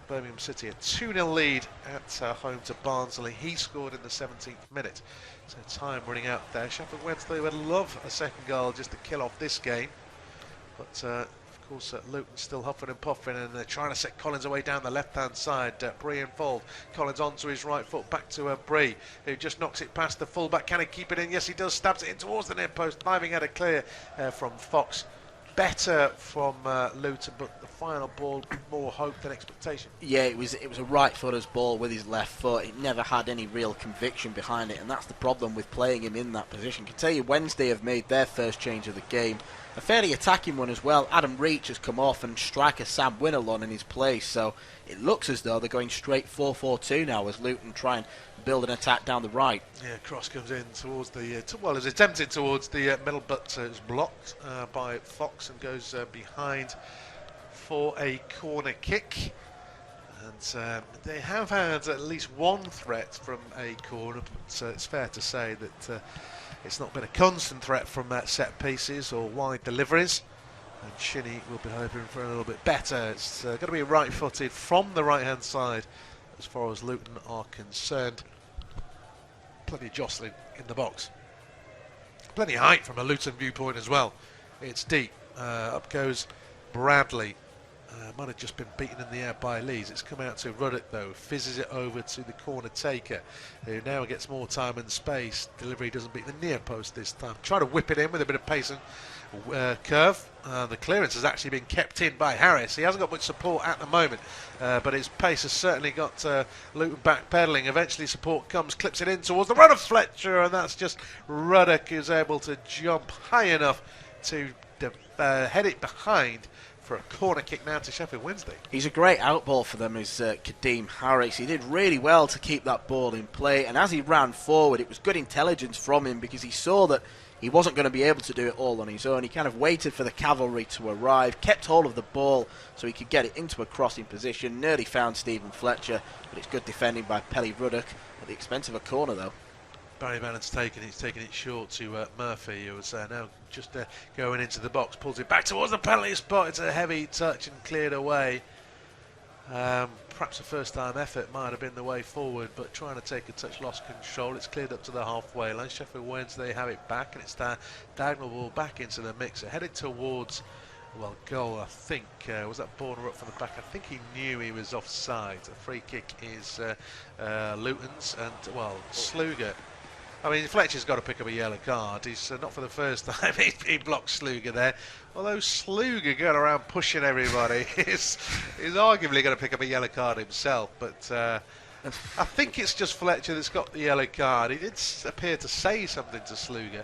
Birmingham City a 2-0 lead at home to Barnsley. He scored in the 17th minute, so time running out there. Sheffield Wednesday would love a second goal just to kill off this game, but of course Luton still huffing and puffing, and they're trying to set Collins away down the left hand side. Bree involved. Collins onto his right foot, back to Bree, who just knocks it past the fullback. Can he keep it in? Yes he does. Stabs it in towards the near post. Diving at a clear from Fox. better from Luton, but the final ball more hope than expectation. Yeah, it was a right footer's ball with his left foot. It never had any real conviction behind it, and that's the problem with playing him in that position. I can tell you Wednesday have made their first change of the game, a fairly attacking one as well. Adam Reach has come off and striker Sam Winnerlon in his place, so it looks as though they're going straight 4-4-2 now as Luton try and build an attack down the right. Yeah, cross comes in towards the well, it's attempted towards the middle, but it's blocked by Fox and goes behind for a corner kick. And they have had at least one threat from a corner, but it's fair to say that it's not been a constant threat from set pieces or wide deliveries. And Shinnie will be hoping for a little bit better. It's going to be right-footed from the right-hand side as far as Luton are concerned. Plenty of jostling in the box. Plenty of height from a Luton viewpoint as well. It's deep. Up goes Bradley. Might have just been beaten in the air by Lees. It's come out to Ruddock though. Fizzes it over to the corner taker, who now gets more time and space. Delivery doesn't beat the near post this time. Try to whip it in with a bit of pace and curve. The clearance has actually been kept in by Harris. He hasn't got much support at the moment, but his pace has certainly got Luton backpedaling. Eventually support comes, clips it in towards the run of Fletcher, and that's just Ruddock who's able to jump high enough to head it behind for a corner kick now to Sheffield Wednesday. He's a great outball for them, is Kadeem Harris. He did really well to keep that ball in play, and as he ran forward, it was good intelligence from him because he saw that he wasn't going to be able to do it all on his own. He kind of waited for the cavalry to arrive, kept hold of the ball so he could get it into a crossing position, nearly found Stephen Fletcher, but it's good defending by Pelly Ruddock at the expense of a corner though. Barry Bannon's taking it short to Murphy, who was now just going into the box, pulls it back towards the penalty spot. It's a heavy touch and cleared away. Perhaps a first-time effort might have been the way forward, but trying to take a touch lost control. It's cleared up to the halfway line. Sheffield Wednesday have it back, and it's diagonal ball back into the mixer, headed towards goal. I think was that Borner up from the back. I think he knew he was offside. The free kick is Luton's, and Sluga. I mean, Fletcher's got to pick up a yellow card. He's not for the first time he blocked Sluga there. Although Sluga going around pushing everybody is arguably going to pick up a yellow card himself. But I think it's just Fletcher that's got the yellow card. He did appear to say something to Sluga,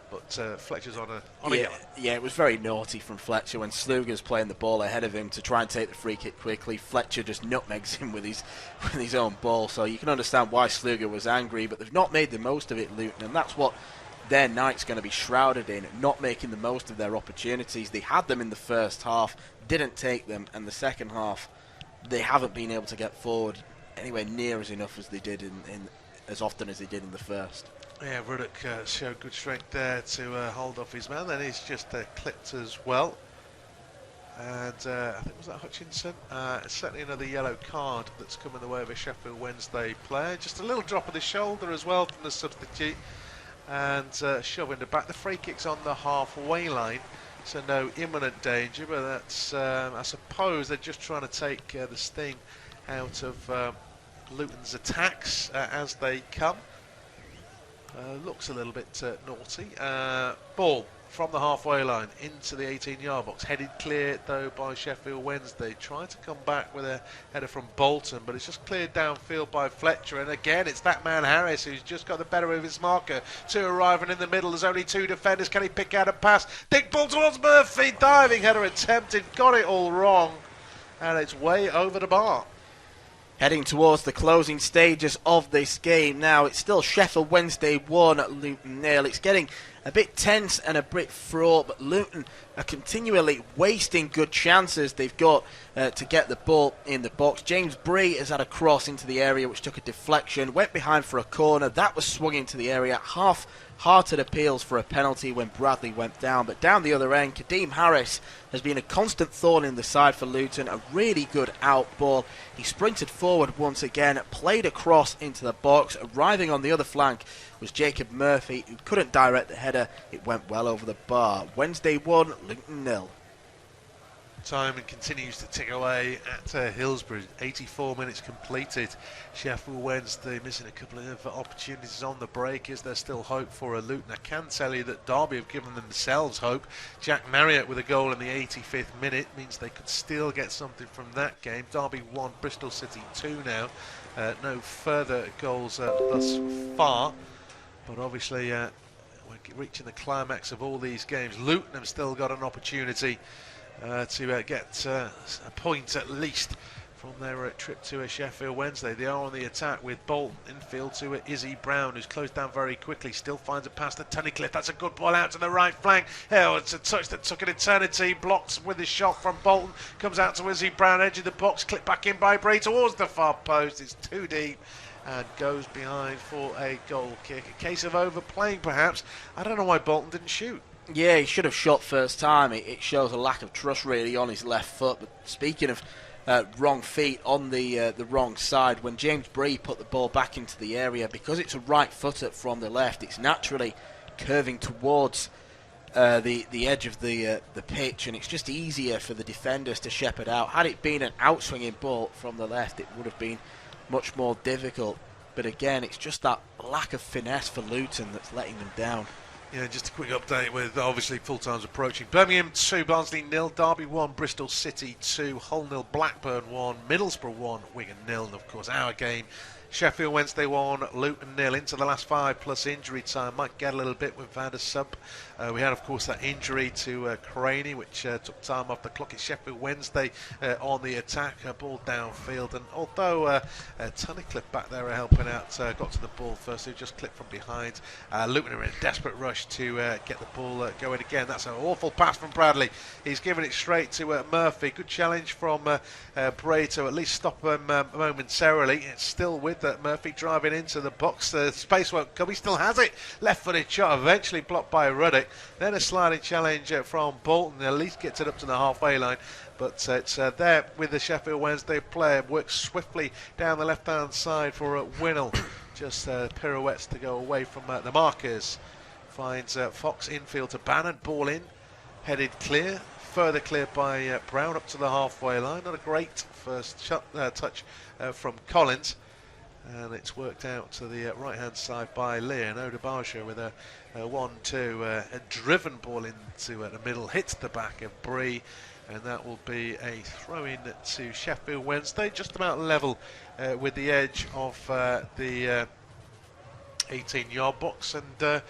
but Fletcher's on a yellow. Yeah, it was very naughty from Fletcher when Sluga's playing the ball ahead of him to try and take the free kick quickly. Fletcher just nutmegs him with his own ball, so you can understand why Sluga was angry, but they've not made the most of it, Luton, and that's what their night's going to be shrouded in, not making the most of their opportunities. They had them in the first half, didn't take them, and the second half they haven't been able to get forward anywhere near as enough as they did in as often as they did in the first. Yeah, Ruddock showed good strength there to hold off his man. Then he's just clipped as well. And I think, was that Hutchinson? Certainly another yellow card that's come in the way of a Sheffield Wednesday player. Just a little drop of the shoulder as well from the substitute. And shoving it back. The free kick's on the halfway line, so no imminent danger. But that's, I suppose, they're just trying to take the sting out of Luton's attacks as they come. Looks a little bit naughty. Ball from the halfway line into the 18-yard box. Headed clear, though, by Sheffield Wednesday. Trying to come back with a header from Bolton, but it's just cleared downfield by Fletcher. And again, it's that man Harris who's just got the better of his marker. Two arriving in the middle. There's only two defenders. Can he pick out a pass? Thick ball towards Murphy. Diving header attempted. Got it all wrong. And it's way over the bar. Heading towards the closing stages of this game now. It's still Sheffield Wednesday 1, Luton 0. It's getting a bit tense and a bit fraught, but Luton are continually wasting good chances they've got to get the ball in the box. James Bree has had a cross into the area which took a deflection, went behind for a corner. That was swung into the area. Half-hearted appeals for a penalty when Bradley went down, but down the other end, Kadeem Harris has been a constant thorn in the side for Luton, a really good out ball. He sprinted forward once again, played across into the box. Arriving on the other flank was Jacob Murphy, who couldn't direct the header. It went well over the bar. Wednesday 1, Luton 0. Time and continues to tick away at Hillsborough. 84 minutes completed. Sheffield Wednesday missing a couple of opportunities on the break. Is there still hope for Luton? I can tell you that Derby have given themselves hope. Jack Marriott with a goal in the 85th minute means they could still get something from that game. Derby 1, Bristol City 2 now. No further goals thus far, but obviously we're reaching the climax of all these games. Luton have still got an opportunity to get a point at least from their trip to Sheffield Wednesday. They are on the attack with Bolton infield to Izzy Brown, who's closed down very quickly, still finds a pass to Tunnicliffe. That's a good ball out to the right flank. Oh, it's a touch that took an eternity, blocks with the shot from Bolton, comes out to Izzy Brown, edge of the box, clipped back in by Bray towards the far post. It's too deep and goes behind for a goal kick. A case of overplaying perhaps. I don't know why Bolton didn't shoot. Yeah, he should have shot first time. It shows a lack of trust really on his left foot. But speaking of wrong feet on the wrong side, when James Bree put the ball back into the area, because it's a right footer from the left, it's naturally curving towards the edge of the pitch, and it's just easier for the defenders to shepherd out. Had it been an outswinging ball from the left, it would have been much more difficult. But again, it's just that lack of finesse for Luton that's letting them down. Yeah, just a quick update with obviously full time's approaching. Birmingham 2, Barnsley 0, Derby 1, Bristol City 2, Hull 0, Blackburn 1, Middlesbrough 1, Wigan 0, and of course our game. Sheffield Wednesday 1, Luton 0, into the last 5 plus injury time. Might get a little bit with Van der Sub. We had, of course, that injury to Craney, which took time off the clock. It's Sheffield Wednesday on the attack, ball downfield. And although Tunnicliffe back there are helping out, got to the ball first, who just clipped from behind. Luton are in a desperate rush to get the ball going again. That's an awful pass from Bradley. He's given it straight to Murphy. Good challenge from Bray to at least stop him momentarily. It's still with Murphy driving into the box. The space won't come. He still has it. Left-footed shot, eventually blocked by Ruddock. Then a sliding challenge from Bolton. At least gets it up to the halfway line. But it's there with the Sheffield Wednesday player. Works swiftly down the left-hand side for Winnell. Just pirouettes to go away from the markers. Finds Fox infield to Bannon. Ball in. Headed clear. Further cleared by Brown up to the halfway line. Not a great first touch from Collins. And it's worked out to the right-hand side by Leon Odebarsha with a 1-2. A driven ball into the middle, hits the back of Bree, and that will be a throw-in to Sheffield Wednesday, just about level with the edge of the 18-yard box. And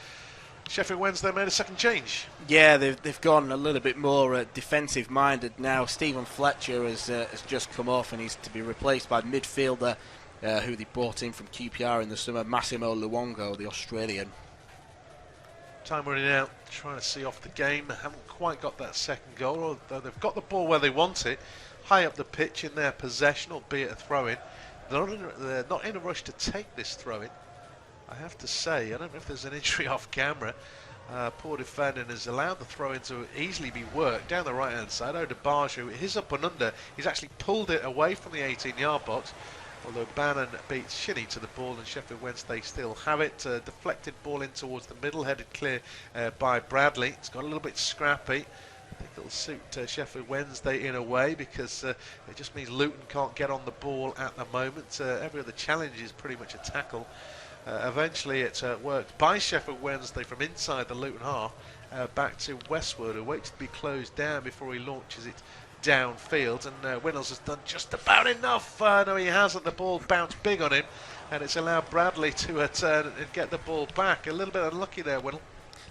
Sheffield Wednesday made a second change. Yeah, they've gone a little bit more defensive-minded now. Stephen Fletcher has just come off, and he's to be replaced by midfielder who they brought in from QPR in the summer, Massimo Luongo, the Australian. Time running out, trying to see off the game. Haven't quite got that second goal, although they've got the ball where they want it, high up the pitch in their possession, albeit a throw-in. They're not in a rush to take this throw-in, I have to say. I don't know if there's an injury off camera. Poor defending has allowed the throw-in to easily be worked down the right-hand side. Odebarsha, his up and under, he's actually pulled it away from the 18-yard box. Although Bannon beats Shinnie to the ball, and Sheffield Wednesday still have it. Deflected ball in towards the middle, headed clear by Bradley. It's got a little bit scrappy. I think it'll suit Sheffield Wednesday in a way, because it just means Luton can't get on the ball at the moment. Every other challenge is pretty much a tackle. Eventually it's worked by Sheffield Wednesday from inside the Luton half back to Westwood, who waits to be closed down before he launches it downfield, and Winnells has done just about enough. No, he hasn't. The ball bounced big on him, and it's allowed Bradley to turn and get the ball back. A little bit unlucky there, Winnell.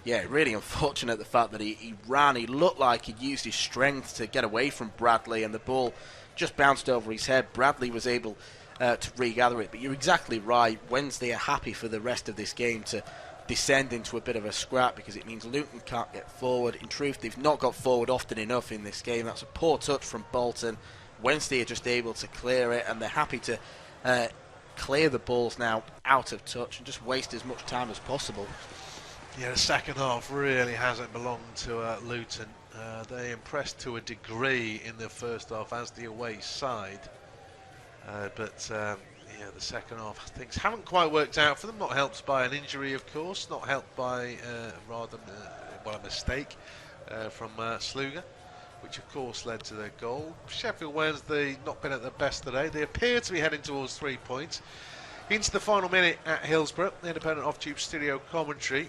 Yeah, really unfortunate, the fact that he ran. He looked like he used his strength to get away from Bradley, and the ball just bounced over his head. Bradley was able to regather it, but you're exactly right. Wednesday are happy for the rest of this game to descend into a bit of a scrap, because it means Luton can't get forward. In truth, they've not got forward often enough in this game. That's a poor touch from Bolton. Wednesday are just able to clear it, and they're happy to clear the balls now out of touch and just waste as much time as possible. Yeah, the second half really hasn't belonged to Luton. They impressed to a degree in the first half as the away side, but yeah, the second half things haven't quite worked out for them. Not helped by an injury, of course. Not helped by a mistake from Sluga. which of course led to their goal. Sheffield Wednesday not been at their best today. They appear to be heading towards 3 points. Into the final minute at Hillsborough, the independent off-tube studio commentary.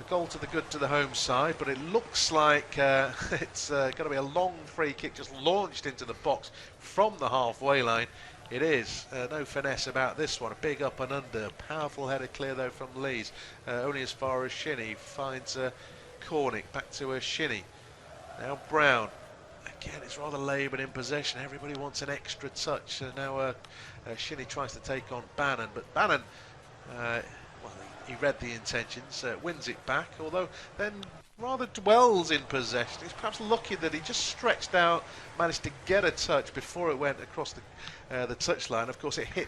A goal to the good to the home side, but it looks like it's going to be a long free kick just launched into the box from the halfway line. It is. No finesse about this one. A big up and under. Powerful header clear though from Lees. Only as far as Shinnie. Finds Cornick. Back to Shinnie. Now Brown. Again, it's rather laboured in possession. Everybody wants an extra touch. Now Shinnie tries to take on Bannon. But Bannon, he read the intentions. Wins it back. Although then rather dwells in possession. He's perhaps lucky that he just stretched out, managed to get a touch before it went across the touchline. Of course, it hit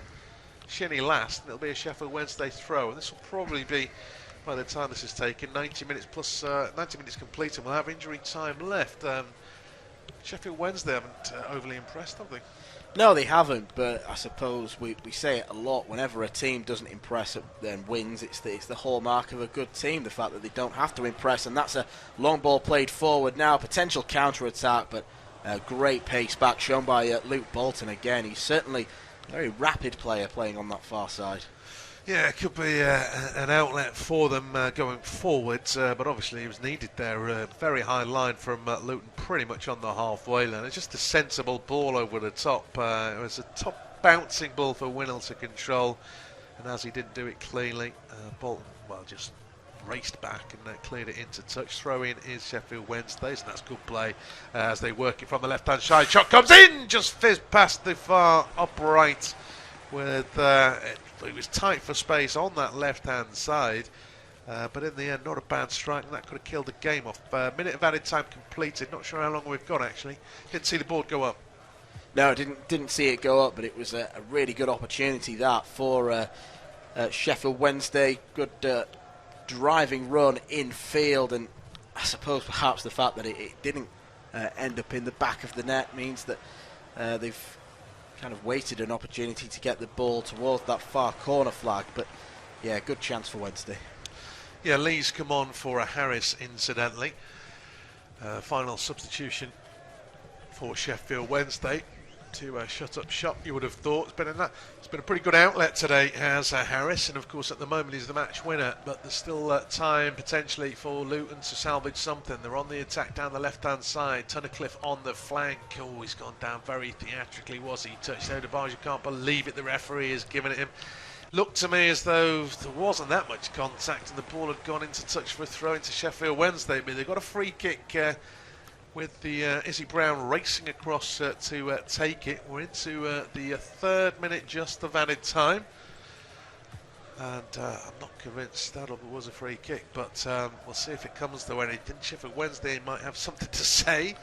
Shinnie last, and it'll be a Sheffield Wednesday throw. And this will probably be, by the time this is taken, 90 minutes plus 90 minutes complete, and we'll have injury time left. Sheffield Wednesday haven't overly impressed, have they? No, they haven't, but I suppose we say it a lot. Whenever a team doesn't impress and wins, it's the hallmark of a good team, the fact that they don't have to impress, and that's a long ball played forward now, potential counter-attack, but great pace back shown by Luke Bolton again. He's certainly a very rapid player playing on that far side. Yeah, it could be an outlet for them going forwards, but obviously it was needed there. Very high line from Luton, pretty much on the halfway line. It's just a sensible ball over the top. It was a top bouncing ball for Winnell to control, and as he didn't do it cleanly, Bolton, just raced back and cleared it into touch. Throw in is Sheffield Wednesday's, and that's good play as they work it from the left-hand side. Shot comes in, just fizzed past the far upright. With it was tight for space on that left-hand side, but in the end, not a bad strike, and that could have killed the game off. Minute of added time completed. Not sure how long we've got actually. Didn't see the board go up. No, didn't see it go up, but it was a really good opportunity that for Sheffield Wednesday. Good driving run in field, and I suppose perhaps the fact that it didn't end up in the back of the net means that they've kind of waited an opportunity to get the ball towards that far corner flag. But yeah, good chance for Wednesday. Yeah, Lee's come on for a Harris incidentally. Final substitution for Sheffield Wednesday to shut up shop, you would have thought. It's been a pretty good outlet today, has Harris, and of course at the moment he's the match winner, but there's still time potentially for Luton to salvage something. They're on the attack down the left hand side. Tunnicliffe on the flank. Oh, he's gone down very theatrically, was he? Touched Odebarge, you can't believe it, the referee has given it him. Looked to me as though there wasn't that much contact and the ball had gone into touch for a throw into Sheffield Wednesday, but they've got a free kick with the Izzy Brown racing across to take it. We're into the 3rd minute just of added time, and I'm not convinced that was a free kick, but we'll see if it comes to anything. Sheffield Wednesday might have something to say.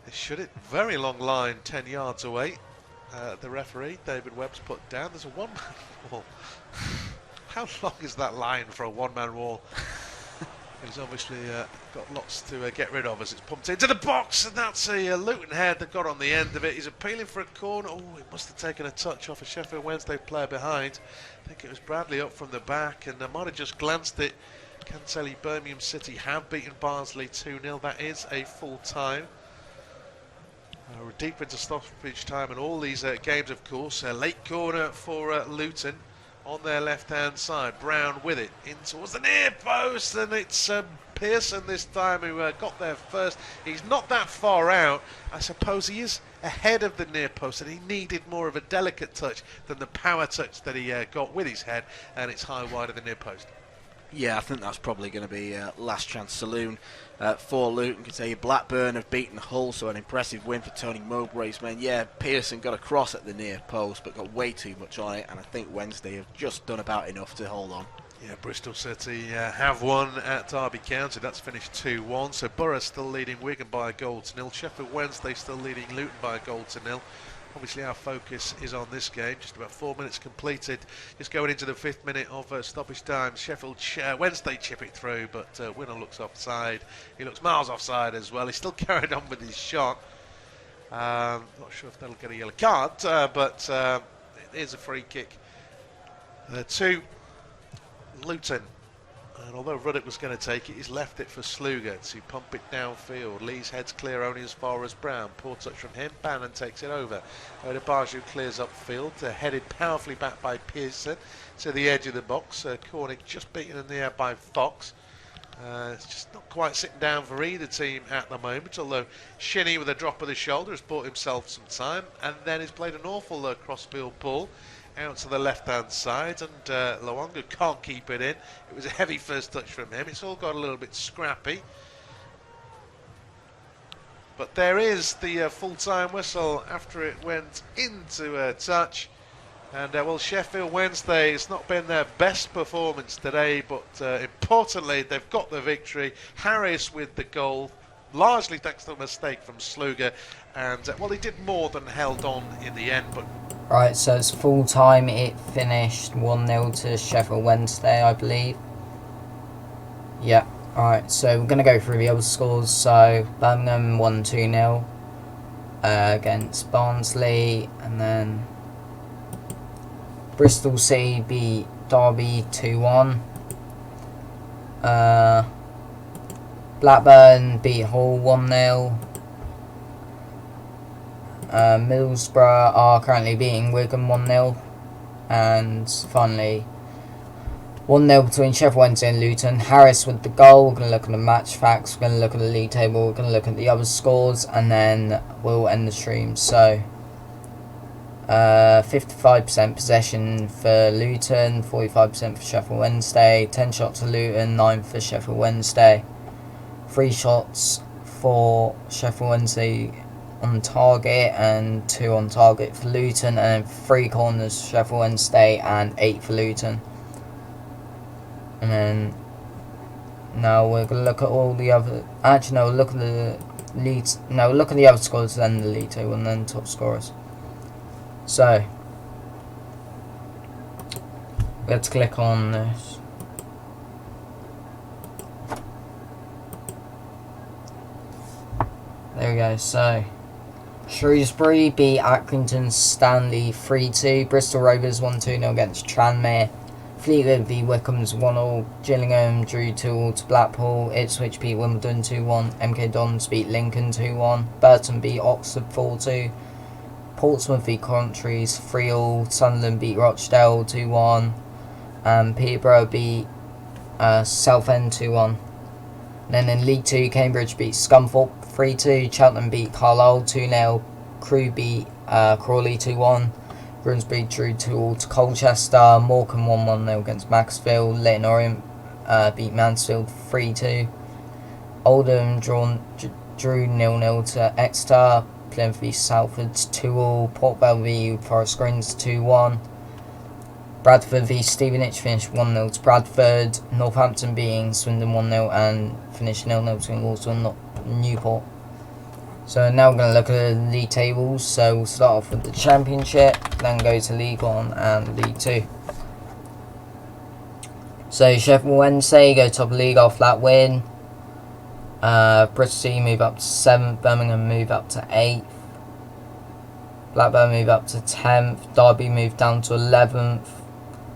They should it. Very long line, 10 yards away. The referee, David Webb's put down. There's a one-man wall. How long is that line for a one-man wall? He's obviously got lots to get rid of as it's pumped into the box, and that's a Luton head that got on the end of it. He's appealing for a corner. Oh, it must have taken a touch off a Sheffield Wednesday player behind. I think it was Bradley up from the back, and I might have just glanced it. Can't tell you Birmingham City have beaten Barnsley 2-0. That is a full time. We're deep into stoppage time and all these games, of course. Late corner for Luton on their left-hand side. Brown with it in towards the near post, and it's Pearson this time who got there first. He's not that far out. I suppose he is ahead of the near post, and he needed more of a delicate touch than the power touch that he got with his head, and it's high wide of the near post. Yeah, I think that's probably going to be last chance saloon for Luton. Can say Blackburn have beaten Hull, so an impressive win for Tony Mowbray's men. Yeah, Pearson got a cross at the near post, but got way too much on it, and I think Wednesday have just done about enough to hold on. Yeah, Bristol City have won at Derby County. That's finished 2-1. So Borough still leading Wigan by a goal to nil. Sheffield Wednesday still leading Luton by a goal to nil. Obviously our focus is on this game. Just about 4 minutes completed. Just going into the 5th minute of stoppage time. Sheffield Wednesday chip it through, but Winnell looks offside. He looks miles offside as well. He's still carried on with his shot. Not sure if that'll get a yellow card, but it is a free kick to Luton. And although Ruddock was going to take it, he's left it for Sluga to pump it downfield. Lee's heads clear only as far as Brown. Poor touch from him. Bannon takes it over. Odebaju clears upfield, headed powerfully back by Pearson to the edge of the box. Cornick just beaten in the air by Fox. It's just not quite sitting down for either team at the moment, although Shinnie with a drop of the shoulder has bought himself some time, and then he's played an awful cross-field ball out to the left-hand side, and Lawanga can't keep it in. It was a heavy first touch from him. It's all got a little bit scrappy. But there is the full-time whistle after it went into touch. And well, Sheffield Wednesday, it's not been their best performance today, but importantly, they've got the victory. Harris with the goal, largely thanks to a mistake from Sluga. And well, he did more than held on in the end. But Right, so it's full time. It finished 1-0 to Sheffield Wednesday, I believe. Yeah. Alright, so we're going to go through the other scores. So Birmingham won 2-0 against Barnsley, and then Bristol City beat Derby 2-1. Blackburn beat Hull 1-0. Middlesbrough are currently beating Wigan 1-0. And finally 1-0 between Sheffield Wednesday and Luton. Harris with the goal. We're going to look at the match facts. We're going to look at the league table. We're going to look at the other scores. And then we'll end the stream. So 55% possession for Luton, 45% for Sheffield Wednesday, 10 shots for Luton, 9 for Sheffield Wednesday, 3 shots for Sheffield Wednesday on target and 2 on target for Luton, and then 3 corners for Sheffield Wednesday and 8 for Luton. And then now we're going to look at all the other, actually no, look at the leads, no, look at the other scores, then the league table, and then top scorers. So let's click on this. There we go. So Shrewsbury beat Accrington Stanley 3-2. Bristol Rovers won 2-0 against Tranmere. Fleetwood v Wycombe's 1-0. Gillingham drew 2-2 to Blackpool. Ipswich beat Wimbledon 2-1. MK Dons beat Lincoln 2-1. Burton beat Oxford 4-2. Portsmouth beat Coventry's 3-3. Sunderland beat Rochdale 2-1. And Peterborough beat Southend 2-1. Then in League 2, Cambridge beat Scunthorpe 3-2. Cheltenham beat Carlisle 2-0. Crewe beat Crawley 2-1. Grimsby drew 2-2 to Colchester. Morecambe won 1-0 against Macclesfield. Leyton Orient beat Mansfield 3-2. Oldham drew 0-0 to Exeter. Plymouth v Salford 2-2. Port Vale v Forest Green 2-1. Bradford v Stevenage finished 1-0 to Bradford. Northampton beating Swindon 1-0 and finished 0-0 between Walsall and Newport. So now we're going to look at the league tables. So we'll start off with the Championship, then go to League 1 and League 2. So Sheffield Wednesday go top of the league off that win. Bristol City move up to 7th, Birmingham move up to 8th, Blackburn move up to 10th, Derby move down to 11th,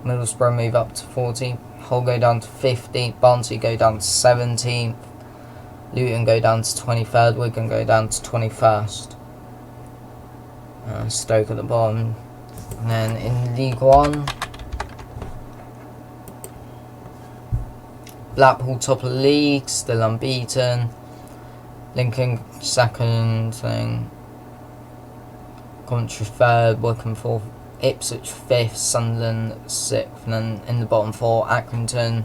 Middlesbrough move up to 14th, Hull go down to 15th, Barnsley go down to 17th, Luton go down to 23rd, Wigan go down to 21st, Stoke at the bottom. And then in League 1, Blackpool top of the league, still unbeaten. Lincoln second, then Coventry third, Wycombe fourth, Ipswich fifth, Sunderland sixth, and then in the bottom 4, Accrington,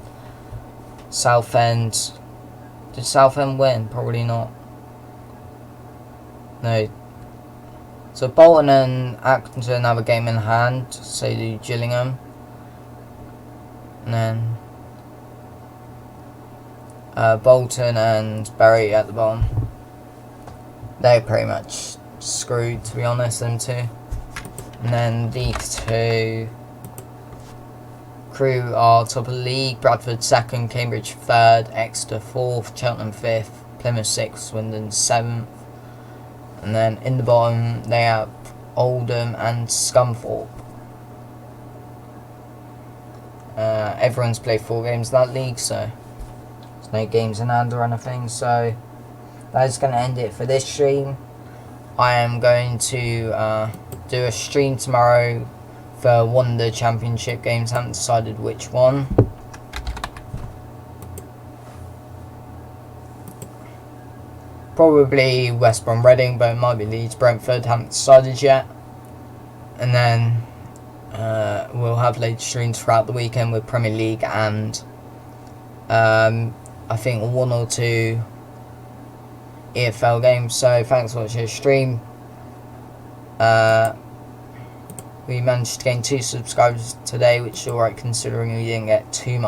Southend. Did Southend win? Probably not. No. So Bolton and Accrington have a game in hand, so do Gillingham. And then Bolton and Bury at the bottom. They're pretty much screwed, to be honest, them two. And then League 2, Crewe are top of the league, Bradford second, Cambridge third, Exeter fourth, Cheltenham fifth, Plymouth sixth, Swindon seventh. And then in the bottom they have Oldham and Scunthorpe. everyone's played 4 games in that league, so there's no games in hand or anything. So that's going to end it for this stream. I am going to do a stream tomorrow for one of the championship games. I haven't decided which one. Probably West Brom Reading, but it might be Leeds Brentford. Haven't decided yet. And then we'll have later streams throughout the weekend with Premier League and I think 1 or 2 EFL games. So thanks for watching the stream. We managed to gain 2 subscribers today, which is alright considering we didn't get too much